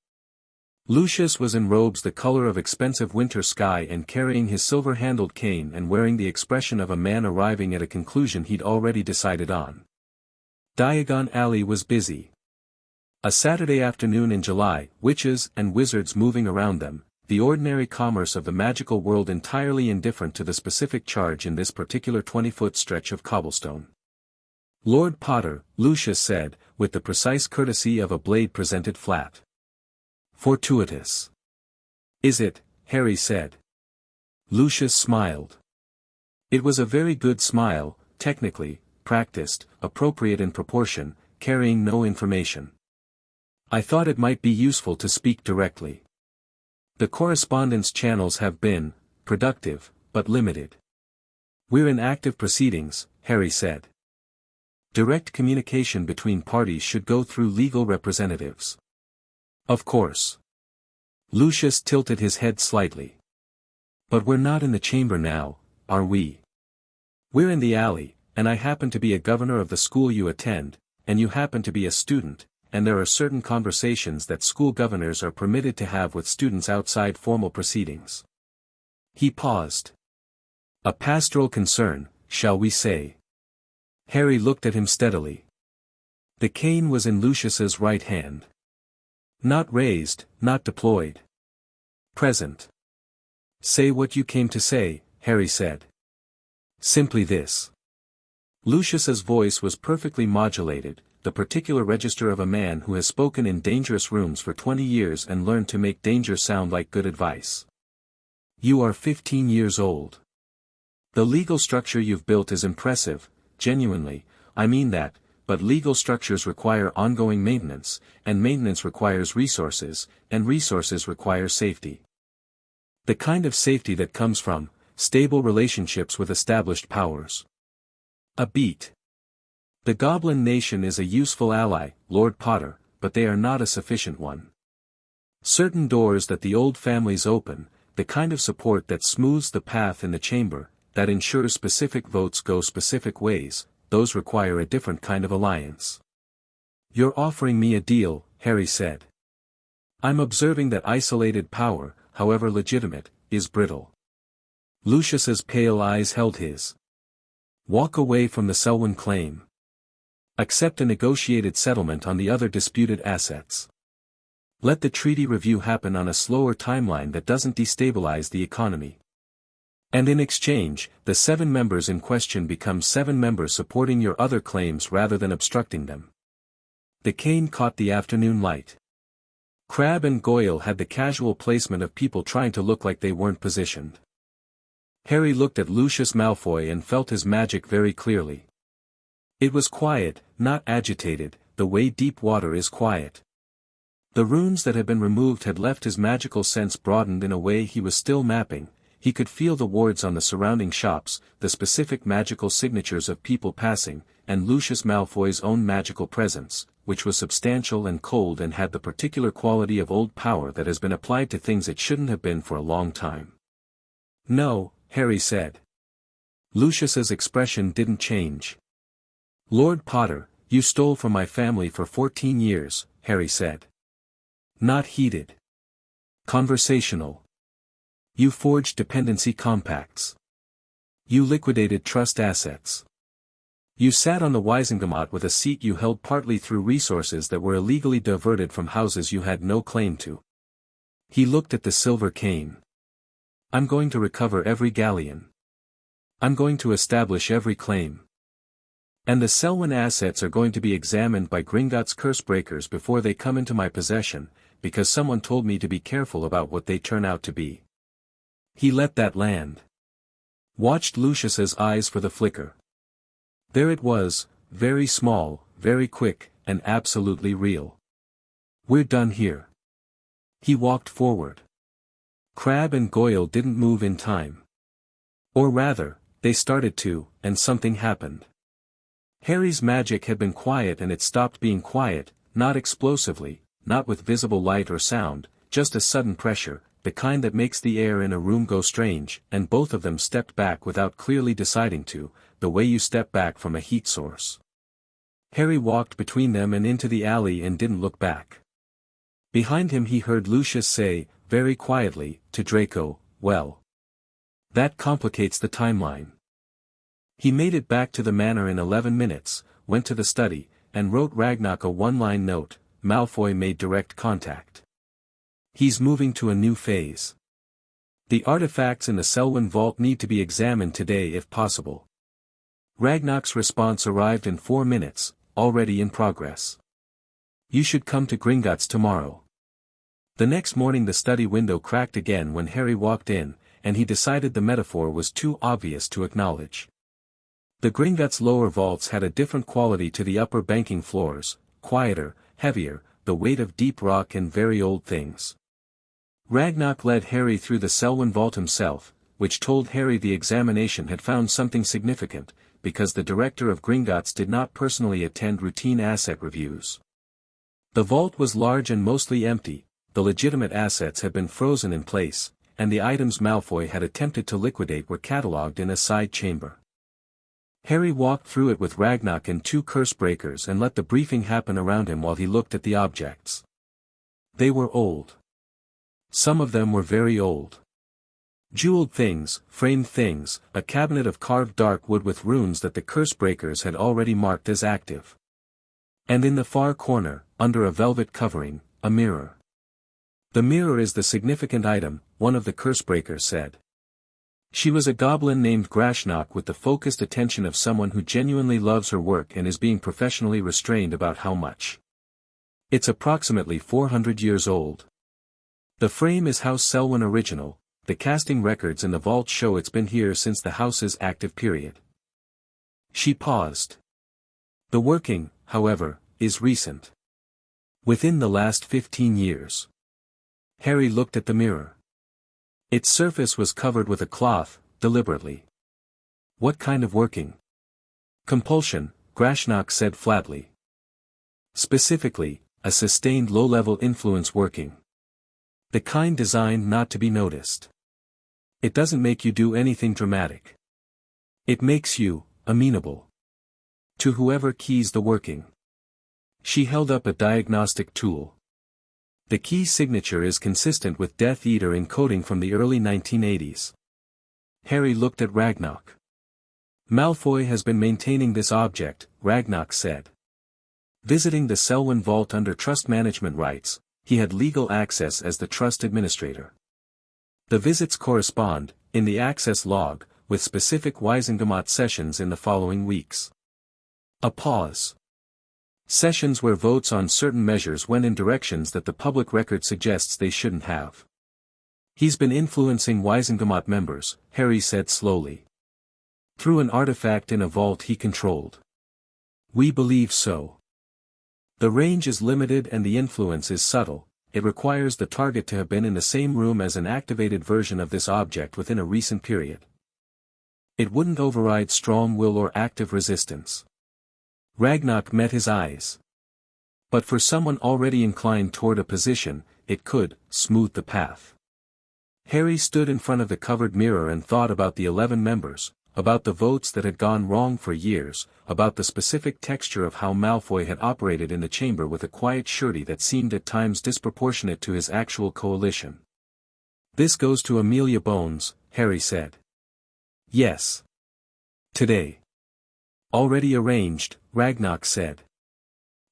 Lucius was in robes the color of expensive winter sky and carrying his silver-handled cane and wearing the expression of a man arriving at a conclusion he'd already decided on. Diagon Alley was busy. A Saturday afternoon in July, witches and wizards moving around them, the ordinary commerce of the magical world entirely indifferent to the specific charge in this particular 20-foot stretch of cobblestone. Lord Potter, Lucius said, with the precise courtesy of a blade presented flat. Fortuitous. Is it? Harry said. Lucius smiled. It was a very good smile, technically, practiced, appropriate in proportion, carrying no information. I thought it might be useful to speak directly. The correspondence channels have been, productive, but limited. We're in active proceedings, Harry said. Direct communication between parties should go through legal representatives. Of course. Lucius tilted his head slightly. But we're not in the chamber now, are we? We're in the alley, and I happen to be a governor of the school you attend, and you happen to be a student, and there are certain conversations that school governors are permitted to have with students outside formal proceedings. He paused. A pastoral concern, shall we say? Harry looked at him steadily. The cane was in Lucius's right hand. Not raised, not deployed. Present. Say what you came to say, Harry said. Simply this. Lucius's voice was perfectly modulated, the particular register of a man who has spoken in dangerous rooms for 20 years and learned to make danger sound like good advice. You are 15 years old. The legal structure you've built is impressive. Genuinely, I mean that, but legal structures require ongoing maintenance, and maintenance requires resources, and resources require safety. The kind of safety that comes from stable relationships with established powers. A beat. The Goblin Nation is a useful ally, Lord Potter, but they are not a sufficient one. Certain doors that the old families open, the kind of support that smooths the path in the chamber, that ensures specific votes go specific ways, those require a different kind of alliance. You're offering me a deal, Harry said. I'm observing that isolated power, however legitimate, is brittle. Lucius's pale eyes held his. Walk away from the Selwyn claim. Accept a negotiated settlement on the other disputed assets. Let the treaty review happen on a slower timeline that doesn't destabilize the economy. And in exchange, the 7 members in question become 7 members supporting your other claims rather than obstructing them. The cane caught the afternoon light. Crabbe and Goyle had the casual placement of people trying to look like they weren't positioned. Harry looked at Lucius Malfoy and felt his magic very clearly. It was quiet, not agitated, the way deep water is quiet. The runes that had been removed had left his magical sense broadened in a way he was still mapping. He could feel the wards on the surrounding shops, the specific magical signatures of people passing, and Lucius Malfoy's own magical presence, which was substantial and cold and had the particular quality of old power that has been applied to things it shouldn't have been for a long time. No, Harry said. Lucius's expression didn't change. Lord Potter, you stole from my family for 14 years, Harry said. Not heated. Conversational. You forged dependency compacts. You liquidated trust assets. You sat on the Wisengamot with a seat you held partly through resources that were illegally diverted from houses you had no claim to. He looked at the silver cane. I'm going to recover every galleon. I'm going to establish every claim. And the Selwyn assets are going to be examined by Gringotts curse breakers before they come into my possession, because someone told me to be careful about what they turn out to be. He let that land. Watched Lucius's eyes for the flicker. There it was, very small, very quick, and absolutely real. We're done here. He walked forward. Crabbe and Goyle didn't move in time. Or rather, they started to, and something happened. Harry's magic had been quiet and it stopped being quiet, not explosively, not with visible light or sound, just a sudden pressure, the kind that makes the air in a room go strange, and both of them stepped back without clearly deciding to, the way you step back from a heat source. Harry walked between them and into the alley and didn't look back. Behind him he heard Lucius say, very quietly, to Draco, well. That complicates the timeline. He made it back to the manor in 11 minutes, went to the study, and wrote Ragnarok a one-line note. Malfoy made direct contact. He's moving to a new phase. The artifacts in the Selwyn vault need to be examined today if possible. Ragnarok's response arrived in 4 minutes, already in progress. You should come to Gringotts tomorrow. The next morning the study window cracked again when Harry walked in, and he decided the metaphor was too obvious to acknowledge. The Gringotts lower vaults had a different quality to the upper banking floors, quieter, heavier, the weight of deep rock and very old things. Ragnarok led Harry through the Selwyn vault himself, which told Harry the examination had found something significant, because the director of Gringotts did not personally attend routine asset reviews. The vault was large and mostly empty, the legitimate assets had been frozen in place, and the items Malfoy had attempted to liquidate were catalogued in a side chamber. Harry walked through it with Ragnarok and 2 curse breakers and let the briefing happen around him while he looked at the objects. They were old. Some of them were very old. Jeweled things, framed things, a cabinet of carved dark wood with runes that the curse breakers had already marked as active. And in the far corner, under a velvet covering, a mirror. The mirror is the significant item, one of the curse breakers said. She was a goblin named Grashnok with the focused attention of someone who genuinely loves her work and is being professionally restrained about how much. It's approximately 400 years old. The frame is House Selwyn original, the casting records in the vault show it's been here since the house's active period. She paused. The working, however, is recent. Within the last 15 years. Harry looked at the mirror. Its surface was covered with a cloth, deliberately. What kind of working? Compulsion, Grashnok said flatly. Specifically, a sustained low-level influence working. The kind designed not to be noticed. It doesn't make you do anything dramatic. It makes you, amenable. To whoever keys the working. She held up a diagnostic tool. The key signature is consistent with Death Eater encoding from the early 1980s. Harry looked at Ragnarok. Malfoy has been maintaining this object, Ragnarok said. Visiting the Selwyn vault under trust management rights, he had legal access as the trust administrator. The visits correspond, in the access log, with specific Wisengamot sessions in the following weeks. A pause. Sessions where votes on certain measures went in directions that the public record suggests they shouldn't have. He's been influencing Wisengamot members, Harry said slowly. Through an artifact in a vault he controlled. We believe so. The range is limited and the influence is subtle, it requires the target to have been in the same room as an activated version of this object within a recent period. It wouldn't override strong will or active resistance. Ragnarok met his eyes. But for someone already inclined toward a position, it could smooth the path. Harry stood in front of the covered mirror and thought about the 11 members, about the votes that had gone wrong for years, about the specific texture of how Malfoy had operated in the chamber with a quiet surety that seemed at times disproportionate to his actual coalition. "This goes to Amelia Bones," Harry said. "Yes. Today." "Already arranged," Ragnarok said.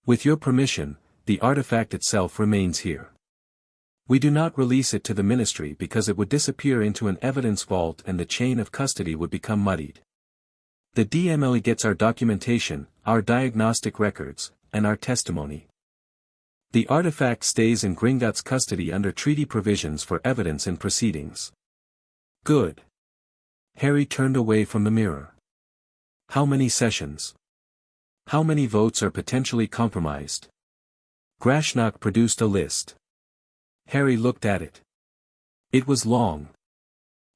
"With your permission, the artifact itself remains here. We do not release it to the Ministry because it would disappear into an evidence vault and the chain of custody would become muddied. The DMLE gets our documentation, our diagnostic records, and our testimony. The artifact stays in Gringotts' custody under treaty provisions for evidence in proceedings." "Good." Harry turned away from the mirror. "How many sessions? How many votes are potentially compromised?" Grashnok produced a list. Harry looked at it. It was long.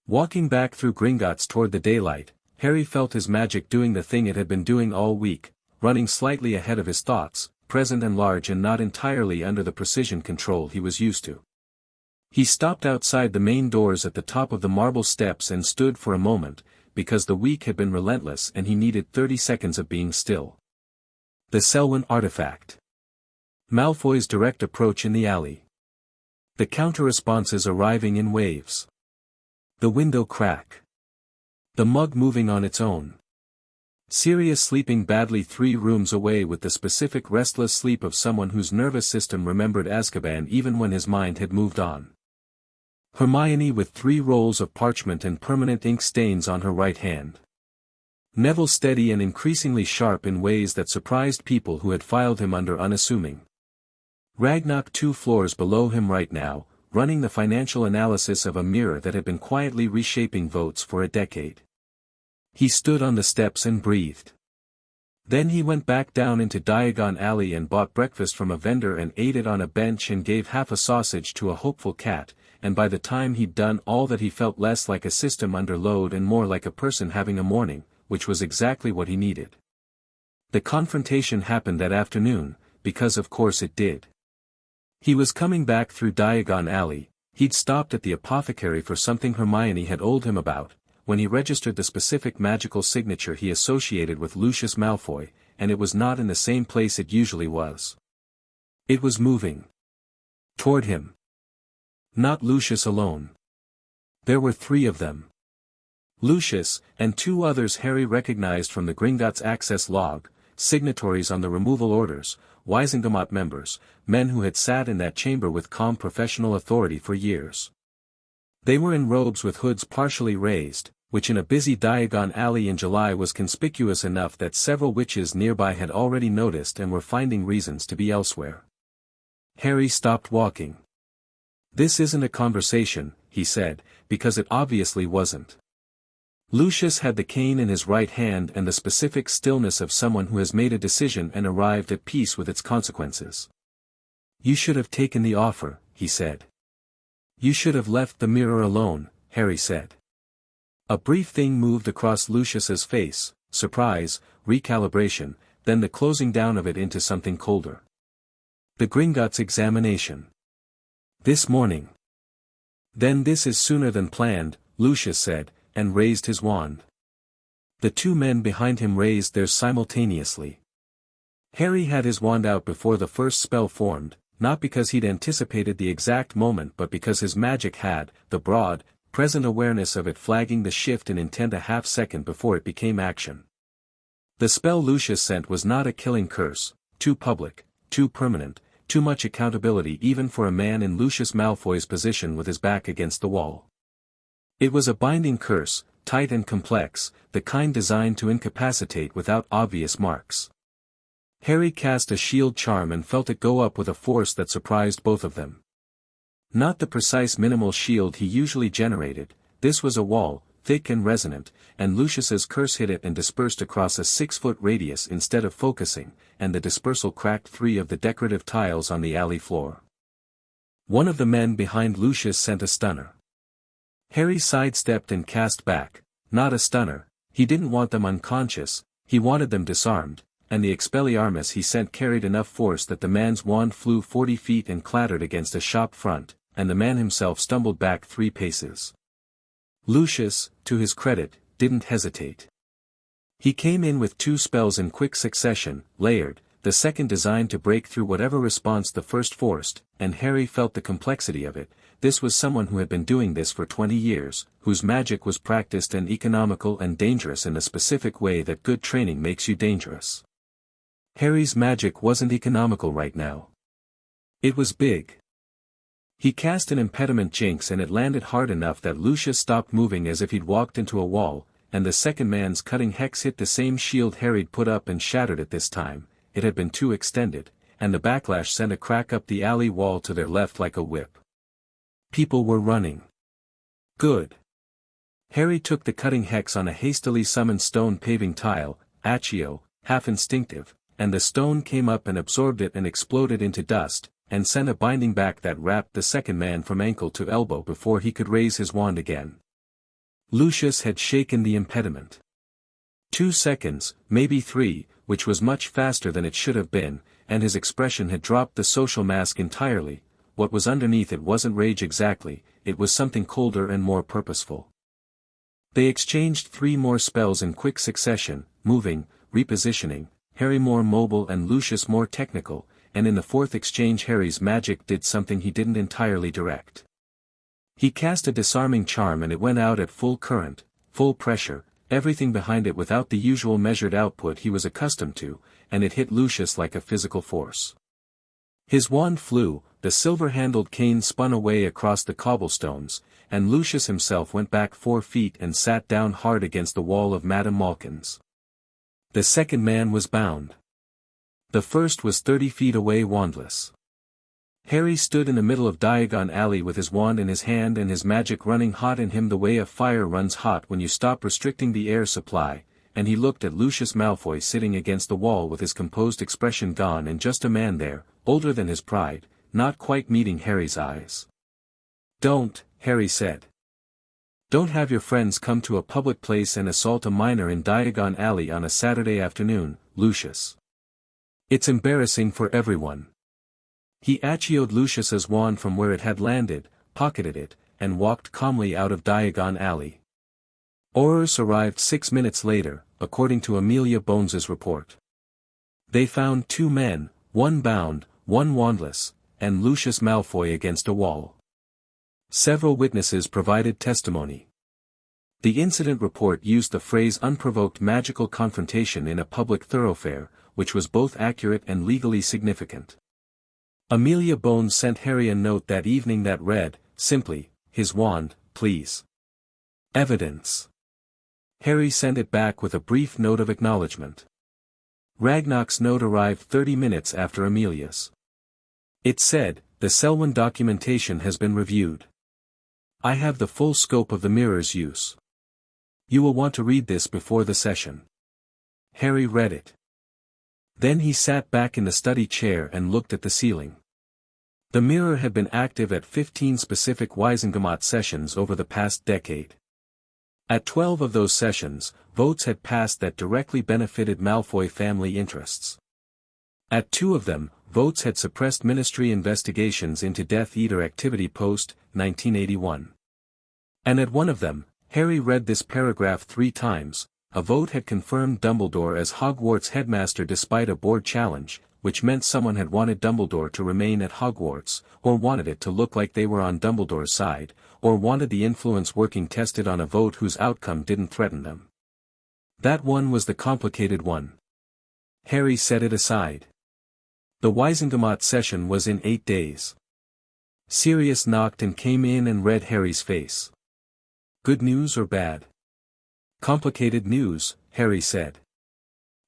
Walking back through Gringotts toward the daylight, Harry felt his magic doing the thing it had been doing all week, running slightly ahead of his thoughts, present and large and not entirely under the precision control he was used to. He stopped outside the main doors at the top of the marble steps and stood for a moment, because the week had been relentless and he needed 30 seconds of being still. The Selwyn artifact. Malfoy's direct approach in the alley. The counter-responses arriving in waves. The window crack. The mug moving on its own. Sirius sleeping badly 3 rooms away with the specific restless sleep of someone whose nervous system remembered Azkaban even when his mind had moved on. Hermione with 3 rolls of parchment and permanent ink stains on her right hand. Neville steady and increasingly sharp in ways that surprised people who had filed him under unassuming. Ragnarok 2 floors below him right now, running the financial analysis of a mirror that had been quietly reshaping votes for a decade. He stood on the steps and breathed. Then he went back down into Diagon Alley and bought breakfast from a vendor and ate it on a bench and gave half a sausage to a hopeful cat, and by the time he'd done all that he felt less like a system under load and more like a person having a morning, which was exactly what he needed. The confrontation happened that afternoon, because of course it did. He was coming back through Diagon Alley, he'd stopped at the apothecary for something Hermione had told him about, when he registered the specific magical signature he associated with Lucius Malfoy, and it was not in the same place it usually was. It was moving. Toward him. Not Lucius alone. There were 3 of them. Lucius, and 2 others Harry recognized from the Gringotts access log, signatories on the removal orders, Wisengamot members, men who had sat in that chamber with calm professional authority for years. They were in robes with hoods partially raised, which in a busy Diagon Alley in July was conspicuous enough that several witches nearby had already noticed and were finding reasons to be elsewhere. Harry stopped walking. "This isn't a conversation," he said, because it obviously wasn't. Lucius had the cane in his right hand and the specific stillness of someone who has made a decision and arrived at peace with its consequences. "You should have taken the offer," he said. "You should have left the mirror alone," Harry said. A brief thing moved across Lucius's face, surprise, recalibration, then the closing down of it into something colder. "The Gringotts examination. This morning." "Then this is sooner than planned," Lucius said, and raised his wand. The 2 men behind him raised theirs simultaneously. Harry had his wand out before the first spell formed, not because he'd anticipated the exact moment but because his magic had, the broad, present awareness of it flagging the shift in intent a half-second before it became action. The spell Lucius sent was not a killing curse, too public, too permanent, too much accountability even for a man in Lucius Malfoy's position with his back against the wall. It was a binding curse, tight and complex, the kind designed to incapacitate without obvious marks. Harry cast a shield charm and felt it go up with a force that surprised both of them. Not the precise minimal shield he usually generated, this was a wall, thick and resonant, and Lucius's curse hit it and dispersed across a 6-foot radius instead of focusing, and the dispersal cracked 3 of the decorative tiles on the alley floor. One of the men behind Lucius sent a stunner. Harry sidestepped and cast back, not a stunner, he didn't want them unconscious, he wanted them disarmed, and the Expelliarmus he sent carried enough force that the man's wand flew 40 feet and clattered against a shop front, and the man himself stumbled back 3 paces. Lucius, to his credit, didn't hesitate. He came in with 2 spells in quick succession, layered, the second designed to break through whatever response the first forced, and Harry felt the complexity of it. This was someone who had been doing this for 20 years, whose magic was practiced and economical and dangerous in the specific way that good training makes you dangerous. Harry's magic wasn't economical right now. It was big. He cast an impediment jinx and it landed hard enough that Lucius stopped moving as if he'd walked into a wall, and the second man's cutting hex hit the same shield Harry'd put up and shattered it this time. It had been too extended, and the backlash sent a crack up the alley wall to their left like a whip. People were running. Good. Harry took the cutting hex on a hastily summoned stone paving tile, Accio, half instinctive, and the stone came up and absorbed it and exploded into dust, and sent a binding back that wrapped the second man from ankle to elbow before he could raise his wand again. Lucius had shaken the impediment. 2 seconds, maybe 3, which was much faster than it should have been, and his expression had dropped the social mask entirely. What was underneath it wasn't rage exactly, it was something colder and more purposeful. They exchanged 3 more spells in quick succession, moving, repositioning, Harry more mobile and Lucius more technical, and in the 4th exchange Harry's magic did something he didn't entirely direct. He cast a disarming charm and it went out at full current, full pressure, everything behind it without the usual measured output he was accustomed to, and it hit Lucius like a physical force. His wand flew, the silver-handled cane spun away across the cobblestones, and Lucius himself went back 4 feet and sat down hard against the wall of Madame Malkin's. The second man was bound. The first was 30 feet away wandless. Harry stood in the middle of Diagon Alley with his wand in his hand and his magic running hot in him the way a fire runs hot when you stop restricting the air supply, and he looked at Lucius Malfoy sitting against the wall with his composed expression gone and just a man there, older than his pride, not quite meeting Harry's eyes. "Don't," Harry said. "Don't have your friends come to a public place and assault a minor in Diagon Alley on a Saturday afternoon, Lucius. It's embarrassing for everyone." He Accio'd Lucius's wand from where it had landed, pocketed it, and walked calmly out of Diagon Alley. Aurors arrived 6 minutes later, according to Amelia Bones's report. They found 2 men, one bound, one wandless, and Lucius Malfoy against a wall. Several witnesses provided testimony. The incident report used the phrase unprovoked magical confrontation in a public thoroughfare, which was both accurate and legally significant. Amelia Bones sent Harry a note that evening that read, simply, "His wand, please. Evidence." Harry sent it back with a brief note of acknowledgement. Ragnarok's note arrived 30 minutes after Amelia's. It said, "The Selwyn documentation has been reviewed. I have the full scope of the mirror's use. You will want to read this before the session." Harry read it. Then he sat back in the study chair and looked at the ceiling. The mirror had been active at 15 specific Wisengamot sessions over the past decade. At 12 of those sessions, votes had passed that directly benefited Malfoy family interests. At 2 of them, votes had suppressed Ministry investigations into Death Eater activity post-1981. And at 1 of them, Harry read this paragraph 3 times, a vote had confirmed Dumbledore as Hogwarts headmaster despite a board challenge, which meant someone had wanted Dumbledore to remain at Hogwarts, or wanted it to look like they were on Dumbledore's side, or wanted the influence working tested on a vote whose outcome didn't threaten them. That one was the complicated one. Harry set it aside. The Wisengamot session was in 8 days. Sirius knocked and came in and read Harry's face. "Good news or bad?" "Complicated news," Harry said.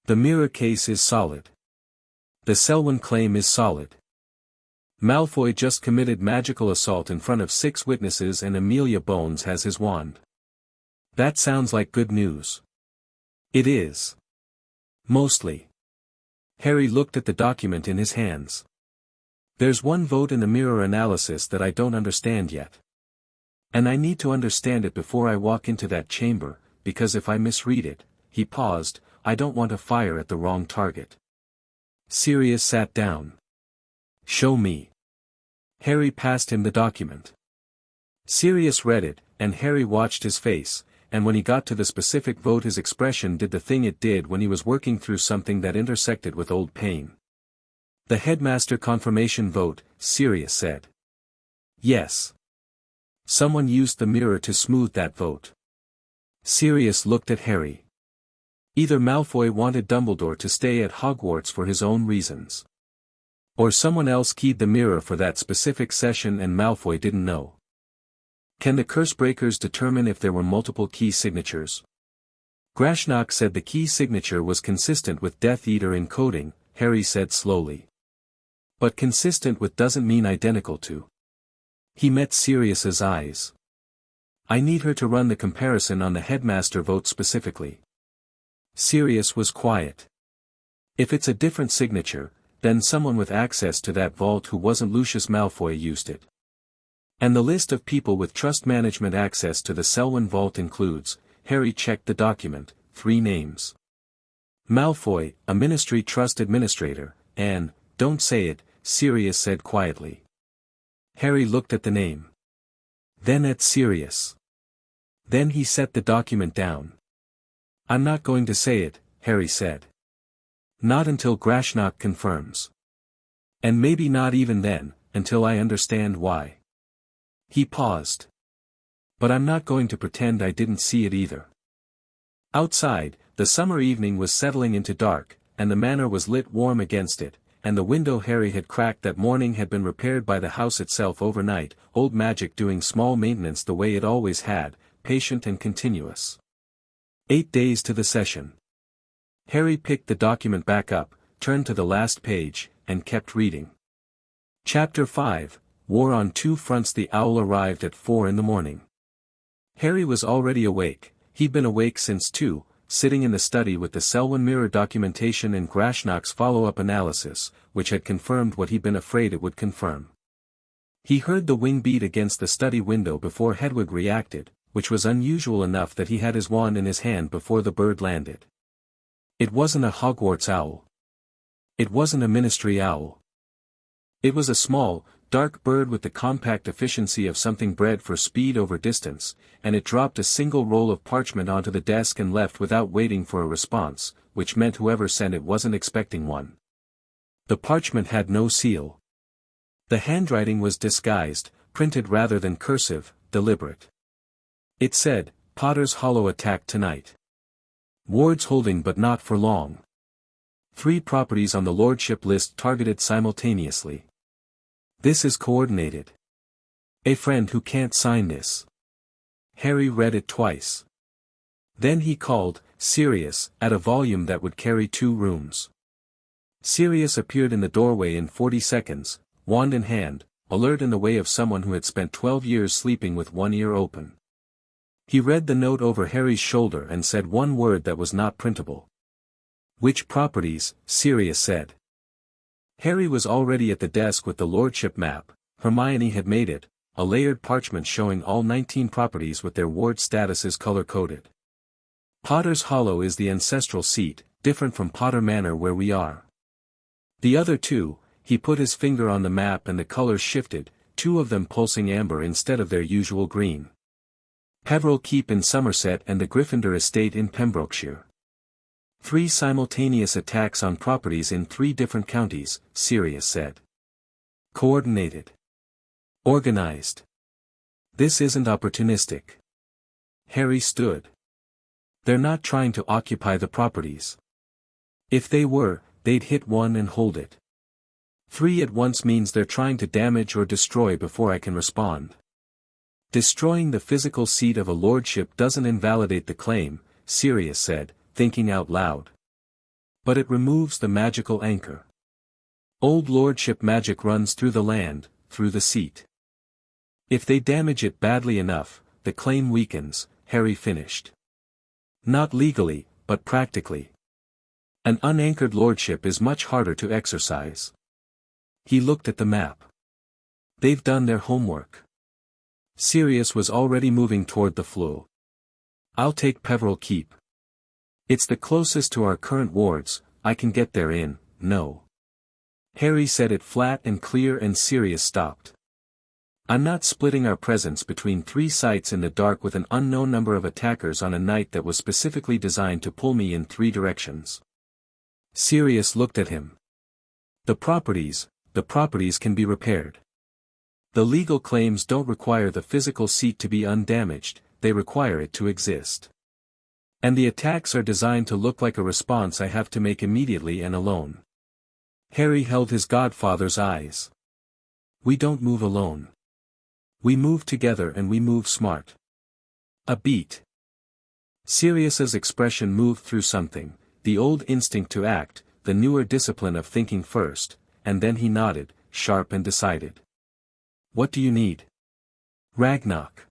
"The mirror case is solid. The Selwyn claim is solid. Malfoy just committed magical assault in front of 6 witnesses and Amelia Bones has his wand. That sounds like good news." "It is. Mostly." Harry looked at the document in his hands. "There's one vote in the mirror analysis that I don't understand yet. And I need to understand it before I walk into that chamber, because if I misread it," he paused, "I don't want to fire at the wrong target." Sirius sat down. "Show me." Harry passed him the document. Sirius read it, and Harry watched his face, and when he got to the specific vote his expression did the thing it did when he was working through something that intersected with old pain. The headmaster confirmation vote, Sirius said. Yes. Someone used the mirror to smooth that vote. Sirius looked at Harry. Either Malfoy wanted Dumbledore to stay at Hogwarts for his own reasons. Or someone else keyed the mirror for that specific session and Malfoy didn't know. Can the Cursebreakers determine if there were multiple key signatures? Grashnak said the key signature was consistent with Death Eater encoding, Harry said slowly. But consistent with doesn't mean identical to. He met Sirius's eyes. I need her to run the comparison on the headmaster vote specifically. Sirius was quiet. If it's a different signature, then someone with access to that vault who wasn't Lucius Malfoy used it. And the list of people with trust management access to the Selwyn vault includes, Harry checked the document, 3 names. Malfoy, a Ministry Trust Administrator, and, don't say it, Sirius said quietly. Harry looked at the name. Then at Sirius. Then he set the document down. I'm not going to say it, Harry said. Not until Grashnak confirms. And maybe not even then, until I understand why. He paused. But I'm not going to pretend I didn't see it either. Outside, the summer evening was settling into dark, and the manor was lit warm against it, and the window Harry had cracked that morning had been repaired by the house itself overnight, old magic doing small maintenance the way it always had, patient and continuous. 8 days to the session. Harry picked the document back up, turned to the last page, and kept reading. Chapter 5, War on Two Fronts. The owl arrived at 4 a.m. Harry was already awake. He'd been awake since 2, sitting in the study with the Selwyn mirror documentation and Grashnak's follow-up analysis, which had confirmed what he'd been afraid it would confirm. He heard the wing beat against the study window before Hedwig reacted, which was unusual enough that he had his wand in his hand before the bird landed. It wasn't a Hogwarts owl. It wasn't a Ministry owl. It was a small, dark bird with the compact efficiency of something bred for speed over distance, and it dropped a single roll of parchment onto the desk and left without waiting for a response, which meant whoever sent it wasn't expecting one. The parchment had no seal. The handwriting was disguised, printed rather than cursive, deliberate. It said, Potter's Hollow attack tonight. Wards holding but not for long. 3 properties on the Lordship list targeted simultaneously. This is coordinated. A friend who can't sign this. Harry read it twice. Then he called, Sirius, at a volume that would carry 2 rooms. Sirius appeared in the doorway in 40 seconds, wand in hand, alert in the way of someone who had spent 12 years sleeping with one ear open. He read the note over Harry's shoulder and said one word that was not printable. Which properties? Sirius said. Harry was already at the desk with the Lordship map. Hermione had made it, a layered parchment showing all 19 properties with their ward statuses color-coded. Potter's Hollow is the ancestral seat, different from Potter Manor where we are. The other 2, he put his finger on the map and the colors shifted, 2 of them pulsing amber instead of their usual green. Peveril Keep in Somerset and the Gryffindor Estate in Pembrokeshire. 3 simultaneous attacks on properties in 3 different counties, Sirius said. Coordinated. Organized. This isn't opportunistic. Harry stood. They're not trying to occupy the properties. If they were, they'd hit one and hold it. 3 at once means they're trying to damage or destroy before I can respond. Destroying the physical seat of a lordship doesn't invalidate the claim, Sirius said, thinking out loud. But it removes the magical anchor. Old lordship magic runs through the land, through the seat. If they damage it badly enough, the claim weakens, Harry finished. Not legally, but practically. An unanchored lordship is much harder to exercise. He looked at the map. They've done their homework. Sirius was already moving toward the floor. I'll take Peveril Keep. It's the closest to our current wards, I can get there in, no. Harry said it flat and clear and Sirius stopped. I'm not splitting our presence between 3 sites in the dark with an unknown number of attackers on a night that was specifically designed to pull me in 3 directions. Sirius looked at him. The properties can be repaired. The legal claims don't require the physical seat to be undamaged, they require it to exist. And the attacks are designed to look like a response I have to make immediately and alone. Harry held his godfather's eyes. We don't move alone. We move together and we move smart. A beat. Sirius's expression moved through something, the old instinct to act, the newer discipline of thinking first, and then he nodded, sharp and decided. What do you need? Ragnarok.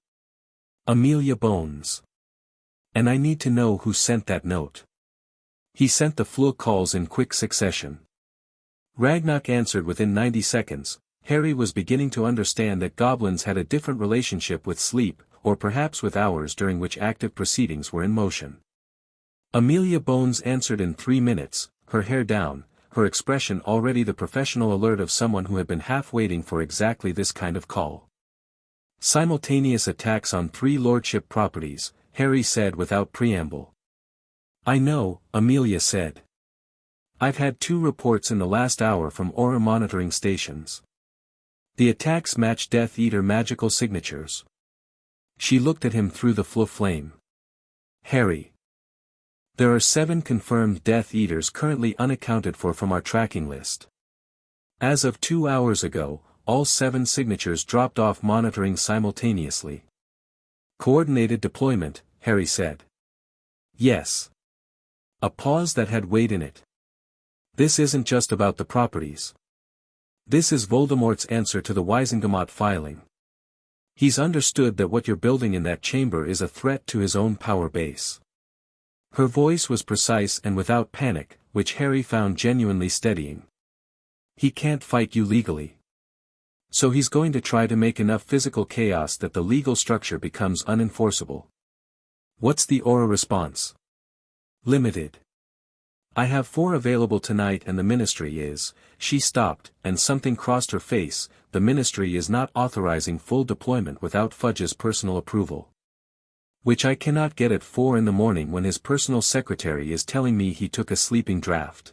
Amelia Bones. And I need to know who sent that note. He sent the flu calls in quick succession. Ragnarok answered within 90 seconds. Harry was beginning to understand that goblins had a different relationship with sleep, or perhaps with hours during which active proceedings were in motion. Amelia Bones answered in 3 minutes, her hair down, her expression already the professional alert of someone who had been half waiting for exactly this kind of call. Simultaneous attacks on 3 lordship properties, Harry said without preamble. I know, Amelia said. I've had 2 reports in the last hour from aura monitoring stations. The attacks match Death Eater magical signatures. She looked at him through the flame. Harry. There are 7 confirmed Death Eaters currently unaccounted for from our tracking list. As of 2 hours ago, all 7 signatures dropped off monitoring simultaneously. Coordinated deployment, Harry said. Yes. A pause that had weight in it. This isn't just about the properties. This is Voldemort's answer to the Wisengamot filing. He's understood that what you're building in that chamber is a threat to his own power base. Her voice was precise and without panic, which Harry found genuinely steadying. He can't fight you legally. So he's going to try to make enough physical chaos that the legal structure becomes unenforceable. What's the aura response? Limited. I have 4 available tonight and the ministry is, she stopped, and something crossed her face, the ministry is not authorizing full deployment without Fudge's personal approval. Which I cannot get at 4 in the morning when his personal secretary is telling me he took a sleeping draft.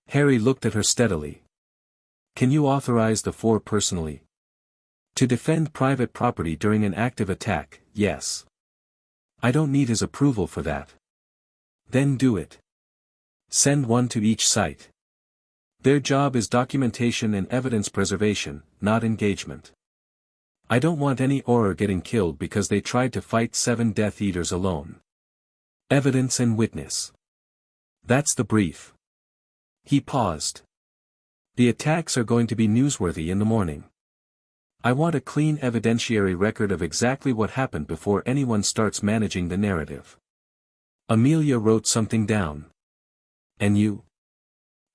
Harry looked at her steadily. Can you authorize the 4 personally? To defend private property during an active attack, yes. I don't need his approval for that. Then do it. Send 1 to each site. Their job is documentation and evidence preservation, not engagement. I don't want any Auror getting killed because they tried to fight 7 Death Eaters alone. Evidence and witness. That's the brief. He paused. The attacks are going to be newsworthy in the morning. I want a clean evidentiary record of exactly what happened before anyone starts managing the narrative. Amelia wrote something down. And you?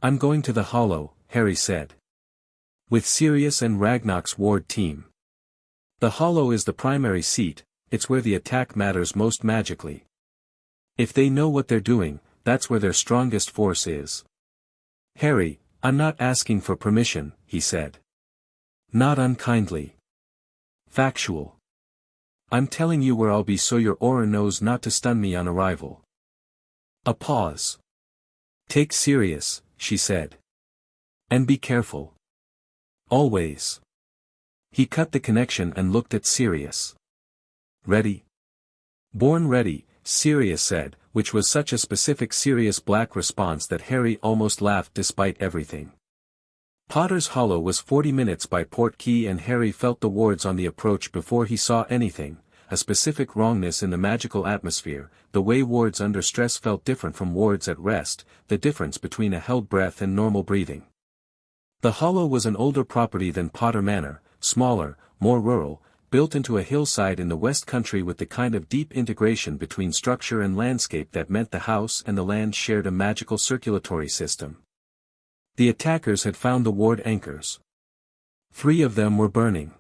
I'm going to the Hollow, Harry said. With Sirius and Ragnarok's ward team. The Hollow is the primary seat, it's where the attack matters most magically. If they know what they're doing, that's where their strongest force is. Harry, I'm not asking for permission, he said. Not unkindly. Factual. I'm telling you where I'll be so your aura knows not to stun me on arrival. A pause. Take Sirius, she said. And be careful. Always. He cut the connection and looked at Sirius. Ready? Born ready, Sirius said, which was such a specific Sirius Black response that Harry almost laughed despite everything. Potter's Hollow was 40 minutes by Port Key and Harry felt the wards on the approach before he saw anything, a specific wrongness in the magical atmosphere, the way wards under stress felt different from wards at rest, the difference between a held breath and normal breathing. The Hollow was an older property than Potter Manor, smaller, more rural, built into a hillside in the West Country with the kind of deep integration between structure and landscape that meant the house and the land shared a magical circulatory system. The attackers had found the ward anchors. 3 of them were burning.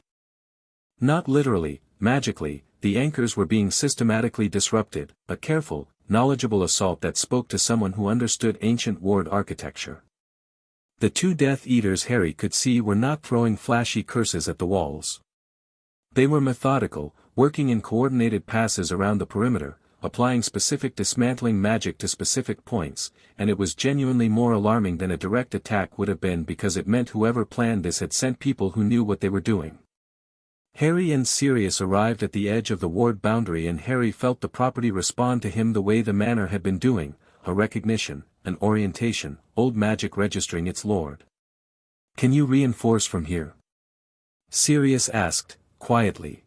Not literally, magically, the anchors were being systematically disrupted, a careful, knowledgeable assault that spoke to someone who understood ancient ward architecture. The 2 Death Eaters Harry could see were not throwing flashy curses at the walls. They were methodical, working in coordinated passes around the perimeter, applying specific dismantling magic to specific points, and it was genuinely more alarming than a direct attack would have been because it meant whoever planned this had sent people who knew what they were doing. Harry and Sirius arrived at the edge of the ward boundary, and Harry felt the property respond to him the way the manor had been doing, a recognition, an orientation, old magic registering its lord. "Can you reinforce from here?" Sirius asked, quietly.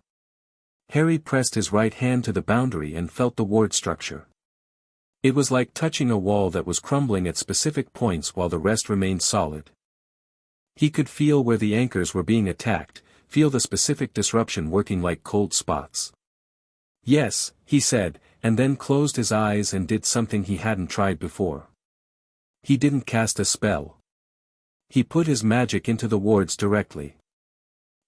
Harry pressed his right hand to the boundary and felt the ward structure. It was like touching a wall that was crumbling at specific points while the rest remained solid. He could feel where the anchors were being attacked, feel the specific disruption working like cold spots. "Yes," he said, and then closed his eyes and did something he hadn't tried before. He didn't cast a spell. He put his magic into the wards directly.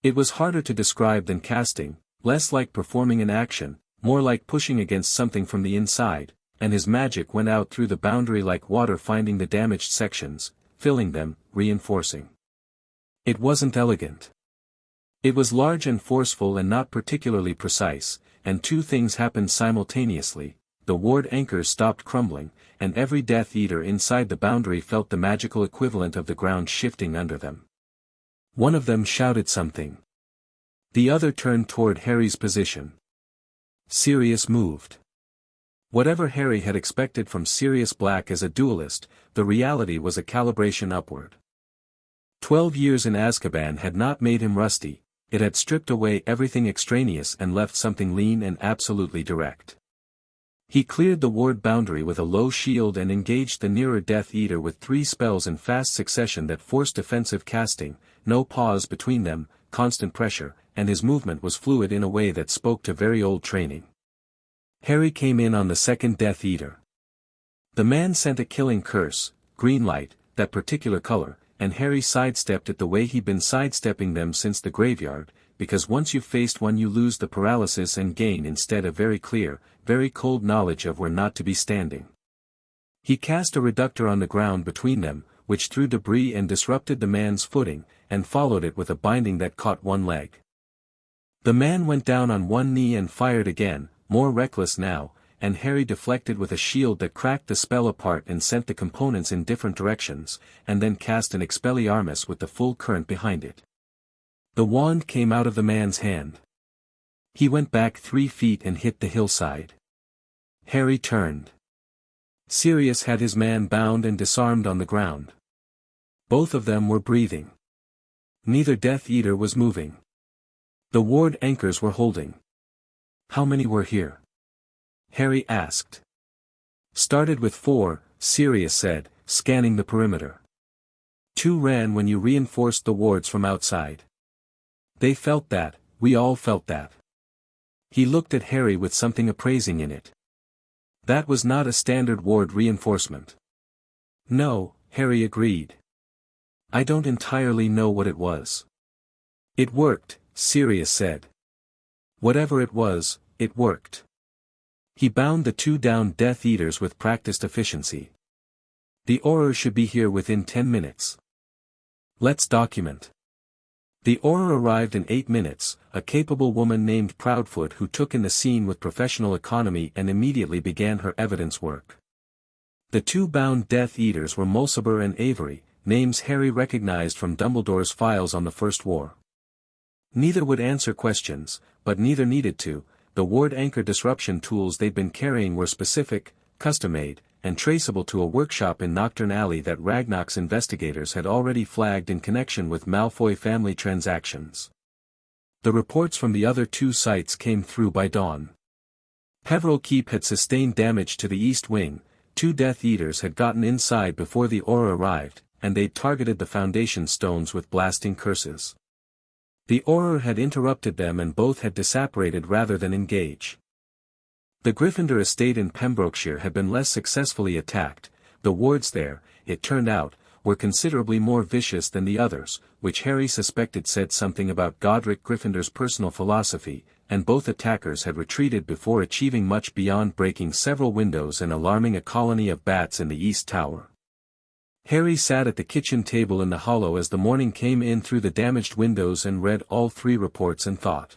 It was harder to describe than casting, less like performing an action, more like pushing against something from the inside, and his magic went out through the boundary like water finding the damaged sections, filling them, reinforcing. It wasn't elegant. It was large and forceful and not particularly precise, and two things happened simultaneously: the ward anchors stopped crumbling, and every Death Eater inside the boundary felt the magical equivalent of the ground shifting under them. One of them shouted something. The other turned toward Harry's position. Sirius moved. Whatever Harry had expected from Sirius Black as a duelist, the reality was a calibration upward. 12 years in Azkaban had not made him rusty, it had stripped away everything extraneous and left something lean and absolutely direct. He cleared the ward boundary with a low shield and engaged the nearer Death Eater with 3 spells in fast succession that forced defensive casting, no pause between them, constant pressure, and his movement was fluid in a way that spoke to very old training. Harry came in on the second Death Eater. The man sent a killing curse, green light, that particular color, and Harry sidestepped it the way he'd been sidestepping them since the graveyard, because once you've faced one you lose the paralysis and gain instead a very clear, very cold knowledge of where not to be standing. He cast a reductor on the ground between them, which threw debris and disrupted the man's footing, and followed it with a binding that caught one leg. The man went down on one knee and fired again, more reckless now, and Harry deflected with a shield that cracked the spell apart and sent the components in different directions, and then cast an Expelliarmus with the full current behind it. The wand came out of the man's hand. He went back 3 feet and hit the hillside. Harry turned. Sirius had his man bound and disarmed on the ground. Both of them were breathing. Neither Death Eater was moving. The ward anchors were holding. How many were here? Harry asked. Started with 4, Sirius said, scanning the perimeter. 2 ran when you reinforced the wards from outside. They felt that, we all felt that. He looked at Harry with something appraising in it. That was not a standard ward reinforcement. No, Harry agreed. I don't entirely know what it was. It worked, Sirius said. Whatever it was, it worked. He bound the 2 down Death Eaters with practiced efficiency. The Auror should be here within 10 minutes. Let's document. The Auror arrived in 8 minutes, a capable woman named Proudfoot who took in the scene with professional economy and immediately began her evidence work. The 2 bound Death Eaters were Mulciber and Avery, names Harry recognized from Dumbledore's files on the First War. Neither would answer questions, but neither needed to. The ward anchor disruption tools they'd been carrying were specific, custom-made, and traceable to a workshop in Nocturne Alley that Ragnarok's investigators had already flagged in connection with Malfoy family transactions. The reports from the other 2 sites came through by dawn. Peveril Keep had sustained damage to the east wing, 2 Death Eaters had gotten inside before the Auror arrived, and they'd targeted the foundation stones with blasting curses. The Auror had interrupted them and both had disapparated rather than engage. The Gryffindor estate in Pembrokeshire had been less successfully attacked. The wards there, it turned out, were considerably more vicious than the others, which Harry suspected said something about Godric Gryffindor's personal philosophy, and both attackers had retreated before achieving much beyond breaking several windows and alarming a colony of bats in the East Tower. Harry sat at the kitchen table in the hollow as the morning came in through the damaged windows and read all 3 reports and thought.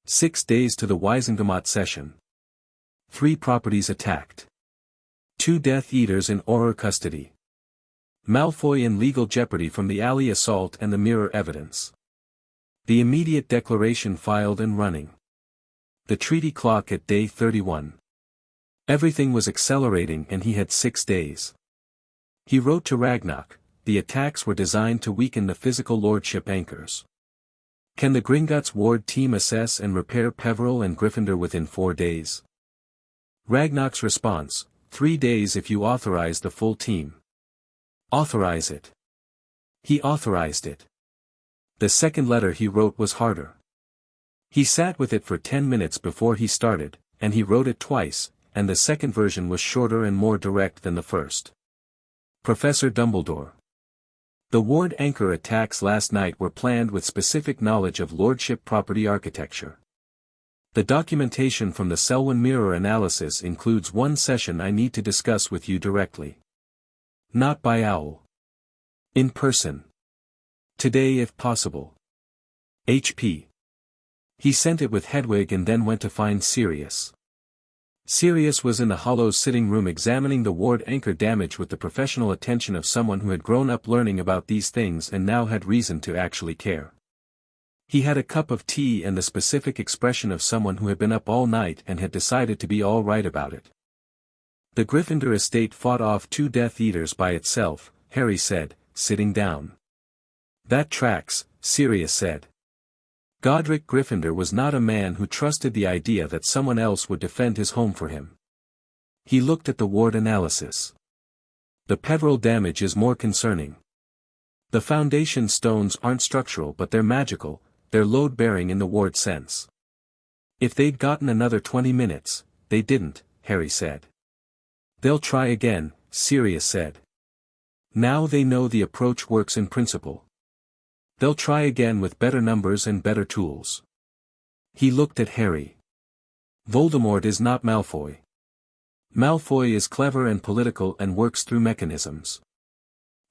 6 days to the Gringotts session. 3 properties attacked. 2 Death Eaters in Auror custody. Malfoy in legal jeopardy from the alley assault and the mirror evidence. The immediate declaration filed and running. The treaty clock at day 31. Everything was accelerating and he had 6 days. He wrote to Ragnarok, the attacks were designed to weaken the physical lordship anchors. Can the Gringotts ward team assess and repair Peveril and Gryffindor within 4 days? Ragnarok's response, 3 days if you authorize the full team. Authorize it. He authorized it. The second letter he wrote was harder. He sat with it for 10 minutes before he started, and he wrote it twice, and the second version was shorter and more direct than the first. Professor Dumbledore. The ward anchor attacks last night were planned with specific knowledge of lordship property architecture. The documentation from the Selwyn mirror analysis includes one session I need to discuss with you directly. Not by owl. In person. Today if possible. HP. He sent it with Hedwig and then went to find Sirius. Sirius was in the Hollow's sitting room examining the ward anchor damage with the professional attention of someone who had grown up learning about these things and now had reason to actually care. He had a cup of tea and the specific expression of someone who had been up all night and had decided to be all right about it. The Gryffindor estate fought off 2 Death Eaters by itself, Harry said, sitting down. That tracks, Sirius said. Godric Gryffindor was not a man who trusted the idea that someone else would defend his home for him. He looked at the ward analysis. The Peveril damage is more concerning. The foundation stones aren't structural but they're magical, they're load-bearing in the ward sense. If they'd gotten another 20 minutes, they didn't, Harry said. They'll try again, Sirius said. Now they know the approach works in principle. They'll try again with better numbers and better tools. He looked at Harry. Voldemort is not Malfoy. Malfoy is clever and political and works through mechanisms.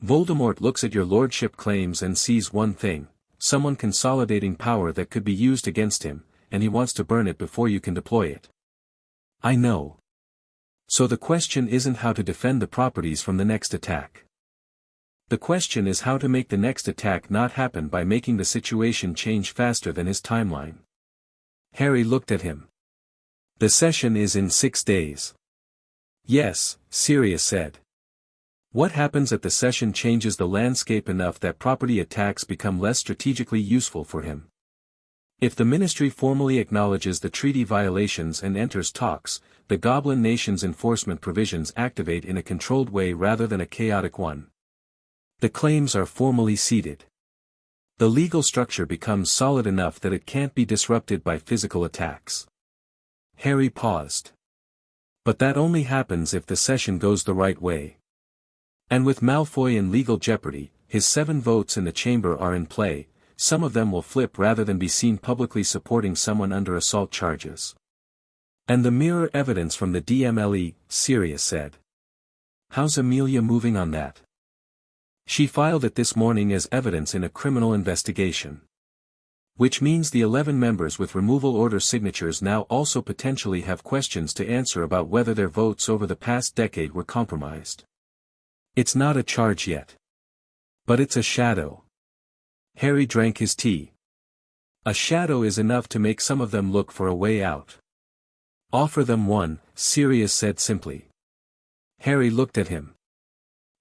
Voldemort looks at your lordship claims and sees one thing, someone consolidating power that could be used against him, and he wants to burn it before you can deploy it. I know. So the question isn't how to defend the properties from the next attack. The question is how to make the next attack not happen by making the situation change faster than his timeline. Harry looked at him. The session is in 6 days. Yes, Sirius said. What happens at the session changes the landscape enough that property attacks become less strategically useful for him. If the Ministry formally acknowledges the treaty violations and enters talks, the Goblin Nation's enforcement provisions activate in a controlled way rather than a chaotic one. The claims are formally seated. The legal structure becomes solid enough that it can't be disrupted by physical attacks. Harry paused. But that only happens if the session goes the right way. And with Malfoy in legal jeopardy, his 7 votes in the chamber are in play, some of them will flip rather than be seen publicly supporting someone under assault charges. And the mirror evidence from the DMLE, Sirius said. How's Amelia moving on that? She filed it this morning as evidence in a criminal investigation. Which means the 11 members with removal order signatures now also potentially have questions to answer about whether their votes over the past decade were compromised. It's not a charge yet. But it's a shadow. Harry drank his tea. A shadow is enough to make some of them look for a way out. Offer them one, Sirius said simply. Harry looked at him.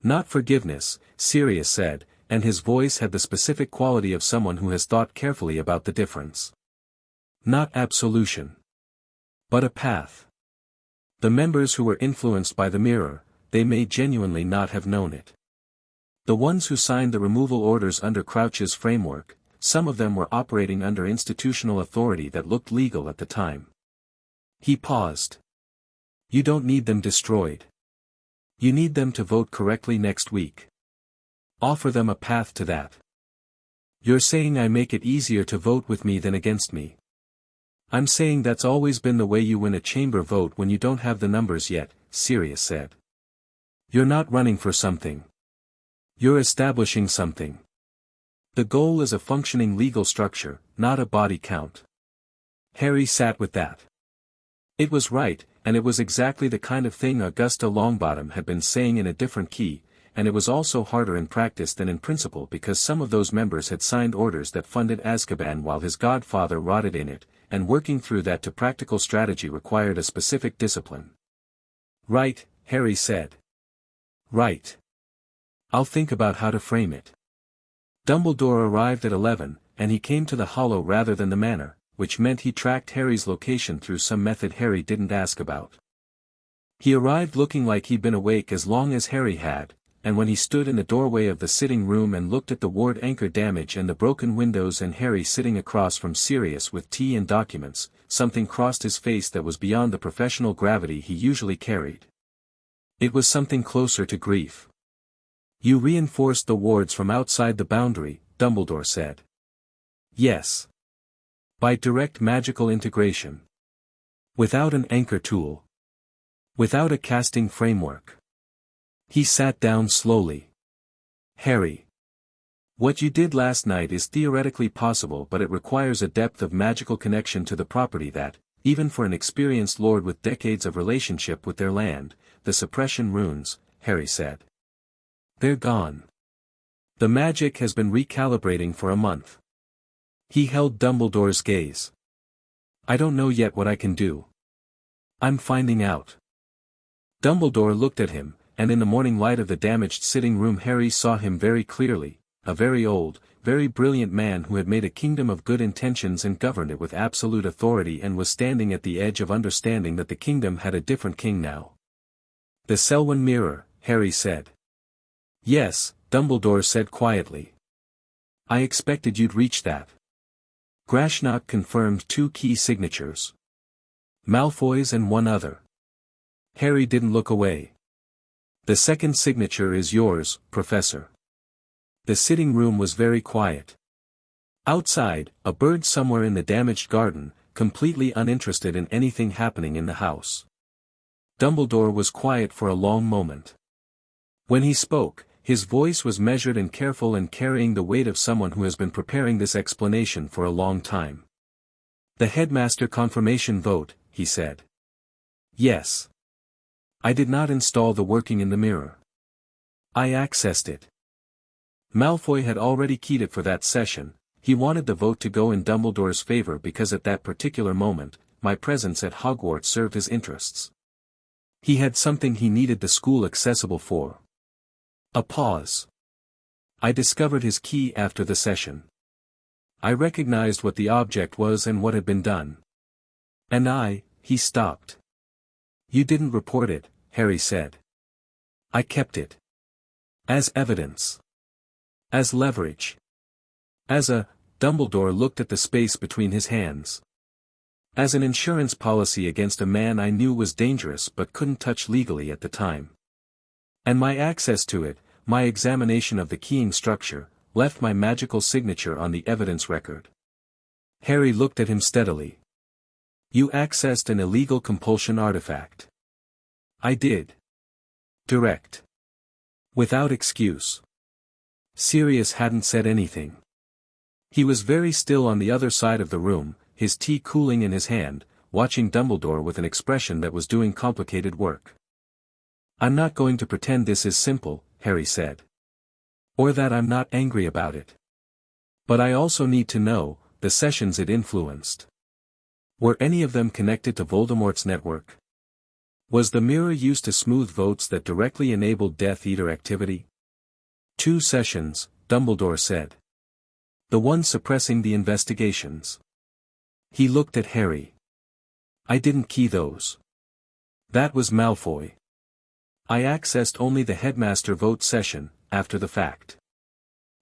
Not forgiveness, Sirius said, and his voice had the specific quality of someone who has thought carefully about the difference. Not absolution. But a path. The members who were influenced by the mirror, they may genuinely not have known it. The ones who signed the removal orders under Crouch's framework, some of them were operating under institutional authority that looked legal at the time. He paused. You don't need them destroyed. You need them to vote correctly next week. Offer them a path to that. You're saying I make it easier to vote with me than against me. I'm saying that's always been the way you win a chamber vote when you don't have the numbers yet, Sirius said. You're not running for something. You're establishing something. The goal is a functioning legal structure, not a body count. Harry sat with that. It was right, and it was exactly the kind of thing Augusta Longbottom had been saying in a different key, and it was also harder in practice than in principle because some of those members had signed orders that funded Azkaban while his godfather rotted in it, and working through that to practical strategy required a specific discipline. Right, Harry said. Right. I'll think about how to frame it. Dumbledore arrived at 11, and he came to the Hollow rather than the Manor, which meant he tracked Harry's location through some method Harry didn't ask about. He arrived looking like he'd been awake as long as Harry had, and when he stood in the doorway of the sitting room and looked at the ward anchor damage and the broken windows and Harry sitting across from Sirius with tea and documents, something crossed his face that was beyond the professional gravity he usually carried. It was something closer to grief. You reinforced the wards from outside the boundary, Dumbledore said. Yes. By direct magical integration. Without an anchor tool. Without a casting framework. He sat down slowly. Harry. What you did last night is theoretically possible, but it requires a depth of magical connection to the property that, even for an experienced lord with decades of relationship with their land, the suppression runes, Harry said. They're gone. The magic has been recalibrating for a month. He held Dumbledore's gaze. I don't know yet what I can do. I'm finding out. Dumbledore looked at him, and in the morning light of the damaged sitting room Harry saw him very clearly, a very old, very brilliant man who had made a kingdom of good intentions and governed it with absolute authority and was standing at the edge of understanding that the kingdom had a different king now. The Selwyn mirror, Harry said. Yes, Dumbledore said quietly. I expected you'd reach that. Grashnak confirmed 2 key signatures. Malfoy's and one other. Harry didn't look away. The second signature is yours, Professor. The sitting room was very quiet. Outside, a bird somewhere in the damaged garden, completely uninterested in anything happening in the house. Dumbledore was quiet for a long moment. When he spoke, his voice was measured and careful and carrying the weight of someone who has been preparing this explanation for a long time. The headmaster confirmation vote, he said. Yes. I did not install the working in the mirror. I accessed it. Malfoy had already keyed it for that session. He wanted the vote to go in Dumbledore's favor because at that particular moment, my presence at Hogwarts served his interests. He had something he needed the school accessible for. A pause. I discovered his key after the session. I recognized what the object was and what had been done. And he stopped. You didn't report it, Harry said. I kept it. As evidence. As leverage. Dumbledore looked at the space between his hands. As an insurance policy against a man I knew was dangerous but couldn't touch legally at the time. And my access to it, my examination of the keying structure, left my magical signature on the evidence record. Harry looked at him steadily. You accessed an illegal compulsion artifact. I did. Direct. Without excuse. Sirius hadn't said anything. He was very still on the other side of the room, his tea cooling in his hand, watching Dumbledore with an expression that was doing complicated work. I'm not going to pretend this is simple, Harry said. Or that I'm not angry about it. But I also need to know, the sessions it influenced. Were any of them connected to Voldemort's network? Was the mirror used to smooth votes that directly enabled Death Eater activity? 2 sessions, Dumbledore said. The one suppressing the investigations. He looked at Harry. I didn't key those. That was Malfoy. I accessed only the headmaster vote session, after the fact.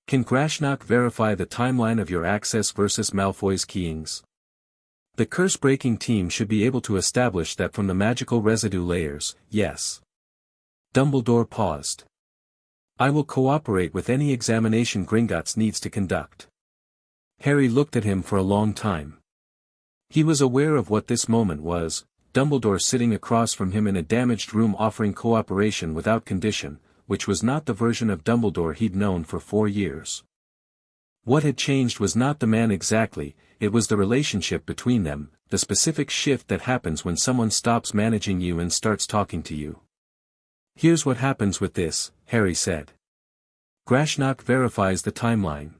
Can Grashnak verify the timeline of your access versus Malfoy's keyings? The curse-breaking team should be able to establish that from the magical residue layers, yes. Dumbledore paused. I will cooperate with any examination Gringotts needs to conduct. Harry looked at him for a long time. He was aware of what this moment was, Dumbledore sitting across from him in a damaged room offering cooperation without condition, which was not the version of Dumbledore he'd known for 4 years. What had changed was not the man exactly, it was the relationship between them, the specific shift that happens when someone stops managing you and starts talking to you. Here's what happens with this, Harry said. Grashnak verifies the timeline.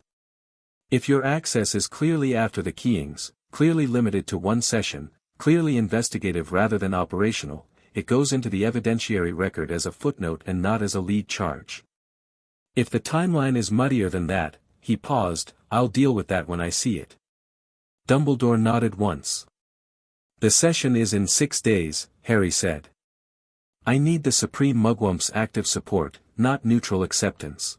If your access is clearly after the keyings, clearly limited to one session, clearly investigative rather than operational, it goes into the evidentiary record as a footnote and not as a lead charge. If the timeline is muddier than that, he paused, I'll deal with that when I see it. Dumbledore nodded once. The session is in 6 days, Harry said. I need the Supreme Mugwump's active support, not neutral acceptance.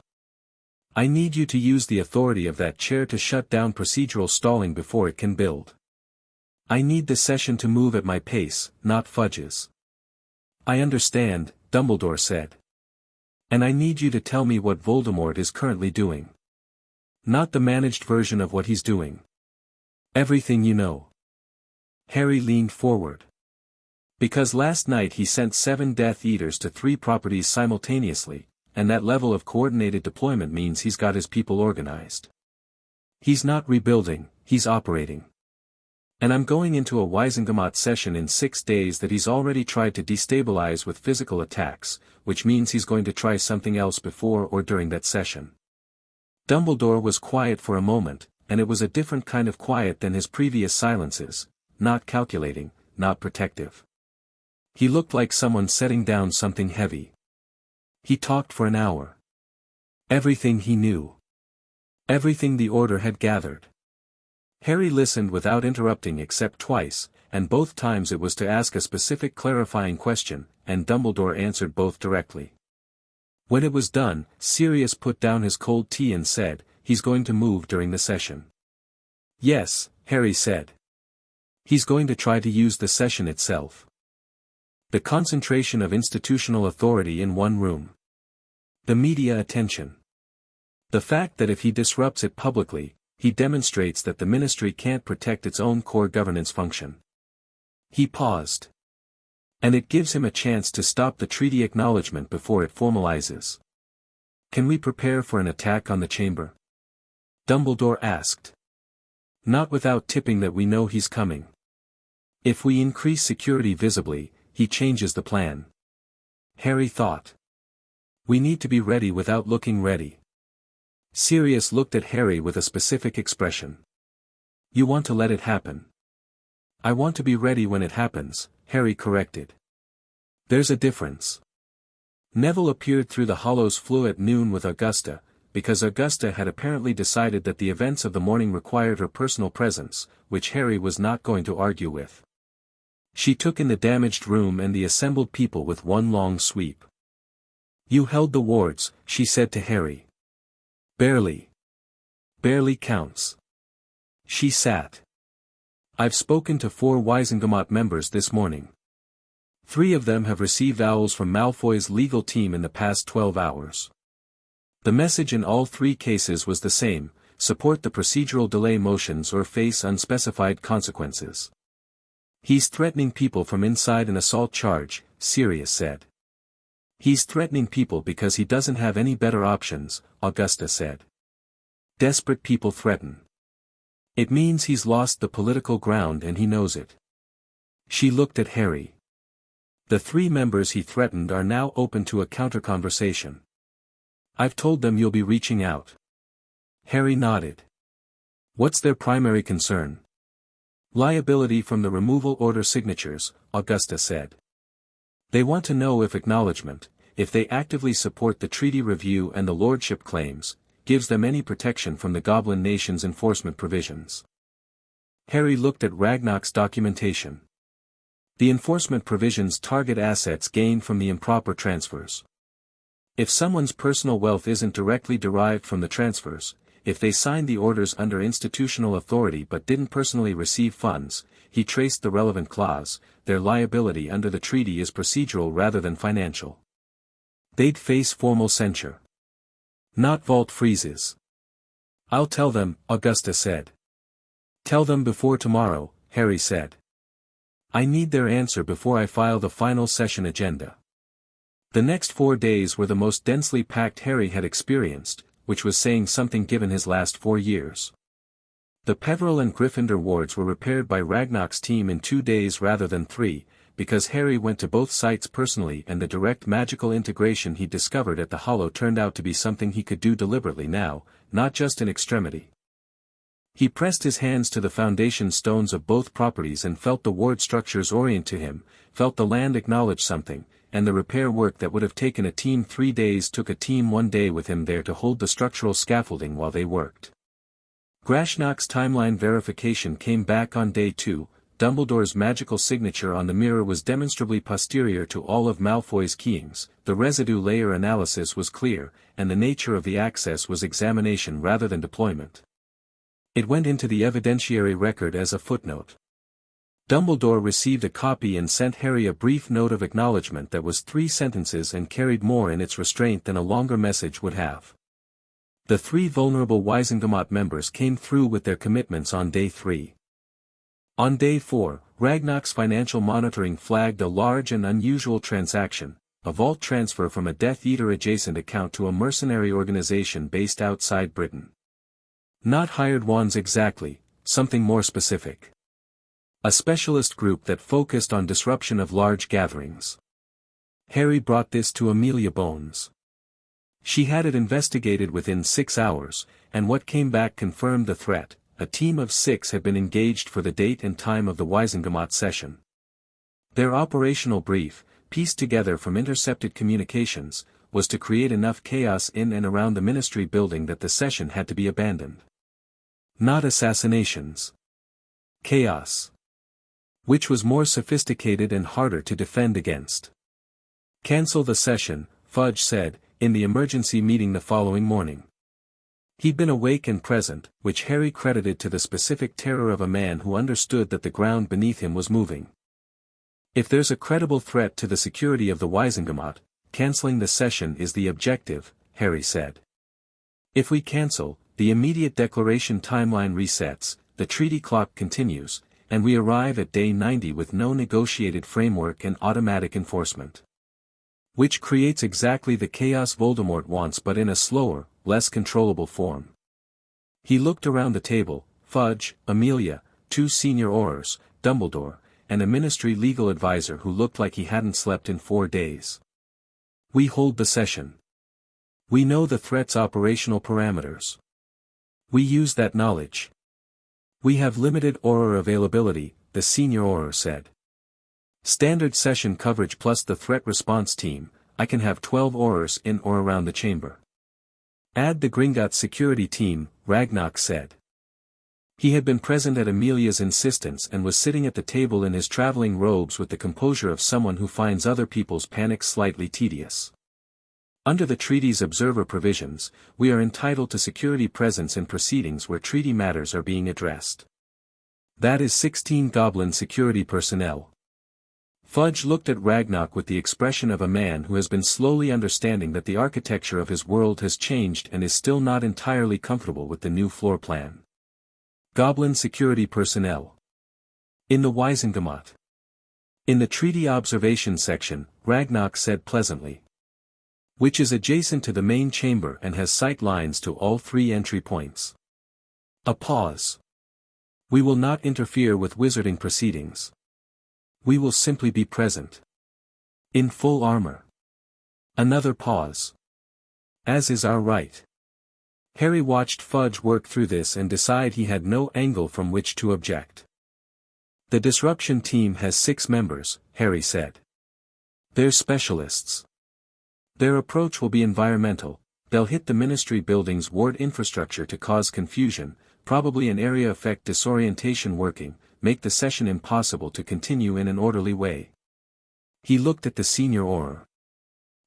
I need you to use the authority of that chair to shut down procedural stalling before it can build. I need the session to move at my pace, not Fudge's. I understand, Dumbledore said. And I need you to tell me what Voldemort is currently doing. Not the managed version of what he's doing. Everything you know. Harry leaned forward. Because last night he sent 7 Death Eaters to 3 properties simultaneously, and that level of coordinated deployment means he's got his people organized. He's not rebuilding, he's operating. And I'm going into a Wizengamot session in 6 days that he's already tried to destabilize with physical attacks, which means he's going to try something else before or during that session. Dumbledore was quiet for a moment, and it was a different kind of quiet than his previous silences, not calculating, not protective. He looked like someone setting down something heavy. He talked for an hour. Everything he knew. Everything the Order had gathered. Harry listened without interrupting except twice, and both times it was to ask a specific clarifying question, and Dumbledore answered both directly. When it was done, Sirius put down his cold tea and said, he's going to move during the session. Yes, Harry said. He's going to try to use the session itself. The concentration of institutional authority in one room. The media attention. The fact that if he disrupts it publicly, he demonstrates that the ministry can't protect its own core governance function. He paused. And it gives him a chance to stop the treaty acknowledgement before it formalizes. Can we prepare for an attack on the chamber? Dumbledore asked. Not without tipping that we know he's coming. If we increase security visibly, he changes the plan. Harry thought. We need to be ready without looking ready. Sirius looked at Harry with a specific expression. You want to let it happen. I want to be ready when it happens, Harry corrected. There's a difference. Neville appeared through the Hollows Flue at noon with Augusta, because Augusta had apparently decided that the events of the morning required her personal presence, which Harry was not going to argue with. She took in the damaged room and the assembled people with one long sweep. You held the wards, she said to Harry. Barely. Barely counts. She sat. I've spoken to 4 Wizengamot members this morning. 3 of them have received owls from Malfoy's legal team in the past 12 hours. The message in all 3 cases was the same, support the procedural delay motions or face unspecified consequences. He's threatening people from inside an assault charge, Sirius said. He's threatening people because he doesn't have any better options, Augusta said. Desperate people threaten. It means he's lost the political ground and he knows it. She looked at Harry. The 3 members he threatened are now open to a counter-conversation. I've told them you'll be reaching out. Harry nodded. What's their primary concern? Liability from the removal order signatures, Augusta said. They want to know if acknowledgement, if they actively support the treaty review and the lordship claims, gives them any protection from the Goblin Nation's enforcement provisions. Harry looked at Ragnarok's documentation. The enforcement provisions target assets gained from the improper transfers. If someone's personal wealth isn't directly derived from the transfers, if they signed the orders under institutional authority but didn't personally receive funds, he traced the relevant clause, their liability under the treaty is procedural rather than financial. They'd face formal censure. Not vault freezes. I'll tell them, Augusta said. Tell them before tomorrow, Harry said. I need their answer before I file the final session agenda. The next 4 days were the most densely packed Harry had experienced, which was saying something given his last 4 years. The Peveril and Gryffindor wards were repaired by Ragnarok's team in 2 days rather than 3, because Harry went to both sites personally, and the direct magical integration he discovered at the Hollow turned out to be something he could do deliberately now, not just in extremity. He pressed his hands to the foundation stones of both properties and felt the ward structures orient to him, felt the land acknowledge something, and the repair work that would have taken a team 3 days took a team 1 day with him there to hold the structural scaffolding while they worked. Grashnok's timeline verification came back on day 2. Dumbledore's magical signature on the mirror was demonstrably posterior to all of Malfoy's keyings, the residue layer analysis was clear, and the nature of the access was examination rather than deployment. It went into the evidentiary record as a footnote. Dumbledore received a copy and sent Harry a brief note of acknowledgement that was 3 sentences and carried more in its restraint than a longer message would have. The 3 vulnerable Wizengamot members came through with their commitments on day 3. On day 4, Ragnarok's financial monitoring flagged a large and unusual transaction, a vault transfer from a Death Eater adjacent account to a mercenary organization based outside Britain. Not hired ones exactly, something more specific. A specialist group that focused on disruption of large gatherings. Harry brought this to Amelia Bones. She had it investigated within 6 hours, and what came back confirmed the threat. A team of 6 had been engaged for the date and time of the Wizengamot session. Their operational brief, pieced together from intercepted communications, was to create enough chaos in and around the Ministry building that the session had to be abandoned. Not assassinations. Chaos. Which was more sophisticated and harder to defend against. Cancel the session, Fudge said, in the emergency meeting the following morning. He'd been awake and present, which Harry credited to the specific terror of a man who understood that the ground beneath him was moving. If there's a credible threat to the security of the Wizengamot, canceling the session is the objective, Harry said. If we cancel, the immediate declaration timeline resets, the treaty clock continues, and we arrive at day 90 with no negotiated framework and automatic enforcement. Which creates exactly the chaos Voldemort wants, but in a slower, less controllable form. He looked around the table, Fudge, Amelia, 2 senior Aurors, Dumbledore, and a Ministry legal advisor who looked like he hadn't slept in 4 days. We hold the session. We know the threat's operational parameters. We use that knowledge. We have limited Auror availability, the senior Auror said. Standard session coverage plus the threat response team, I can have 12 Aurors in or around the chamber. Add the Gringotts security team, Ragnarok said. He had been present at Amelia's insistence and was sitting at the table in his traveling robes with the composure of someone who finds other people's panic slightly tedious. Under the treaty's observer provisions, we are entitled to security presence in proceedings where treaty matters are being addressed. That is 16 Goblin security personnel. Fudge looked at Ragnarok with the expression of a man who has been slowly understanding that the architecture of his world has changed and is still not entirely comfortable with the new floor plan. Goblin security personnel. In the Wizengamot. In the treaty observation section, Ragnarok said pleasantly. Which is adjacent to the main chamber and has sight lines to all 3 entry points. A pause. We will not interfere with wizarding proceedings. We will simply be present. In full armor. Another pause. As is our right. Harry watched Fudge work through this and decide he had no angle from which to object. The disruption team has 6 members, Harry said. They're specialists. Their approach will be environmental. They'll hit the Ministry building's ward infrastructure to cause confusion, probably an area effect disorientation working, make the session impossible to continue in an orderly way. He looked at the senior Auror.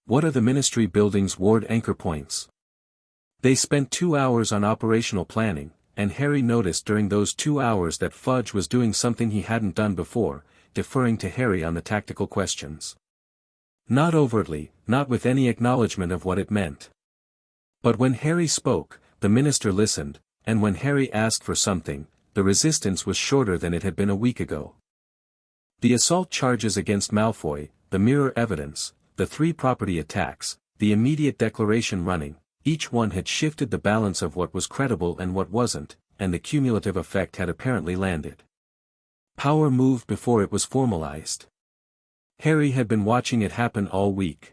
What are the Ministry building's ward anchor points? They spent 2 hours on operational planning, and Harry noticed during those 2 hours that Fudge was doing something he hadn't done before, deferring to Harry on the tactical questions. Not overtly, not with any acknowledgement of what it meant. But when Harry spoke, the minister listened, and when Harry asked for something, the resistance was shorter than it had been a week ago. The assault charges against Malfoy, the mirror evidence, the 3 property attacks, the immediate declaration running, each one had shifted the balance of what was credible and what wasn't, and the cumulative effect had apparently landed. Power moved before it was formalized. Harry had been watching it happen all week.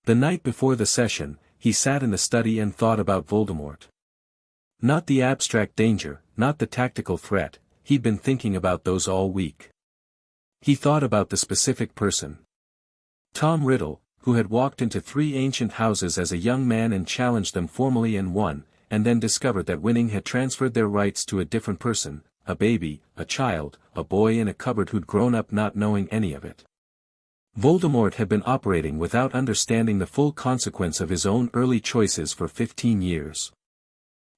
The night before the session, he sat in the study and thought about Voldemort. Not the abstract danger, not the tactical threat, he'd been thinking about those all week. He thought about the specific person. Tom Riddle, who had walked into 3 ancient houses as a young man and challenged them formally and won, and then discovered that winning had transferred their rights to a different person, a baby, a child, a boy in a cupboard who'd grown up not knowing any of it. Voldemort had been operating without understanding the full consequence of his own early choices for 15 years.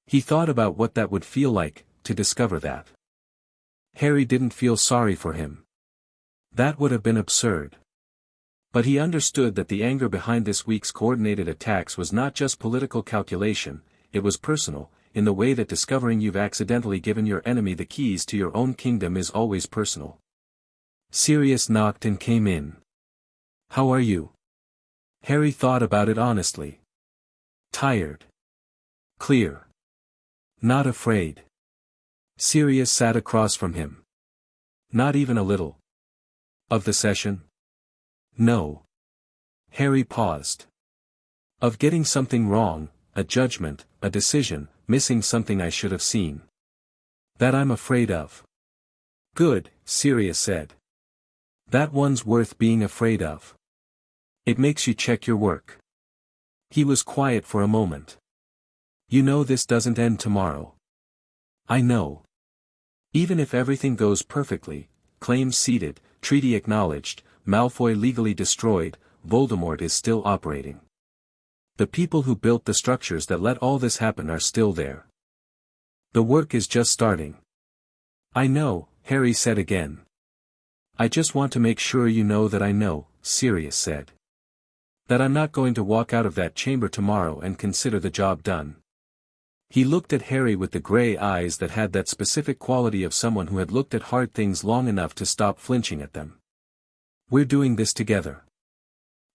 He thought about what that would feel like, to discover that. Harry didn't feel sorry for him. That would have been absurd. But he understood that the anger behind this week's coordinated attacks was not just political calculation, it was personal, in the way that discovering you've accidentally given your enemy the keys to your own kingdom is always personal. Sirius knocked and came in. "How are you?" Harry thought about it honestly. "Tired. Clear. Not afraid." Sirius sat across from him. "Not even a little." "Of the session?" "No." Harry paused. "Of getting something wrong, a judgment, a decision, missing something I should have seen. That I'm afraid of." "Good," Sirius said. "That one's worth being afraid of. It makes you check your work." He was quiet for a moment. "You know this doesn't end tomorrow." "I know. Even if everything goes perfectly, claims ceded, treaty acknowledged, Malfoy legally destroyed, Voldemort is still operating. The people who built the structures that let all this happen are still there. The work is just starting." "I know," Harry said again. "I just want to make sure you know that I know," Sirius said. "That I'm not going to walk out of that chamber tomorrow and consider the job done." He looked at Harry with the gray eyes that had that specific quality of someone who had looked at hard things long enough to stop flinching at them. "We're doing this together.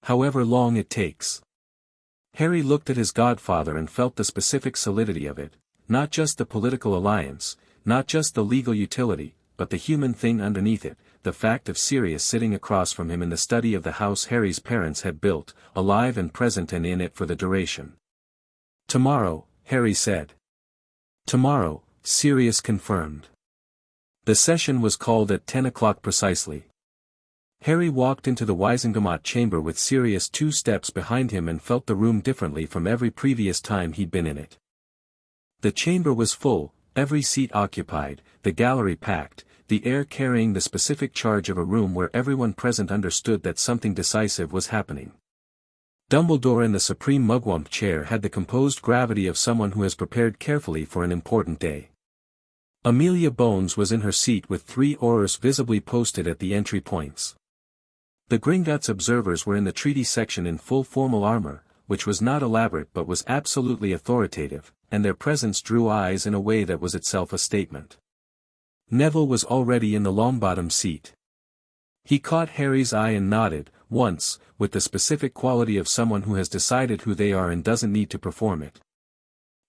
However long it takes." Harry looked at his godfather and felt the specific solidity of it, not just the political alliance, not just the legal utility, but the human thing underneath it, the fact of Sirius sitting across from him in the study of the house Harry's parents had built, alive and present and in it for the duration. "Tomorrow," Harry said. "Tomorrow," Sirius confirmed. The session was called at 10 o'clock precisely. Harry walked into the Wizengamot chamber with Sirius 2 steps behind him and felt the room differently from every previous time he'd been in it. The chamber was full, every seat occupied, the gallery packed, the air carrying the specific charge of a room where everyone present understood that something decisive was happening. Dumbledore in the supreme mugwump chair had the composed gravity of someone who has prepared carefully for an important day. Amelia Bones was in her seat with 3 Aurors visibly posted at the entry points. The Gringotts observers were in the treaty section in full formal armor, which was not elaborate but was absolutely authoritative, and their presence drew eyes in a way that was itself a statement. Neville was already in the Longbottom seat. He caught Harry's eye and nodded, once, with the specific quality of someone who has decided who they are and doesn't need to perform it.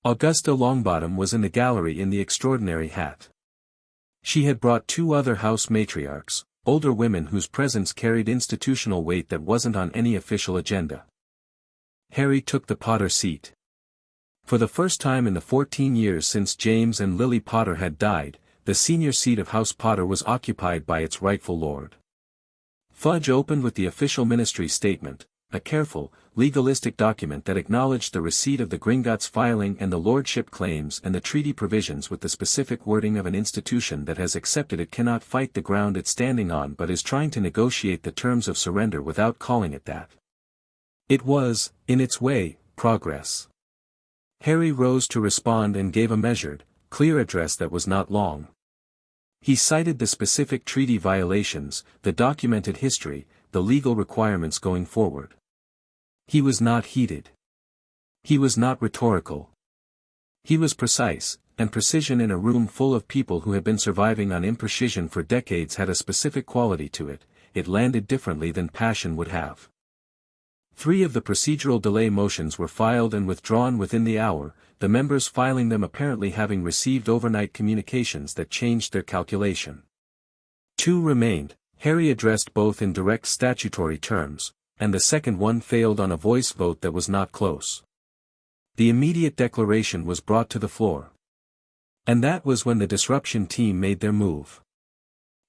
Augusta Longbottom was in the gallery in the extraordinary hat. She had brought 2 other house matriarchs, older women whose presence carried institutional weight that wasn't on any official agenda. Harry took the Potter seat. For the first time in the 14 years since James and Lily Potter had died, the senior seat of House Potter was occupied by its rightful lord. Fudge opened with the official ministry statement, a careful, legalistic document that acknowledged the receipt of the Gringotts filing and the lordship claims and the treaty provisions with the specific wording of an institution that has accepted it cannot fight the ground it's standing on but is trying to negotiate the terms of surrender without calling it that. It was, in its way, progress. Harry rose to respond and gave a measured, clear address that was not long. He cited the specific treaty violations, the documented history, the legal requirements going forward. He was not heated. He was not rhetorical. He was precise, and precision in a room full of people who had been surviving on imprecision for decades had a specific quality to it. It landed differently than passion would have. 3 of the procedural delay motions were filed and withdrawn within the hour, the members filing them apparently having received overnight communications that changed their calculation. 2 remained. Harry addressed both in direct statutory terms, and the second one failed on a voice vote that was not close. The immediate declaration was brought to the floor. And that was when the disruption team made their move.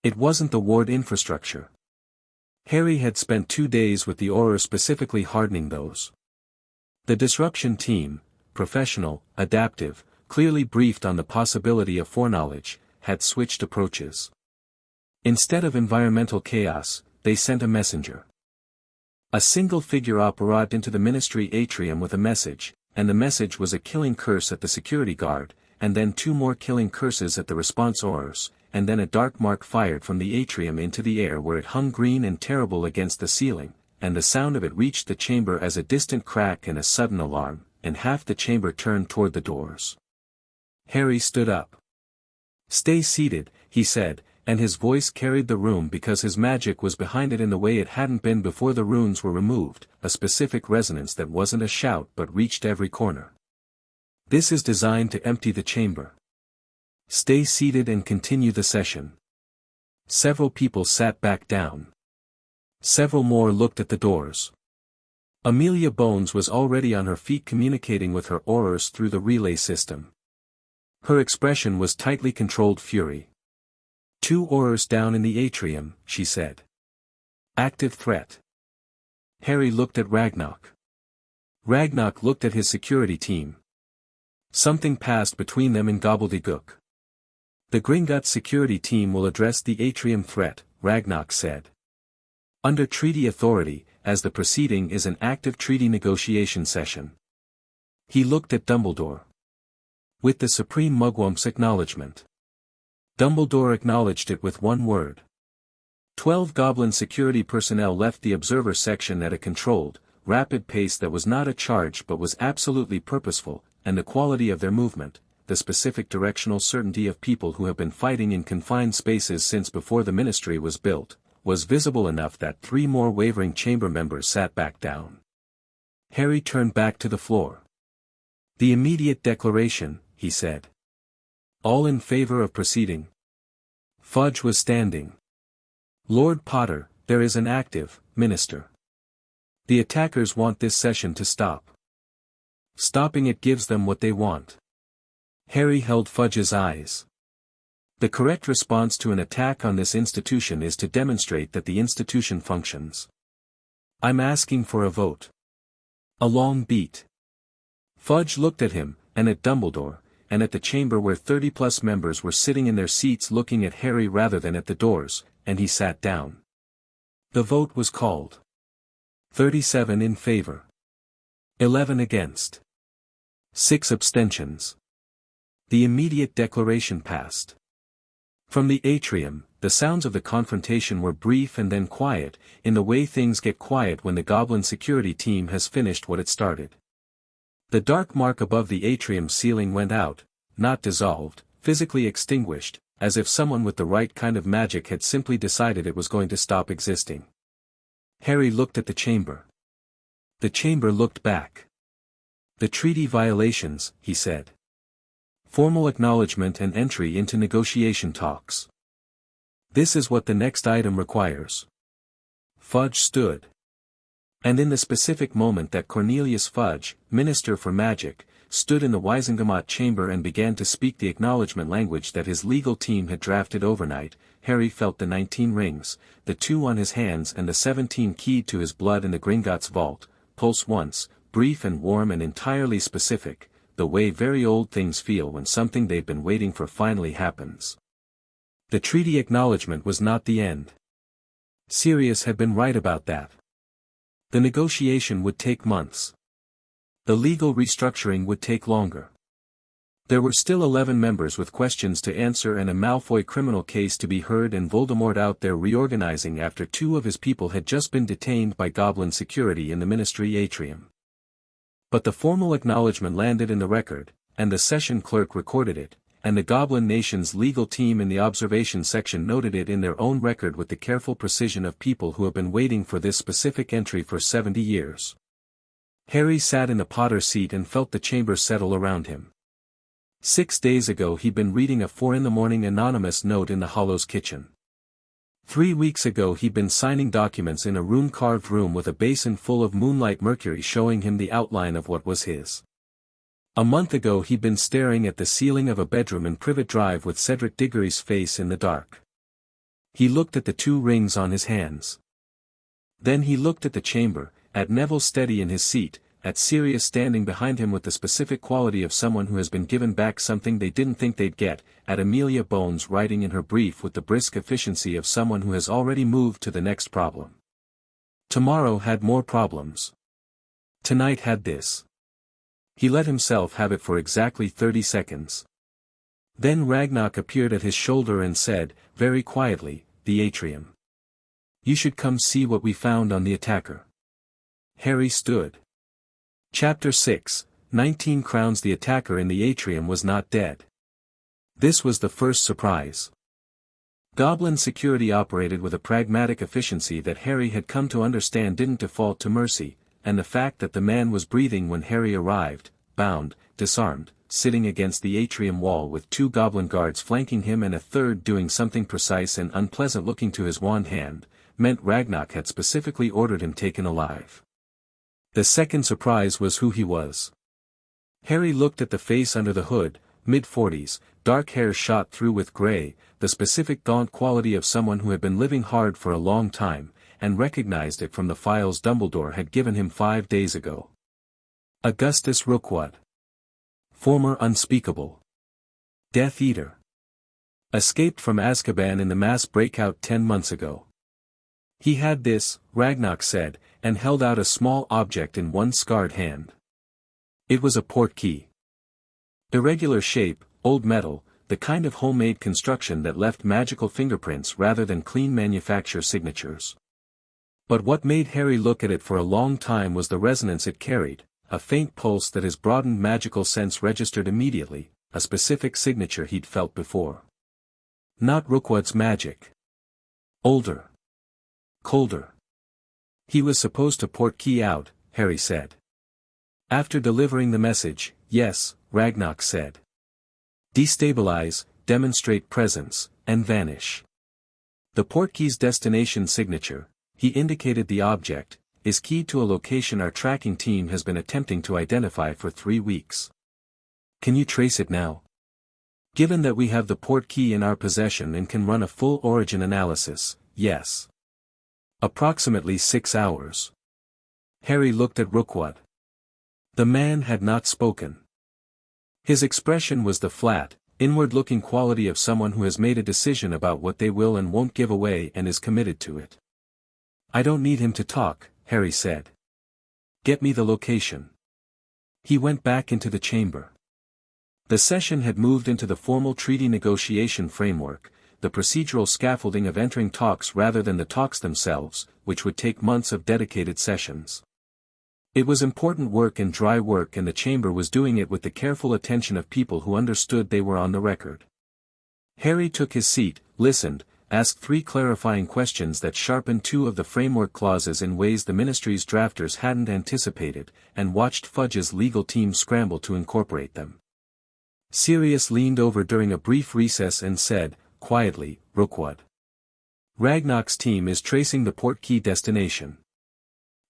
It wasn't the ward infrastructure. Harry had spent 2 days with the Auror specifically hardening those. The disruption team, professional, adaptive, clearly briefed on the possibility of foreknowledge, had switched approaches. Instead of environmental chaos, they sent a messenger. A single figure arrived into the ministry atrium with a message, and the message was a killing curse at the security guard, and then 2 more killing curses at the response Aurors, and then a dark mark fired from the atrium into the air where it hung green and terrible against the ceiling, and the sound of it reached the chamber as a distant crack and a sudden alarm, and half the chamber turned toward the doors. Harry stood up. "Stay seated," he said, and his voice carried the room because his magic was behind it in the way it hadn't been before the runes were removed, a specific resonance that wasn't a shout but reached every corner. "This is designed to empty the chamber. Stay seated and continue the session." Several people sat back down. Several more looked at the doors. Amelia Bones was already on her feet communicating with her Aurors through the relay system. Her expression was tightly controlled fury. "2 Aurors down in the atrium," she said. "Active threat." Harry looked at Ragnarok. Ragnarok looked at his security team. Something passed between them in gobbledygook. "The Gringotts security team will address the atrium threat," Ragnarok said. "Under treaty authority, as the proceeding is an active treaty negotiation session." He looked at Dumbledore. "With the Supreme Mugwump's acknowledgement." Dumbledore acknowledged it with one word. 12 Goblin security personnel left the observer section at a controlled, rapid pace that was not a charge but was absolutely purposeful, and the quality of their movement, the specific directional certainty of people who have been fighting in confined spaces since before the ministry was built, was visible enough that 3 more wavering chamber members sat back down. Harry turned back to the floor. "The immediate declaration," he said. "All in favor of proceeding?" Fudge was standing. "Lord Potter, there is an active, Minister. The attackers want this session to stop. Stopping it gives them what they want." Harry held Fudge's eyes. "The correct response to an attack on this institution is to demonstrate that the institution functions. I'm asking for a vote." A long beat. Fudge looked at him, and at Dumbledore, and at the chamber where 30+ members were sitting in their seats looking at Harry rather than at the doors, and he sat down. The vote was called. 37 in favor. 11 against. 6 abstentions. The immediate declaration passed. From the atrium, the sounds of the confrontation were brief and then quiet, in the way things get quiet when the Goblin security team has finished what it started. The dark mark above the atrium ceiling went out, not dissolved, physically extinguished, as if someone with the right kind of magic had simply decided it was going to stop existing. Harry looked at the chamber. The chamber looked back. "The treaty violations," he said. "Formal acknowledgement and entry into negotiation talks. This is what the next item requires." Fudge stood. And in the specific moment that Cornelius Fudge, Minister for Magic, stood in the Wizengamot chamber and began to speak the acknowledgement language that his legal team had drafted overnight, Harry felt the 19 rings, the 2 on his hands and the 17 keyed to his blood in the Gringotts vault, pulse once, brief and warm and entirely specific, the way very old things feel when something they've been waiting for finally happens. The treaty acknowledgement was not the end. Sirius had been right about that. The negotiation would take months. The legal restructuring would take longer. There were still 11 members with questions to answer and a Malfoy criminal case to be heard and Voldemort out there reorganizing after 2 of his people had just been detained by Goblin security in the Ministry atrium. But the formal acknowledgement landed in the record, and the session clerk recorded it, and the Goblin Nation's legal team in the observation section noted it in their own record with the careful precision of people who have been waiting for this specific entry for 70 years. Harry sat in the Potter seat and felt the chamber settle around him. 6 days ago he'd been reading a 4 a.m. anonymous note in the Hollow's kitchen. 3 weeks ago he'd been signing documents in a rune-carved room with a basin full of moonlight mercury showing him the outline of what was his. A month ago he'd been staring at the ceiling of a bedroom in Privet Drive with Cedric Diggory's face in the dark. He looked at the 2 rings on his hands. Then he looked at the chamber, at Neville steady in his seat, at Sirius standing behind him with the specific quality of someone who has been given back something they didn't think they'd get, at Amelia Bones writing in her brief with the brisk efficiency of someone who has already moved to the next problem. Tomorrow had more problems. Tonight had this. He let himself have it for exactly 30 seconds. Then Ragnarok appeared at his shoulder and said, very quietly, "The atrium. You should come see what we found on the attacker." Harry stood. Chapter 6, 19 Crowns. The attacker in the atrium was not dead. This was the first surprise. Goblin security operated with a pragmatic efficiency that Harry had come to understand didn't default to mercy, and the fact that the man was breathing when Harry arrived, bound, disarmed, sitting against the atrium wall with 2 goblin guards flanking him and a third doing something precise and unpleasant looking to his wand hand, meant Ragnarok had specifically ordered him taken alive. The second surprise was who he was. Harry looked at the face under the hood, mid-40s, dark hair shot through with grey, the specific gaunt quality of someone who had been living hard for a long time, and recognized it from the files Dumbledore had given him 5 days ago. Augustus Rookwood. Former Unspeakable. Death Eater. Escaped from Azkaban in the mass breakout 10 months ago. He had this, Ragnarok said, and held out a small object in one scarred hand. It was a portkey. Irregular shape, old metal, the kind of homemade construction that left magical fingerprints rather than clean manufacture signatures. But what made Harry look at it for a long time was the resonance it carried, a faint pulse that his broadened magical sense registered immediately, a specific signature he'd felt before. Not Rookwood's magic. Older. Colder. He was supposed to portkey out, Harry said. After delivering the message, yes, Ragnarok said. Destabilize, demonstrate presence, and vanish. The portkey's destination signature, he indicated the object, is keyed to a location our tracking team has been attempting to identify for 3 weeks. Can you trace it now? Given that we have the portkey in our possession and can run a full origin analysis, yes. Approximately 6 hours. Harry looked at Rookwood. The man had not spoken. His expression was the flat, inward-looking quality of someone who has made a decision about what they will and won't give away and is committed to it. I don't need him to talk, Harry said. Get me the location. He went back into the chamber. The session had moved into the formal treaty negotiation framework, the procedural scaffolding of entering talks rather than the talks themselves, which would take months of dedicated sessions. It was important work and dry work, and the chamber was doing it with the careful attention of people who understood they were on the record. Harry took his seat, listened, asked 3 clarifying questions that sharpened 2 of the framework clauses in ways the ministry's drafters hadn't anticipated, and watched Fudge's legal team scramble to incorporate them. Sirius leaned over during a brief recess and said, quietly, Rookwood. Ragnarok's team is tracing the portkey destination.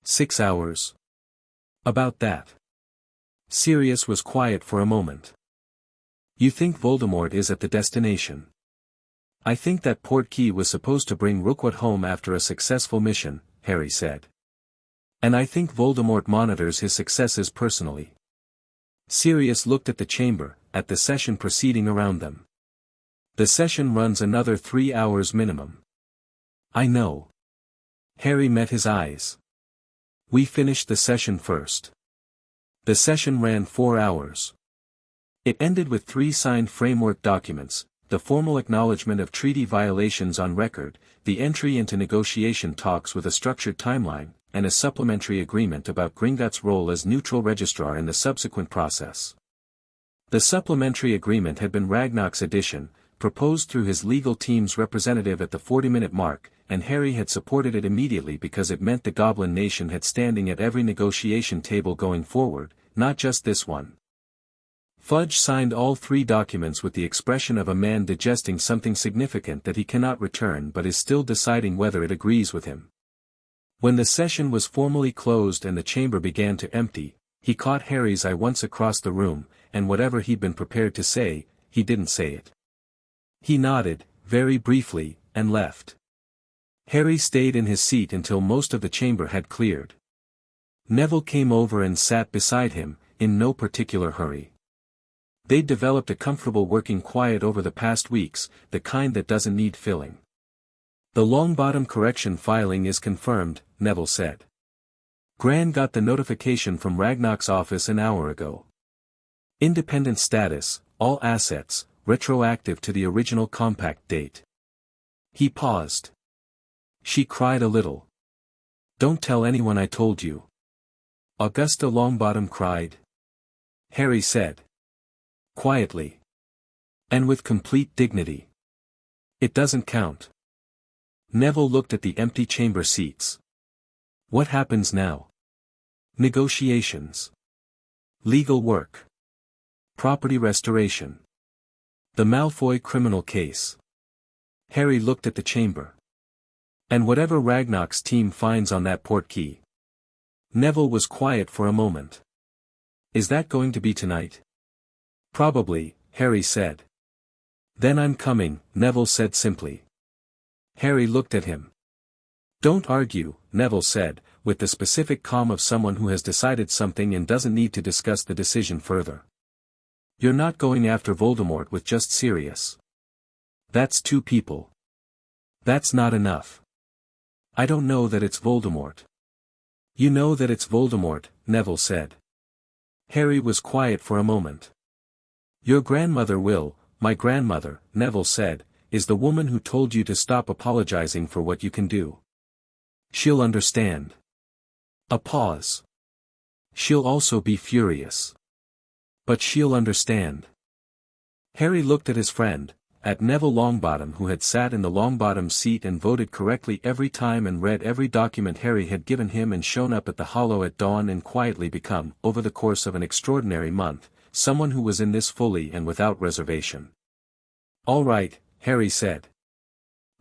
6 hours. About that. Sirius was quiet for a moment. You think Voldemort is at the destination? I think that portkey was supposed to bring Rookwood home after a successful mission, Harry said. And I think Voldemort monitors his successes personally. Sirius looked at the chamber, at the session proceeding around them. The session runs another 3 hours minimum. I know. Harry met his eyes. We finished the session first. The session ran 4 hours. It ended with 3 signed framework documents, the formal acknowledgement of treaty violations on record, the entry into negotiation talks with a structured timeline, and a supplementary agreement about Gringotts' role as neutral registrar in the subsequent process. The supplementary agreement had been Ragnarok's addition, proposed through his legal team's representative at the 40-minute mark, and Harry had supported it immediately because it meant the Goblin nation had standing at every negotiation table going forward, not just this one. Fudge signed all 3 documents with the expression of a man digesting something significant that he cannot return but is still deciding whether it agrees with him. When the session was formally closed and the chamber began to empty, he caught Harry's eye once across the room, and whatever he'd been prepared to say, he didn't say it. He nodded, very briefly, and left. Harry stayed in his seat until most of the chamber had cleared. Neville came over and sat beside him, in no particular hurry. They'd developed a comfortable working quiet over the past weeks, the kind that doesn't need filling. "The Longbottom correction filing is confirmed," Neville said. "Gran got the notification from Ragnarok's office an hour ago. Independent status, all assets, retroactive to the original compact date." He paused. She cried a little. "Don't tell anyone I told you." Augusta Longbottom cried. Harry said. Quietly. And with complete dignity. "It doesn't count." Neville looked at the empty chamber seats. "What happens now?" "Negotiations. Legal work. Property restoration. The Malfoy criminal case." Harry looked at the chamber. "And whatever Ragnarok's team finds on that portkey." Neville was quiet for a moment. "Is that going to be tonight?" "Probably," Harry said. "Then I'm coming," Neville said simply. Harry looked at him. "Don't argue," Neville said, with the specific calm of someone who has decided something and doesn't need to discuss the decision further. "You're not going after Voldemort with just Sirius. That's 2 people. That's not enough." "I don't know that it's Voldemort." "You know that it's Voldemort," Neville said. Harry was quiet for a moment. "Your grandmother will, my grandmother," Neville said, "is the woman who told you to stop apologizing for what you can do. She'll understand." A pause. "She'll also be furious. But she'll understand." Harry looked at his friend, at Neville Longbottom, who had sat in the Longbottom seat and voted correctly every time and read every document Harry had given him and shown up at the Hollow at dawn and quietly become, over the course of an extraordinary month, someone who was in this fully and without reservation. "All right," Harry said.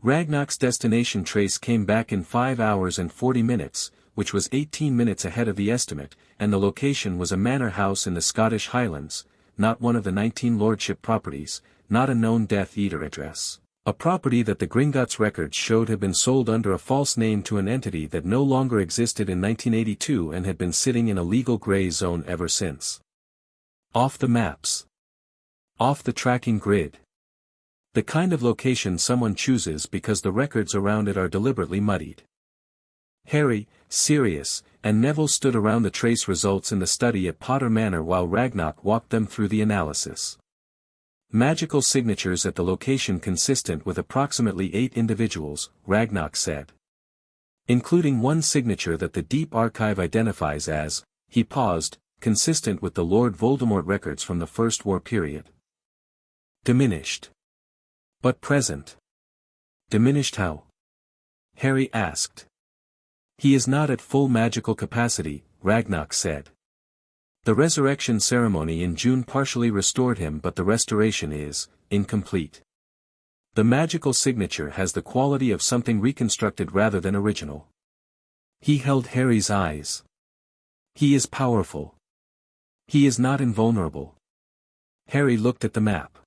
Ragnarok's destination trace came back in 5 hours and 40 minutes, which was 18 minutes ahead of the estimate, and the location was a manor house in the Scottish Highlands, not one of the 19 lordship properties, not a known Death Eater address, a property that the Gringotts records showed had been sold under a false name to an entity that no longer existed in 1982 and had been sitting in a legal gray zone ever since. Off the maps. Off the tracking grid. The kind of location someone chooses because the records around it are deliberately muddied. Harry, Sirius, and Neville stood around the trace results in the study at Potter Manor while Ragnarok walked them through the analysis. Magical signatures at the location consistent with approximately 8 individuals, Ragnarok said. Including one signature that the Deep Archive identifies as, he paused, consistent with the Lord Voldemort records from the First War period. Diminished. But present. Diminished how? Harry asked. He is not at full magical capacity, Ragnarok said. The resurrection ceremony in June partially restored him, but the restoration is incomplete. The magical signature has the quality of something reconstructed rather than original. He held Harry's eyes. He is powerful. He is not invulnerable. Harry looked at the map.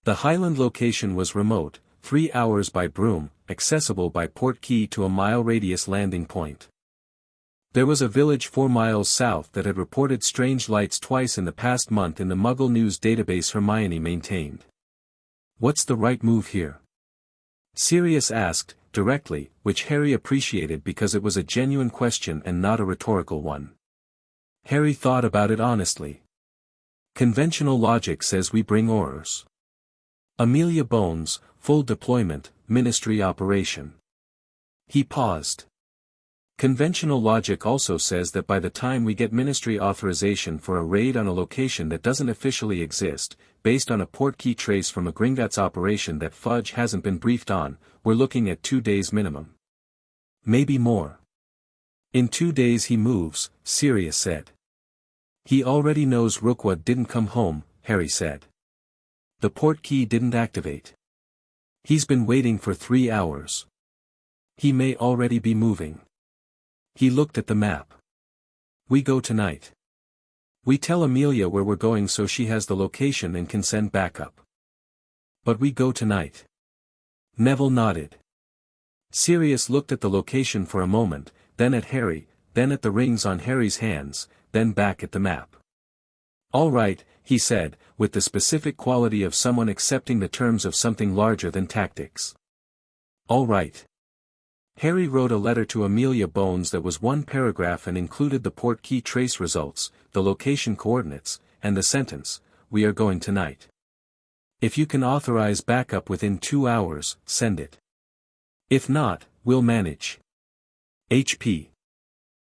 The Highland location was remote, 3 hours by broom, accessible by portkey to a mile radius landing point. There was a village 4 miles south that had reported strange lights twice in the past month in the Muggle News database Hermione maintained. What's the right move here? Sirius asked, directly, which Harry appreciated because it was a genuine question and not a rhetorical one. Harry thought about it honestly. Conventional logic says we bring Aurors. Amelia Bones, full deployment, ministry operation. He paused. Conventional logic also says that by the time we get ministry authorization for a raid on a location that doesn't officially exist, based on a portkey trace from a Gringotts operation that Fudge hasn't been briefed on, we're looking at 2 days minimum. Maybe more. In 2 days he moves, Sirius said. He already knows Rookwood didn't come home, Harry said. The portkey didn't activate. He's been waiting for 3 hours. He may already be moving. He looked at the map. We go tonight. We tell Amelia where we're going so she has the location and can send backup. But we go tonight. Neville nodded. Sirius looked at the location for a moment, then at Harry, then at the rings on Harry's hands, then back at the map. All right, he said, with the specific quality of someone accepting the terms of something larger than tactics. All right. Harry wrote a letter to Amelia Bones that was 1 paragraph and included the portkey trace results, the location coordinates, and the sentence, "We are going tonight. If you can authorize backup within 2 hours, send it. If not, we'll manage. HP."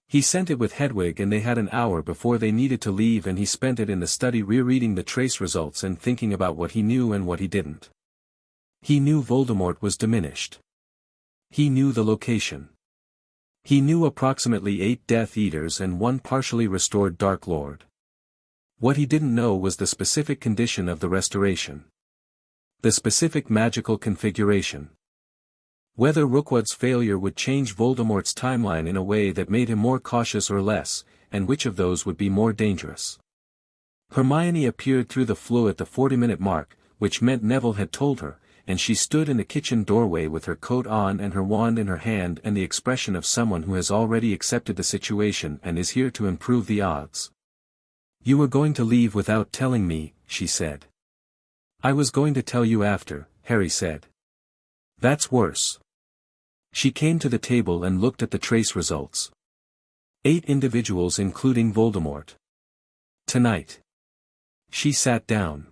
He sent it with Hedwig and they had an hour before they needed to leave and he spent it in the study rereading the trace results and thinking about what he knew and what he didn't. He knew Voldemort was diminished. He knew the location. He knew approximately 8 Death Eaters and 1 partially restored Dark Lord. What he didn't know was the specific condition of the restoration. The specific magical configuration. Whether Rookwood's failure would change Voldemort's timeline in a way that made him more cautious or less, and which of those would be more dangerous. Hermione appeared through the flue at the 40-minute mark, which meant Neville had told her, and she stood in the kitchen doorway with her coat on and her wand in her hand and the expression of someone who has already accepted the situation and is here to improve the odds. "You were going to leave without telling me," she said. "I was going to tell you after," Harry said. "That's worse." She came to the table and looked at the trace results. 8 individuals including Voldemort. Tonight. She sat down.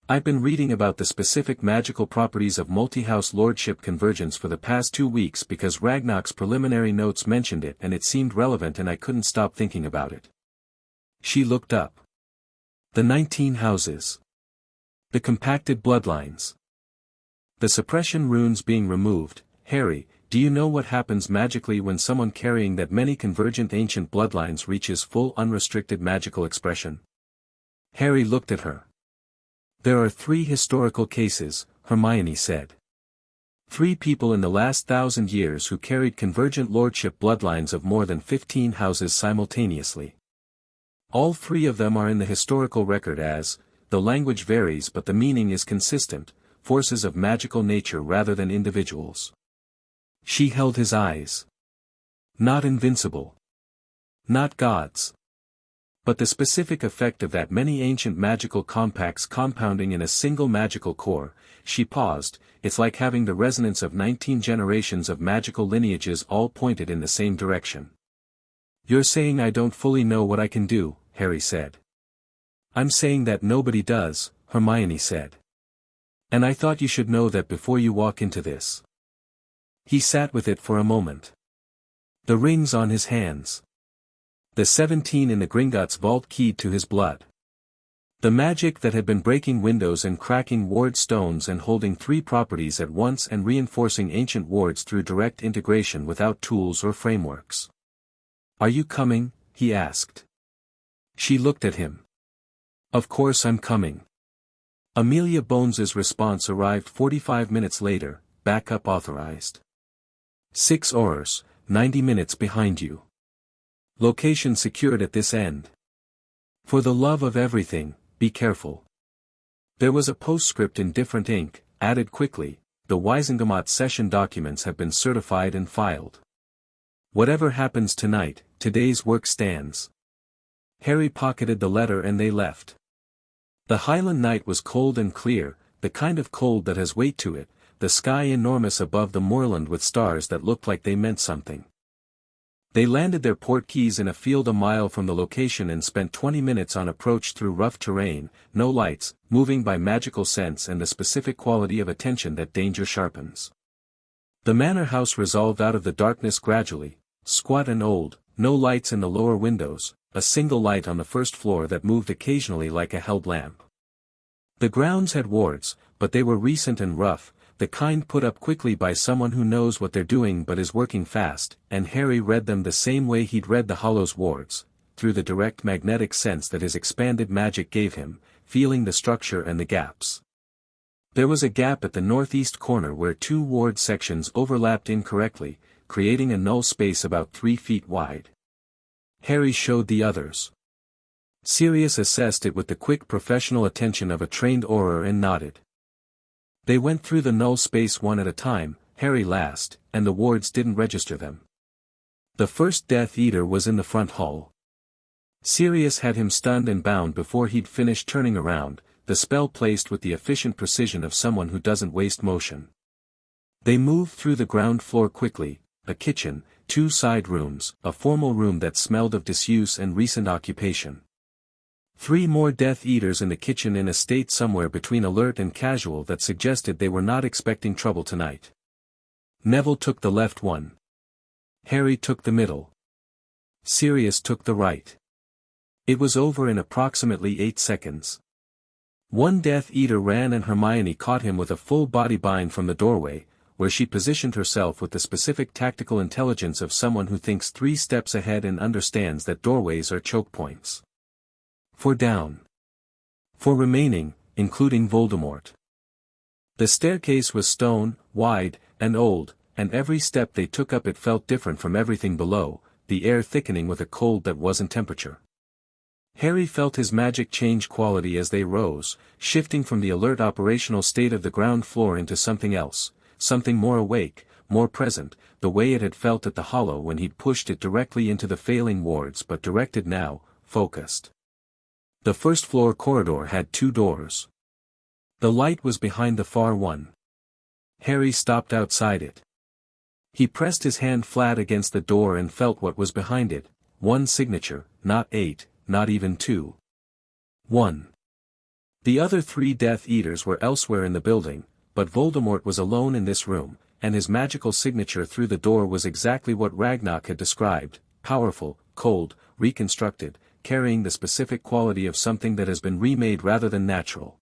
"I've been reading about the specific magical properties of multi-house lordship convergence for the past 2 weeks because Ragnarok's preliminary notes mentioned it and it seemed relevant and I couldn't stop thinking about it." She looked up. "The 19 houses. The compacted bloodlines. The suppression runes being removed. Harry, do you know what happens magically when someone carrying that many convergent ancient bloodlines reaches full unrestricted magical expression?" Harry looked at her. "There are 3 historical cases," Hermione said. 3 people in the last 1,000 years who carried convergent lordship bloodlines of more than 15 houses simultaneously. All 3 of them are in the historical record as, the language varies but the meaning is consistent, forces of magical nature rather than individuals. She held his eyes. Not invincible. Not gods. But the specific effect of that many ancient magical compacts compounding in a single magical core. She paused. "It's like having the resonance of 19 generations of magical lineages all pointed in the same direction." "You're saying I don't fully know what I can do," Harry said. "I'm saying that nobody does," Hermione said. "And I thought you should know that before you walk into this." He sat with it for a moment. The rings on his hands. The 17 in the Gringotts vault keyed to his blood. The magic that had been breaking windows and cracking ward stones and holding 3 properties at once and reinforcing ancient wards through direct integration without tools or frameworks. "Are you coming?" he asked. She looked at him. "Of course I'm coming." Amelia Bones's response arrived 45 minutes later, backup authorized. 6 hours, 90 minutes behind you. Location secured at this end. For the love of everything, be careful. There was a postscript in different ink, added quickly, "The Wisengamot session documents have been certified and filed. Whatever happens tonight, today's work stands." Harry pocketed the letter and they left. The Highland night was cold and clear, the kind of cold that has weight to it, the sky enormous above the moorland with stars that looked like they meant something. They landed their portkeys in a field a mile from the location and spent 20 minutes on approach through rough terrain, no lights, moving by magical sense and the specific quality of attention that danger sharpens. The manor house resolved out of the darkness gradually, squat and old, no lights in the lower windows, a single light on the first floor that moved occasionally like a held lamp. The grounds had wards, but they were recent and rough, the kind put up quickly by someone who knows what they're doing but is working fast, and Harry read them the same way he'd read the Hollow's wards, through the direct magnetic sense that his expanded magic gave him, feeling the structure and the gaps. There was a gap at the northeast corner where two ward sections overlapped incorrectly, creating a null space about 3 feet wide. Harry showed the others. Sirius assessed it with the quick professional attention of a trained Auror and nodded. They went through the null space one at a time, Harry last, and the wards didn't register them. The first Death Eater was in the front hall. Sirius had him stunned and bound before he'd finished turning around, the spell placed with the efficient precision of someone who doesn't waste motion. They moved through the ground floor quickly, a kitchen, 2 side rooms, a formal room that smelled of disuse and recent occupation. 3 more Death Eaters in the kitchen in a state somewhere between alert and casual that suggested they were not expecting trouble tonight. Neville took the left one. Harry took the middle. Sirius took the right. It was over in approximately 8 seconds. One Death Eater ran and Hermione caught him with a full body bind from the doorway, where she positioned herself with the specific tactical intelligence of someone who thinks 3 steps ahead and understands that doorways are choke points. 4 down. 4 remaining, including Voldemort. The staircase was stone, wide, and old, and every step they took up it felt different from everything below, the air thickening with a cold that wasn't temperature. Harry felt his magic change quality as they rose, shifting from the alert operational state of the ground floor into something else, something more awake, more present, the way it had felt at the Hollow when he'd pushed it directly into the failing wards but directed now, focused. The first floor corridor had 2 doors. The light was behind the far one. Harry stopped outside it. He pressed his hand flat against the door and felt what was behind it, 1 signature, not 8, not even 2. 1. The other 3 Death Eaters were elsewhere in the building, but Voldemort was alone in this room, and his magical signature through the door was exactly what Ragnarok had described, powerful, cold, reconstructed, carrying the specific quality of something that has been remade rather than natural.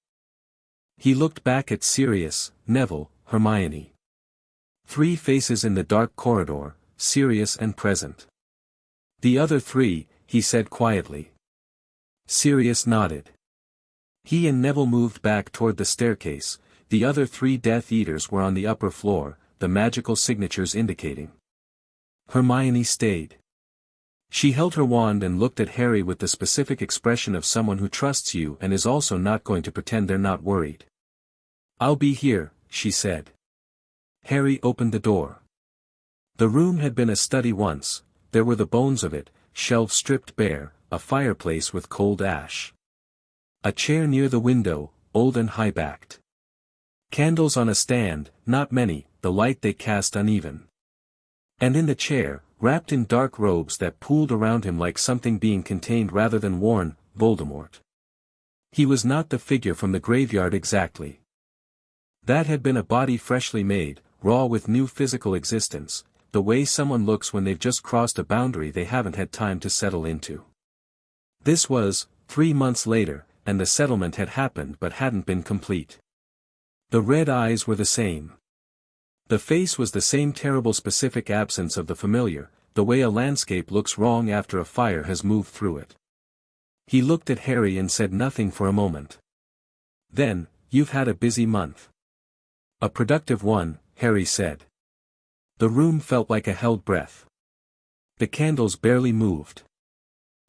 He looked back at Sirius, Neville, Hermione. 3 faces in the dark corridor, serious and present. The other 3, he said quietly. Sirius nodded. He and Neville moved back toward the staircase, the other 3 Death Eaters were on the upper floor, the magical signatures indicating. Hermione stayed. She held her wand and looked at Harry with the specific expression of someone who trusts you and is also not going to pretend they're not worried. I'll be here, she said. Harry opened the door. The room had been a study once, there were the bones of it, shelves stripped bare, a fireplace with cold ash. A chair near the window, old and high-backed. Candles on a stand, not many, the light they cast uneven. And in the chair, wrapped in dark robes that pooled around him like something being contained rather than worn, Voldemort. He was not the figure from the graveyard exactly. That had been a body freshly made, raw with new physical existence, the way someone looks when they've just crossed a boundary they haven't had time to settle into. This was, 3 months later, and the settlement had happened but hadn't been complete. The red eyes were the same. The face was the same terrible specific absence of the familiar, the way a landscape looks wrong after a fire has moved through it. He looked at Harry and said nothing for a moment. Then, you've had a busy month. A productive one, Harry said. The room felt like a held breath. The candles barely moved.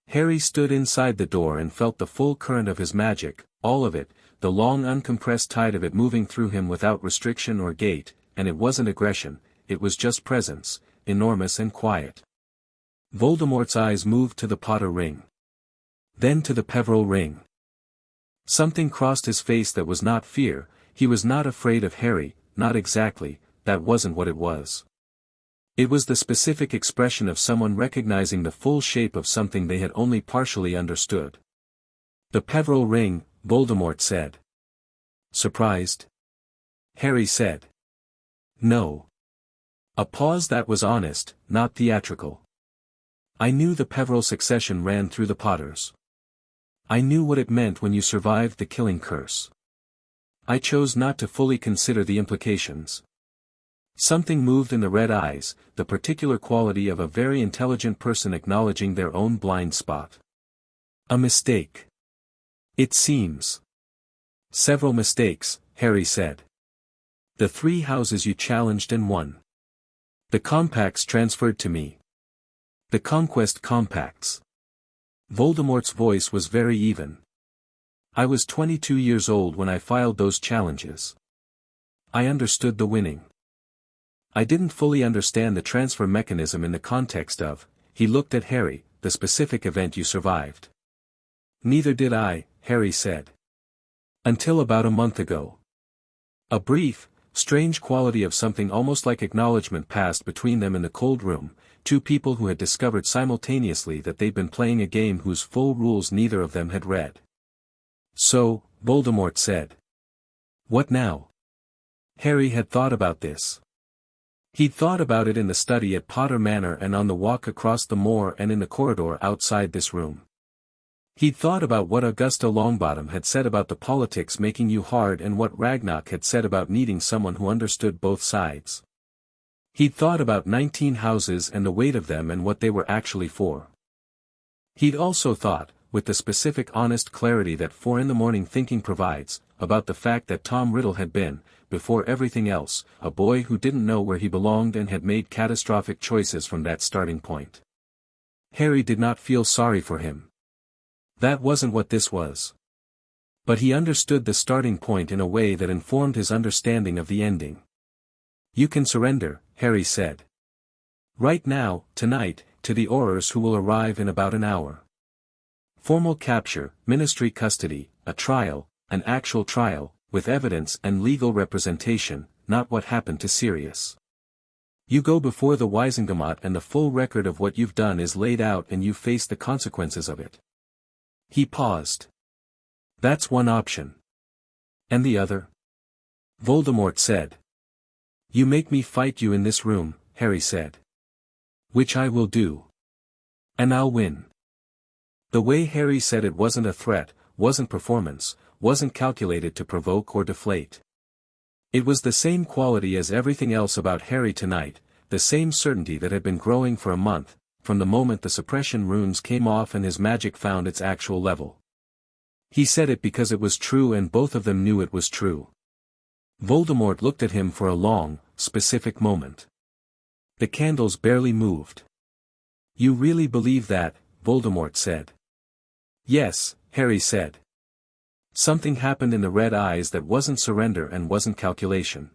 Harry stood inside the door and felt the full current of his magic, all of it, the long uncompressed tide of it moving through him without restriction or gate, and it wasn't aggression, it was just presence, enormous and quiet. Voldemort's eyes moved to the Potter ring. Then to the Peveril ring. Something crossed his face that was not fear, he was not afraid of Harry, not exactly, that wasn't what it was. It was the specific expression of someone recognizing the full shape of something they had only partially understood. The Peveril ring, Voldemort said. Surprised? Harry said. No. A pause that was honest, not theatrical. I knew the Peveril succession ran through the Potters. I knew what it meant when you survived the killing curse. I chose not to fully consider the implications. Something moved in the red eyes, the particular quality of a very intelligent person acknowledging their own blind spot. A mistake. It seems. Several mistakes, Harry said. The 3 houses you challenged and won. The compacts transferred to me. The conquest compacts. Voldemort's voice was very even. I was 22 years old when I filed those challenges. I understood the winning. I didn't fully understand the transfer mechanism in the context of, he looked at Harry, the specific event you survived. Neither did I, Harry said. Until about a month ago. A brief, strange quality of something almost like acknowledgement passed between them in the cold room, 2 people who had discovered simultaneously that they'd been playing a game whose full rules neither of them had read. So, Voldemort said. What now? Harry had thought about this. He'd thought about it in the study at Potter Manor and on the walk across the moor and in the corridor outside this room. He'd thought about what Augusta Longbottom had said about the politics making you hard and what Ragnarok had said about needing someone who understood both sides. He'd thought about 19 houses and the weight of them and what they were actually for. He'd also thought, with the specific honest clarity that 4 in the morning thinking provides, about the fact that Tom Riddle had been, before everything else, a boy who didn't know where he belonged and had made catastrophic choices from that starting point. Harry did not feel sorry for him. That wasn't what this was. But he understood the starting point in a way that informed his understanding of the ending. You can surrender, Harry said. Right now, tonight, to the Aurors who will arrive in about an hour. Formal capture, ministry custody, a trial, an actual trial, with evidence and legal representation, not what happened to Sirius. You go before the Wisengamot and the full record of what you've done is laid out and you face the consequences of it. He paused. That's one option. And the other? Voldemort said. You make me fight you in this room, Harry said. Which I will do. And I'll win. The way Harry said it wasn't a threat, wasn't performance, wasn't calculated to provoke or deflate. It was the same quality as everything else about Harry tonight, the same certainty that had been growing for a month, from the moment the suppression runes came off and his magic found its actual level. He said it because it was true and both of them knew it was true. Voldemort looked at him for a long, specific moment. The candles barely moved. You really believe that, Voldemort said. Yes, Harry said. Something happened in the red eyes that wasn't surrender and wasn't calculation.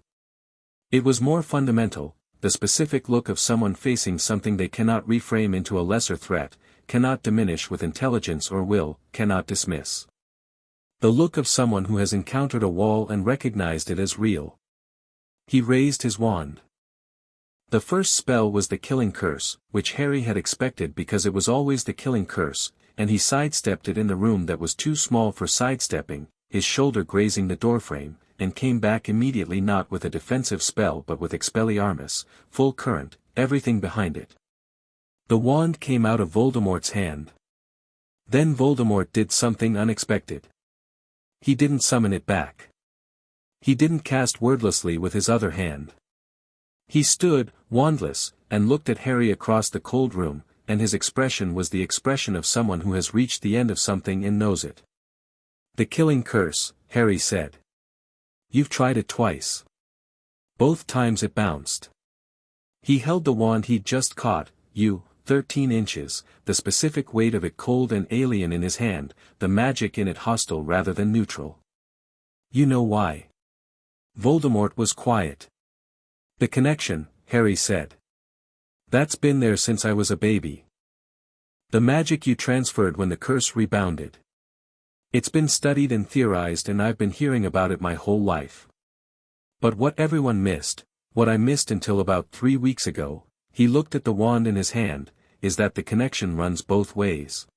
It was more fundamental, the specific look of someone facing something they cannot reframe into a lesser threat, cannot diminish with intelligence or will, cannot dismiss. The look of someone who has encountered a wall and recognized it as real. He raised his wand. The first spell was the killing curse, which Harry had expected because it was always the killing curse, and he sidestepped it in the room that was too small for sidestepping, his shoulder grazing the doorframe, and came back immediately not with a defensive spell but with Expelliarmus, full current, everything behind it. The wand came out of Voldemort's hand. Then Voldemort did something unexpected. He didn't summon it back. He didn't cast wordlessly with his other hand. He stood, wandless, and looked at Harry across the cold room, and his expression was the expression of someone who has reached the end of something and knows it. The killing curse, Harry said. You've tried it twice. Both times it bounced. He held the wand he'd just caught, 13 inches, the specific weight of it cold and alien in his hand, the magic in it hostile rather than neutral. You know why. Voldemort was quiet. The connection, Harry said. That's been there since I was a baby. The magic you transferred when the curse rebounded. It's been studied and theorized and I've been hearing about it my whole life. But what everyone missed, what I missed until about 3 weeks ago, he looked at the wand in his hand, is that the connection runs both ways.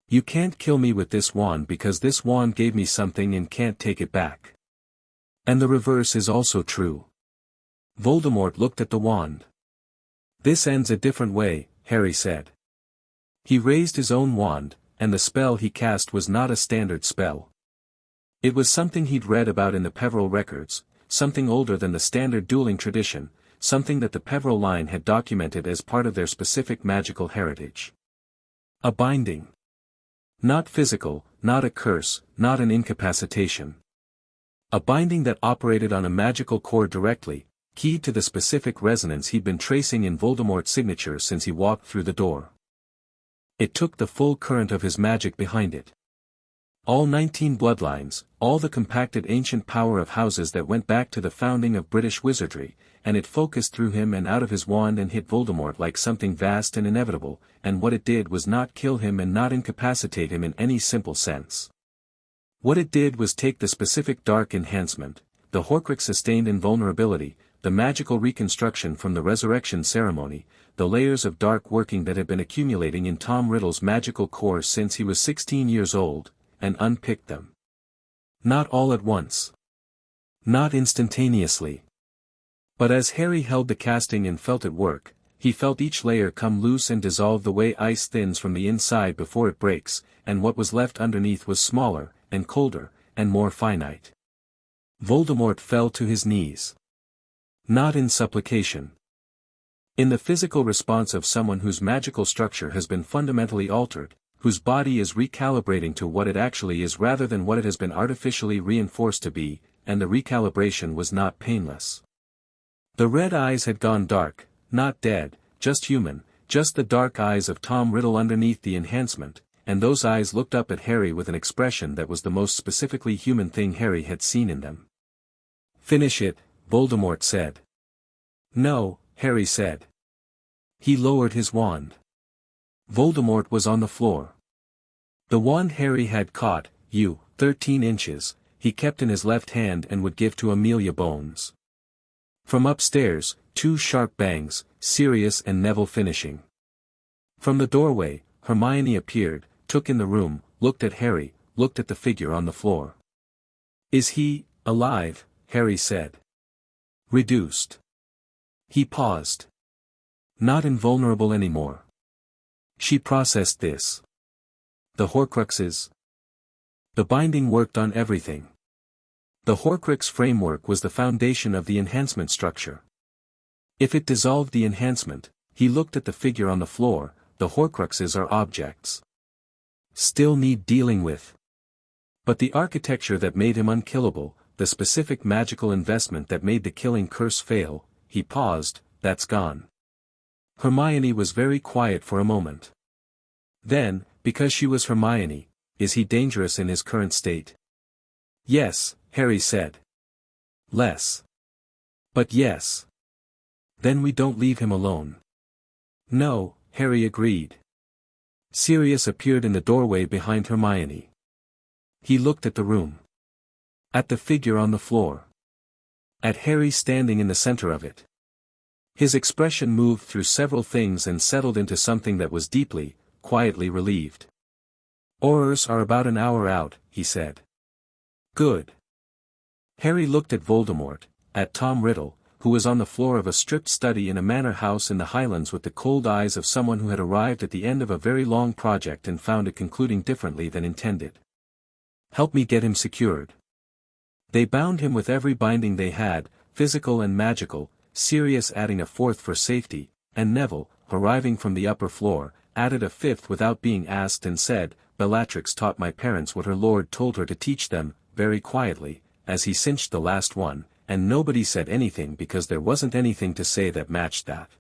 You can't kill me with this wand because this wand gave me something and can't take it back. And the reverse is also true. Voldemort looked at the wand. This ends a different way, Harry said. He raised his own wand, and the spell he cast was not a standard spell. It was something he'd read about in the Peveril records, something older than the standard dueling tradition, something that the Peveril line had documented as part of their specific magical heritage. A binding. Not physical, not a curse, not an incapacitation. A binding that operated on a magical core directly, keyed to the specific resonance he'd been tracing in Voldemort's signature since he walked through the door. It took the full current of his magic behind it. All 19 bloodlines, all the compacted ancient power of houses that went back to the founding of British wizardry, and it focused through him and out of his wand and hit Voldemort like something vast and inevitable, and what it did was not kill him and not incapacitate him in any simple sense. What it did was take the specific dark enhancement, the Horcrux sustained invulnerability, the magical reconstruction from the resurrection ceremony, the layers of dark working that had been accumulating in Tom Riddle's magical core since he was 16 years old, and unpicked them. Not all at once. Not instantaneously. But as Harry held the casting and felt it work, he felt each layer come loose and dissolve the way ice thins from the inside before it breaks, and what was left underneath was smaller, and colder, and more finite. Voldemort fell to his knees. Not in supplication. In the physical response of someone whose magical structure has been fundamentally altered, whose body is recalibrating to what it actually is rather than what it has been artificially reinforced to be, and the recalibration was not painless. The red eyes had gone dark, not dead, just human, just the dark eyes of Tom Riddle underneath the enhancement, and those eyes looked up at Harry with an expression that was the most specifically human thing Harry had seen in them. "Finish it," Voldemort said. "No," Harry said. He lowered his wand. Voldemort was on the floor. The wand Harry had caught, 13 inches, he kept in his left hand and would give to Amelia Bones. From upstairs, two sharp bangs, Sirius and Neville finishing. From the doorway, Hermione appeared, took in the room, looked at Harry, looked at the figure on the floor. "Is he alive?" Harry said. "Reduced." He paused. "Not invulnerable anymore." She processed this. The Horcruxes. The binding worked on everything. The Horcrux framework was the foundation of the enhancement structure. If it dissolved the enhancement, he looked at the figure on the floor, the Horcruxes are objects. Still need dealing with. But the architecture that made him unkillable, the specific magical investment that made the killing curse fail, he paused, that's gone. Hermione was very quiet for a moment. Then, because she was Hermione, is he dangerous in his current state? Yes, Harry said. Less. But yes. Then we don't leave him alone. No, Harry agreed. Sirius appeared in the doorway behind Hermione. He looked at the room. At the figure on the floor. At Harry standing in the center of it. His expression moved through several things and settled into something that was deeply, quietly relieved. "Aurors are about an hour out," he said. "Good." Harry looked at Voldemort, at Tom Riddle, who was on the floor of a stripped study in a manor house in the Highlands with the cold eyes of someone who had arrived at the end of a very long project and found it concluding differently than intended. "Help me get him secured." They bound him with every binding they had, physical and magical, Sirius adding a fourth for safety, and Neville, arriving from the upper floor, added a fifth without being asked and said, "Bellatrix taught my parents what her lord told her to teach them," very quietly, as he cinched the last one, and nobody said anything because there wasn't anything to say that matched that.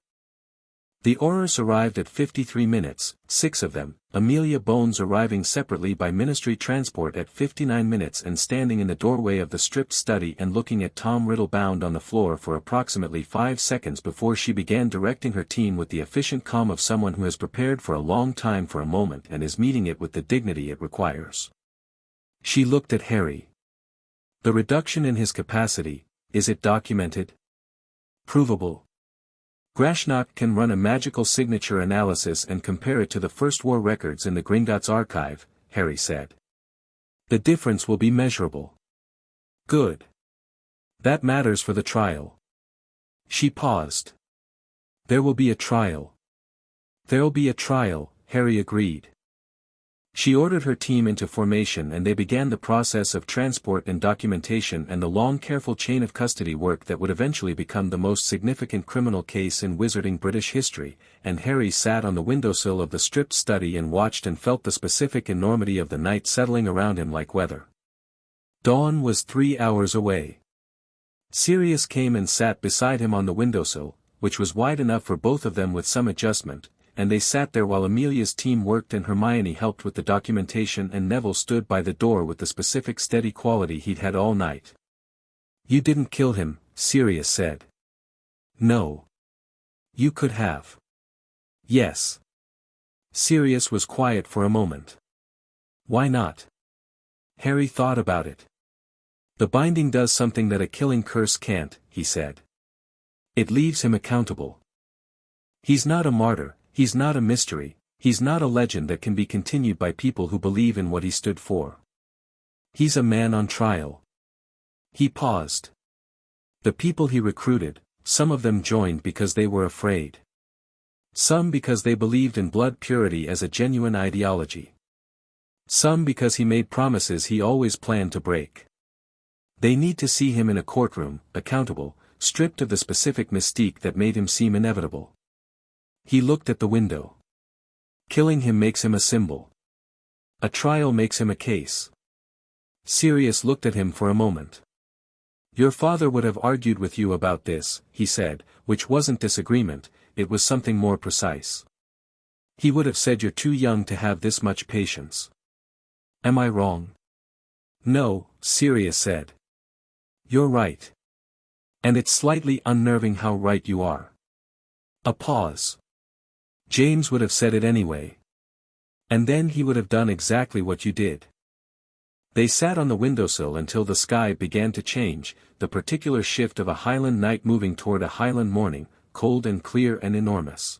The Aurors arrived at 53 minutes, 6 of them, Amelia Bones arriving separately by ministry transport at 59 minutes and standing in the doorway of the stripped study and looking at Tom Riddle bound on the floor for approximately 5 seconds before she began directing her team with the efficient calm of someone who has prepared for a long time for a moment and is meeting it with the dignity it requires. She looked at Harry. The reduction in his capacity, is it documented? Provable? Grashnot can run a magical signature analysis and compare it to the First War records in the Gringotts archive, Harry said. The difference will be measurable. Good. That matters for the trial. She paused. There will be a trial. There'll be a trial, Harry agreed. She ordered her team into formation and they began the process of transport and documentation and the long careful chain of custody work that would eventually become the most significant criminal case in wizarding British history, and Harry sat on the windowsill of the stripped study and watched and felt the specific enormity of the night settling around him like weather. Dawn was 3 hours away. Sirius came and sat beside him on the windowsill, which was wide enough for both of them with some adjustment, and they sat there while Amelia's team worked and Hermione helped with the documentation and Neville stood by the door with the specific steady quality he'd had all night. "You didn't kill him," Sirius said. "No. You could have." "Yes." Sirius was quiet for a moment. "Why not?" Harry thought about it. "The binding does something that a killing curse can't," he said. "It leaves him accountable. He's not a martyr, he's not a mystery, he's not a legend that can be continued by people who believe in what he stood for. He's a man on trial." He paused. "The people he recruited, some of them joined because they were afraid. Some because they believed in blood purity as a genuine ideology. Some because he made promises he always planned to break. They need to see him in a courtroom, accountable, stripped of the specific mystique that made him seem inevitable." He looked at the window. "Killing him makes him a symbol. A trial makes him a case." Sirius looked at him for a moment. "Your father would have argued with you about this," he said, "which wasn't disagreement, it was something more precise. He would have said you're too young to have this much patience." "Am I wrong?" "No," Sirius said. "You're right. And it's slightly unnerving how right you are." A pause. "James would have said it anyway. And then he would have done exactly what you did." They sat on the windowsill until the sky began to change, the particular shift of a Highland night moving toward a Highland morning, cold and clear and enormous.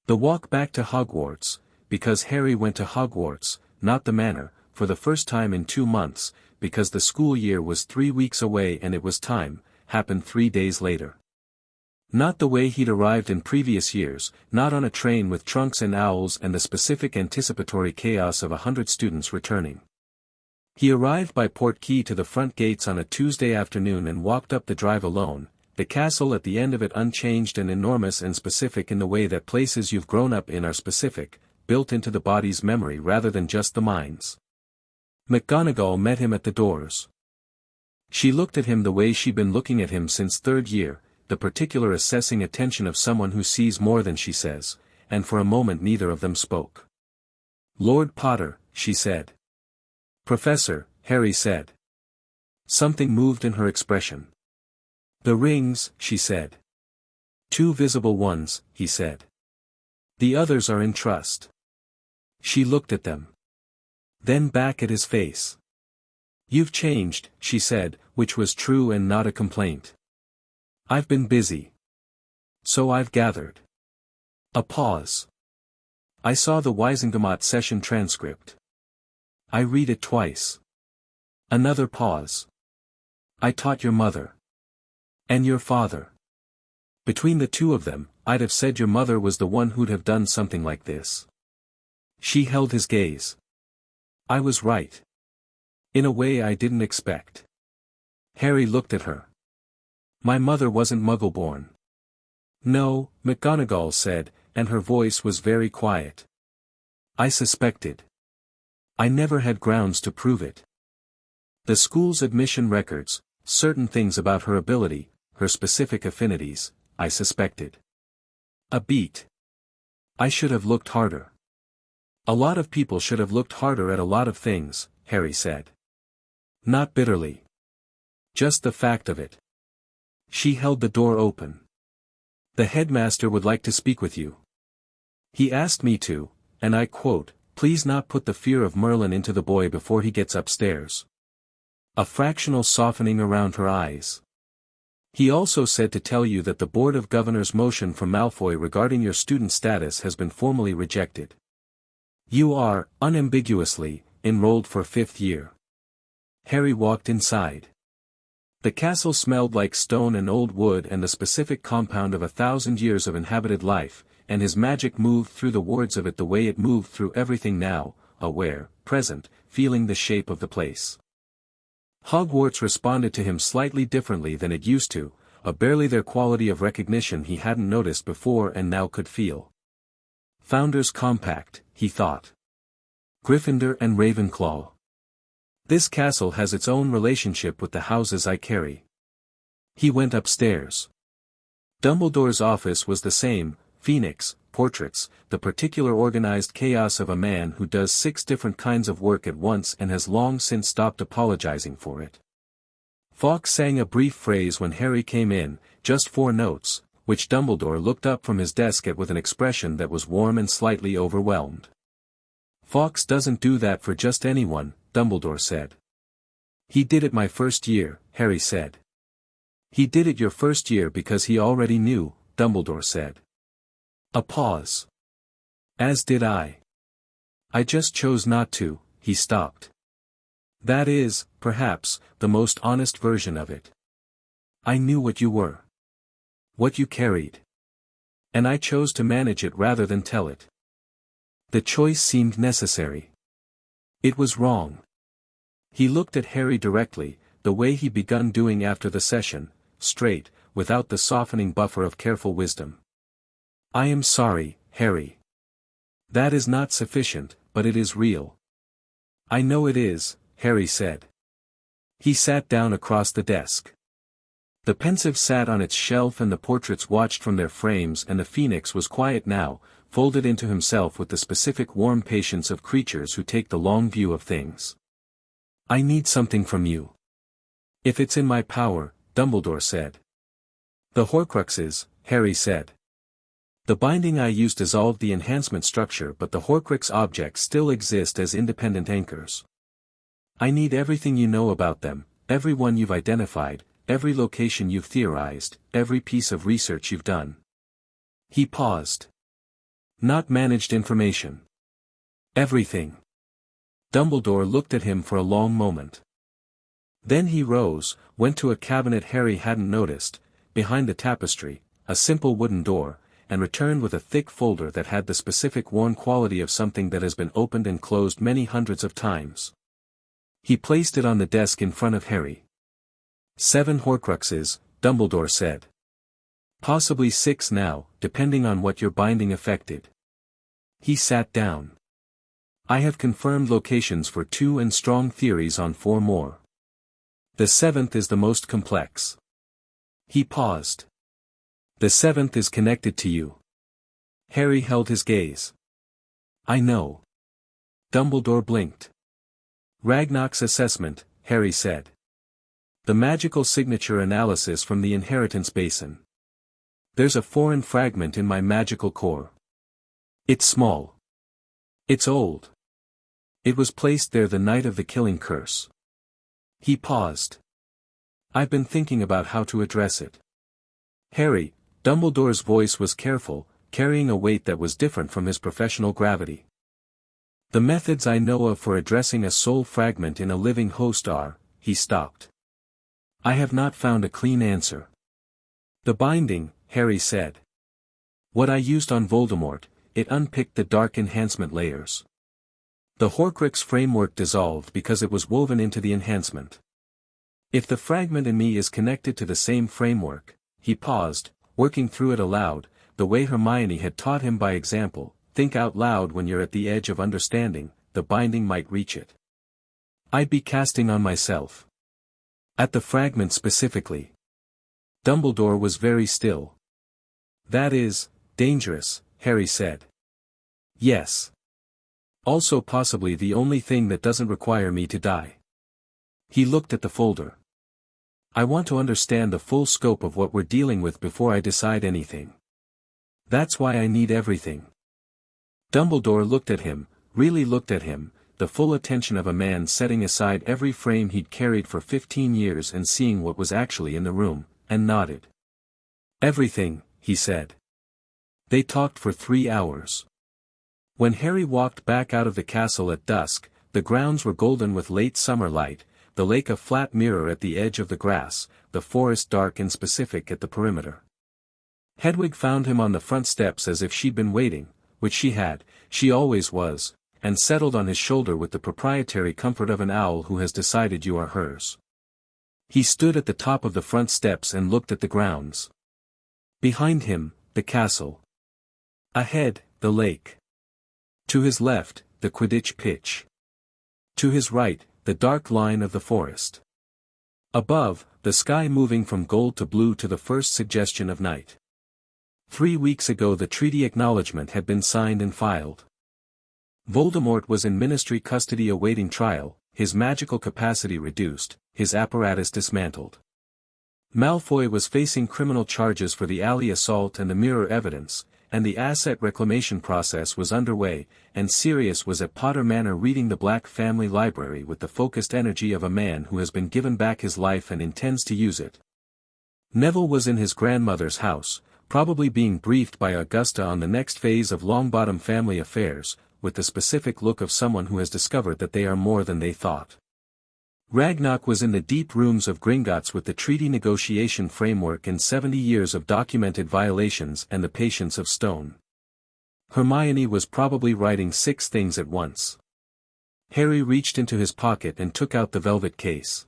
The walk back to Hogwarts, because Harry went to Hogwarts, not the manor, for the first time in 2 months, because the school year was 3 weeks away and it was time, happened 3 days later. Not the way he'd arrived in previous years, not on a train with trunks and owls and the specific anticipatory chaos of 100 students returning. He arrived by Portkey to the front gates on a Tuesday afternoon and walked up the drive alone, the castle at the end of it unchanged and enormous and specific in the way that places you've grown up in are specific, built into the body's memory rather than just the mind's. McGonagall met him at the doors. She looked at him the way she'd been looking at him since 3rd year, the particular assessing attention of someone who sees more than she says, and for a moment neither of them spoke. "Lord Potter," she said. "Professor," Harry said. Something moved in her expression. "The rings," she said. "2 visible ones," he said. "The others are in trust." She looked at them. Then back at his face. "You've changed," she said, which was true and not a complaint. "I've been busy. So I've gathered." A pause. "I saw the Wisengamot session transcript. I read it twice." Another pause. "I taught your mother. And your father. Between the two of them, I'd have said your mother was the one who'd have done something like this." She held his gaze. "I was right. In a way I didn't expect." Harry looked at her. "My mother wasn't Muggle-born." "No," McGonagall said, and her voice was very quiet. "I suspected. I never had grounds to prove it. The school's admission records, certain things about her ability, her specific affinities, I suspected. A beat. I should have looked harder. A lot of people should have looked harder at a lot of things," Harry said. Not bitterly. Just the fact of it. She held the door open. "The headmaster would like to speak with you. He asked me to, and I quote, 'Please not put the fear of Merlin into the boy before he gets upstairs.'" A fractional softening around her eyes. "He also said to tell you that the Board of Governors' motion from Malfoy regarding your student status has been formally rejected. You are, unambiguously, enrolled for 5th year." Harry walked inside. The castle smelled like stone and old wood and the specific compound of 1,000 years of inhabited life, and his magic moved through the wards of it the way it moved through everything now, aware, present, feeling the shape of the place. Hogwarts responded to him slightly differently than it used to, a barely there quality of recognition he hadn't noticed before and now could feel. Founders Compact, he thought. Gryffindor and Ravenclaw. This castle has its own relationship with the houses I carry. He went upstairs. Dumbledore's office was the same, Phoenix, portraits, the particular organized chaos of a man who does 6 different kinds of work at once and has long since stopped apologizing for it. Fawkes sang a brief phrase when Harry came in, just 4 notes, which Dumbledore looked up from his desk at with an expression that was warm and slightly overwhelmed. Fawkes doesn't do that for just anyone, Dumbledore said. He did it my first year, Harry said. He did it your first year because he already knew, Dumbledore said. A pause. As did I. I just chose not to, he stopped. That is, perhaps, the most honest version of it. I knew what you were. What you carried. And I chose to manage it rather than tell it. The choice seemed necessary. It was wrong. He looked at Harry directly, the way he begun doing after the session, straight, without the softening buffer of careful wisdom. I am sorry, Harry. That is not sufficient, but it is real. I know it is, Harry said. He sat down across the desk. The pensive sat on its shelf and the portraits watched from their frames and the Phoenix was quiet now, folded into himself with the specific warm patience of creatures who take the long view of things. I need something from you. If it's in my power, Dumbledore said. The Horcruxes, Harry said. The binding I used dissolved the enhancement structure but the Horcrux objects still exist as independent anchors. I need everything you know about them, every one you've identified, every location you've theorized, every piece of research you've done. He paused. Not managed information. Everything. Dumbledore looked at him for a long moment. Then he rose, went to a cabinet Harry hadn't noticed, behind the tapestry, a simple wooden door, and returned with a thick folder that had the specific worn quality of something that has been opened and closed many hundreds of times. He placed it on the desk in front of Harry. 7 Horcruxes, Dumbledore said. Possibly 6 now, depending on what your binding affected. He sat down. I have confirmed locations for 2 and strong theories on 4 more. The 7th is the most complex. He paused. The 7th is connected to you. Harry held his gaze. I know. Dumbledore blinked. Ragnarok's assessment, Harry said. The magical signature analysis from the inheritance basin. There's a foreign fragment in my magical core. It's small. It's old. It was placed there the night of the killing curse. He paused. I've been thinking about how to address it. Harry, Dumbledore's voice was careful, carrying a weight that was different from his professional gravity. The methods I know of for addressing a soul fragment in a living host are, he stopped. I have not found a clean answer. The binding, Harry said. What I used on Voldemort, it unpicked the dark enhancement layers. The Horcrux framework dissolved because it was woven into the enhancement. If the fragment in me is connected to the same framework, he paused, working through it aloud, the way Hermione had taught him by example, think out loud when you're at the edge of understanding, the binding might reach it. I'd be casting on myself. At the fragment specifically. Dumbledore was very still. That is, dangerous, Harry said. Yes. Also possibly the only thing that doesn't require me to die. He looked at the folder. I want to understand the full scope of what we're dealing with before I decide anything. That's why I need everything. Dumbledore looked at him, really looked at him, the full attention of a man setting aside every frame he'd carried for 15 years and seeing what was actually in the room, and nodded. Everything, he said. They talked for 3 hours. When Harry walked back out of the castle at dusk, the grounds were golden with late summer light, the lake a flat mirror at the edge of the grass, the forest dark and specific at the perimeter. Hedwig found him on the front steps as if she'd been waiting, which she always was, and settled on his shoulder with the proprietary comfort of an owl who has decided you are hers. He stood at the top of the front steps and looked at the grounds. Behind him, the castle. Ahead, the lake. To his left, the Quidditch pitch. To his right, the dark line of the forest. Above, the sky moving from gold to blue to the first suggestion of night. 3 weeks ago the treaty acknowledgement had been signed and filed. Voldemort was in ministry custody awaiting trial, his magical capacity reduced, his apparatus dismantled. Malfoy was facing criminal charges for the alley assault and the mirror evidence, and the asset reclamation process was underway, and Sirius was at Potter Manor reading the Black family library with the focused energy of a man who has been given back his life and intends to use it. Neville was in his grandmother's house, probably being briefed by Augusta on the next phase of Longbottom family affairs, with the specific look of someone who has discovered that they are more than they thought. Ragnarok was in the deep rooms of Gringotts with the treaty negotiation framework and 70 years of documented violations and the patience of stone. Hermione was probably writing 6 things at once. Harry reached into his pocket and took out the velvet case.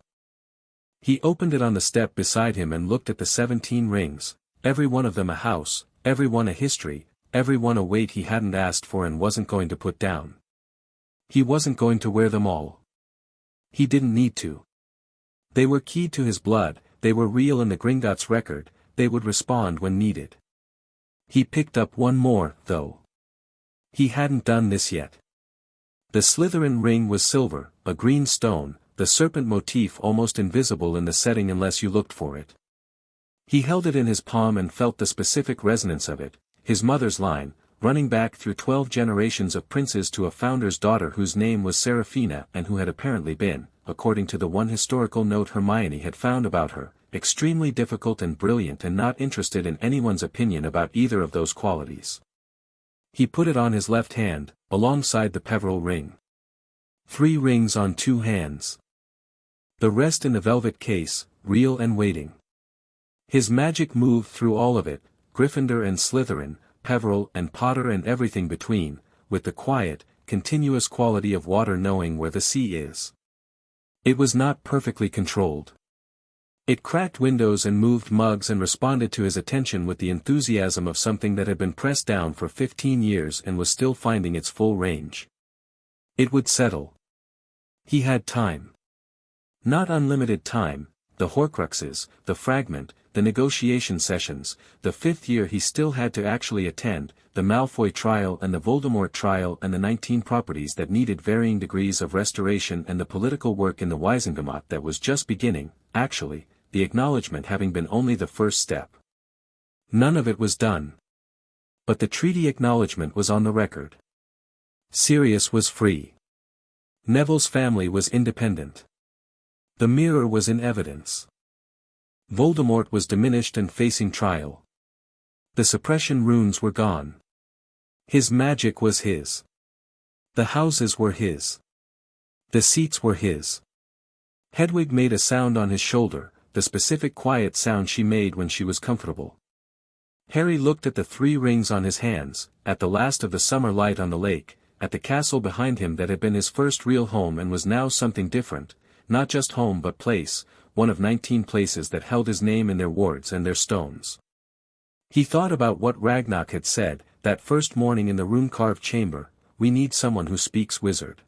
He opened it on the step beside him and looked at the 17 rings, every one of them a house, every one a history, every one a weight he hadn't asked for and wasn't going to put down. He wasn't going to wear them all. He didn't need to. They were keyed to his blood, they were real in the Gringotts record, they would respond when needed. He picked up one more, though. He hadn't done this yet. The Slytherin ring was silver, a green stone, the serpent motif almost invisible in the setting unless you looked for it. He held it in his palm and felt the specific resonance of it, his mother's line, running back through 12 generations of princes to a founder's daughter whose name was Seraphina and who had apparently been, according to the one historical note Hermione had found about her, extremely difficult and brilliant and not interested in anyone's opinion about either of those qualities. He put it on his left hand, alongside the Peveril ring. 3 rings on 2 hands. The rest in the velvet case, real and waiting. His magic moved through all of it, Gryffindor and Slytherin, Peveril and Potter and everything between, with the quiet, continuous quality of water knowing where the sea is. It was not perfectly controlled. It cracked windows and moved mugs and responded to his attention with the enthusiasm of something that had been pressed down for 15 years and was still finding its full range. It would settle. He had time. Not unlimited time, the Horcruxes, the fragment, the negotiation sessions, the 5th year he still had to actually attend, the Malfoy trial and the Voldemort trial and the 19 properties that needed varying degrees of restoration and the political work in the Wizengamot that was just beginning, actually, the acknowledgement having been only the first step. None of it was done. But the treaty acknowledgement was on the record. Sirius was free. Neville's family was independent. The mirror was in evidence. Voldemort was diminished and facing trial. The suppression runes were gone. His magic was his. The houses were his. The seats were his. Hedwig made a sound on his shoulder, the specific quiet sound she made when she was comfortable. Harry looked at the 3 rings on his hands, at the last of the summer light on the lake, at the castle behind him that had been his first real home and was now something different, not just home but place, one of 19 places that held his name in their wards and their stones. He thought about what Ragnarok had said, that first morning in the rune-carved chamber, "We need someone who speaks wizard."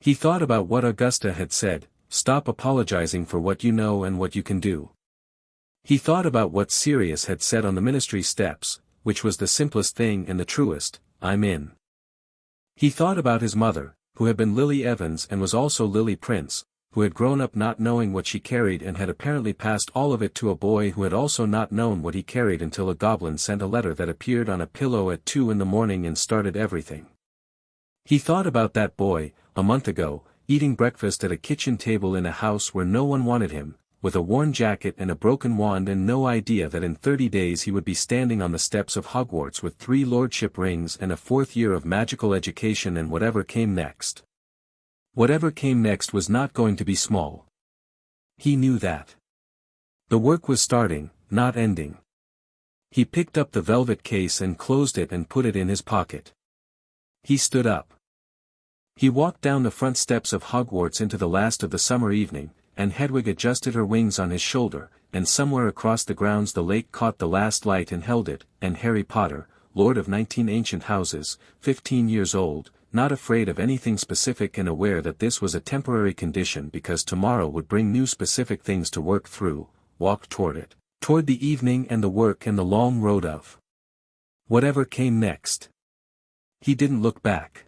He thought about what Augusta had said, "Stop apologizing for what you know and what you can do." He thought about what Sirius had said on the ministry steps, which was the simplest thing and the truest, "I'm in." He thought about his mother, who had been Lily Evans and was also Lily Prince, who had grown up not knowing what she carried and had apparently passed all of it to a boy who had also not known what he carried until a goblin sent a letter that appeared on a pillow at 2 in the morning and started everything. He thought about that boy, a month ago, eating breakfast at a kitchen table in a house where no one wanted him, with a worn jacket and a broken wand and no idea that in 30 days he would be standing on the steps of Hogwarts with 3 lordship rings and a 4th year of magical education and whatever came next. Whatever came next was not going to be small. He knew that. The work was starting, not ending. He picked up the velvet case and closed it and put it in his pocket. He stood up. He walked down the front steps of Hogwarts into the last of the summer evening, and Hedwig adjusted her wings on his shoulder, and somewhere across the grounds the lake caught the last light and held it, and Harry Potter, lord of 19 ancient houses, 15 years old, not afraid of anything specific and aware that this was a temporary condition because tomorrow would bring new specific things to work through, walked toward it, toward the evening and the work and the long road of whatever came next. He didn't look back.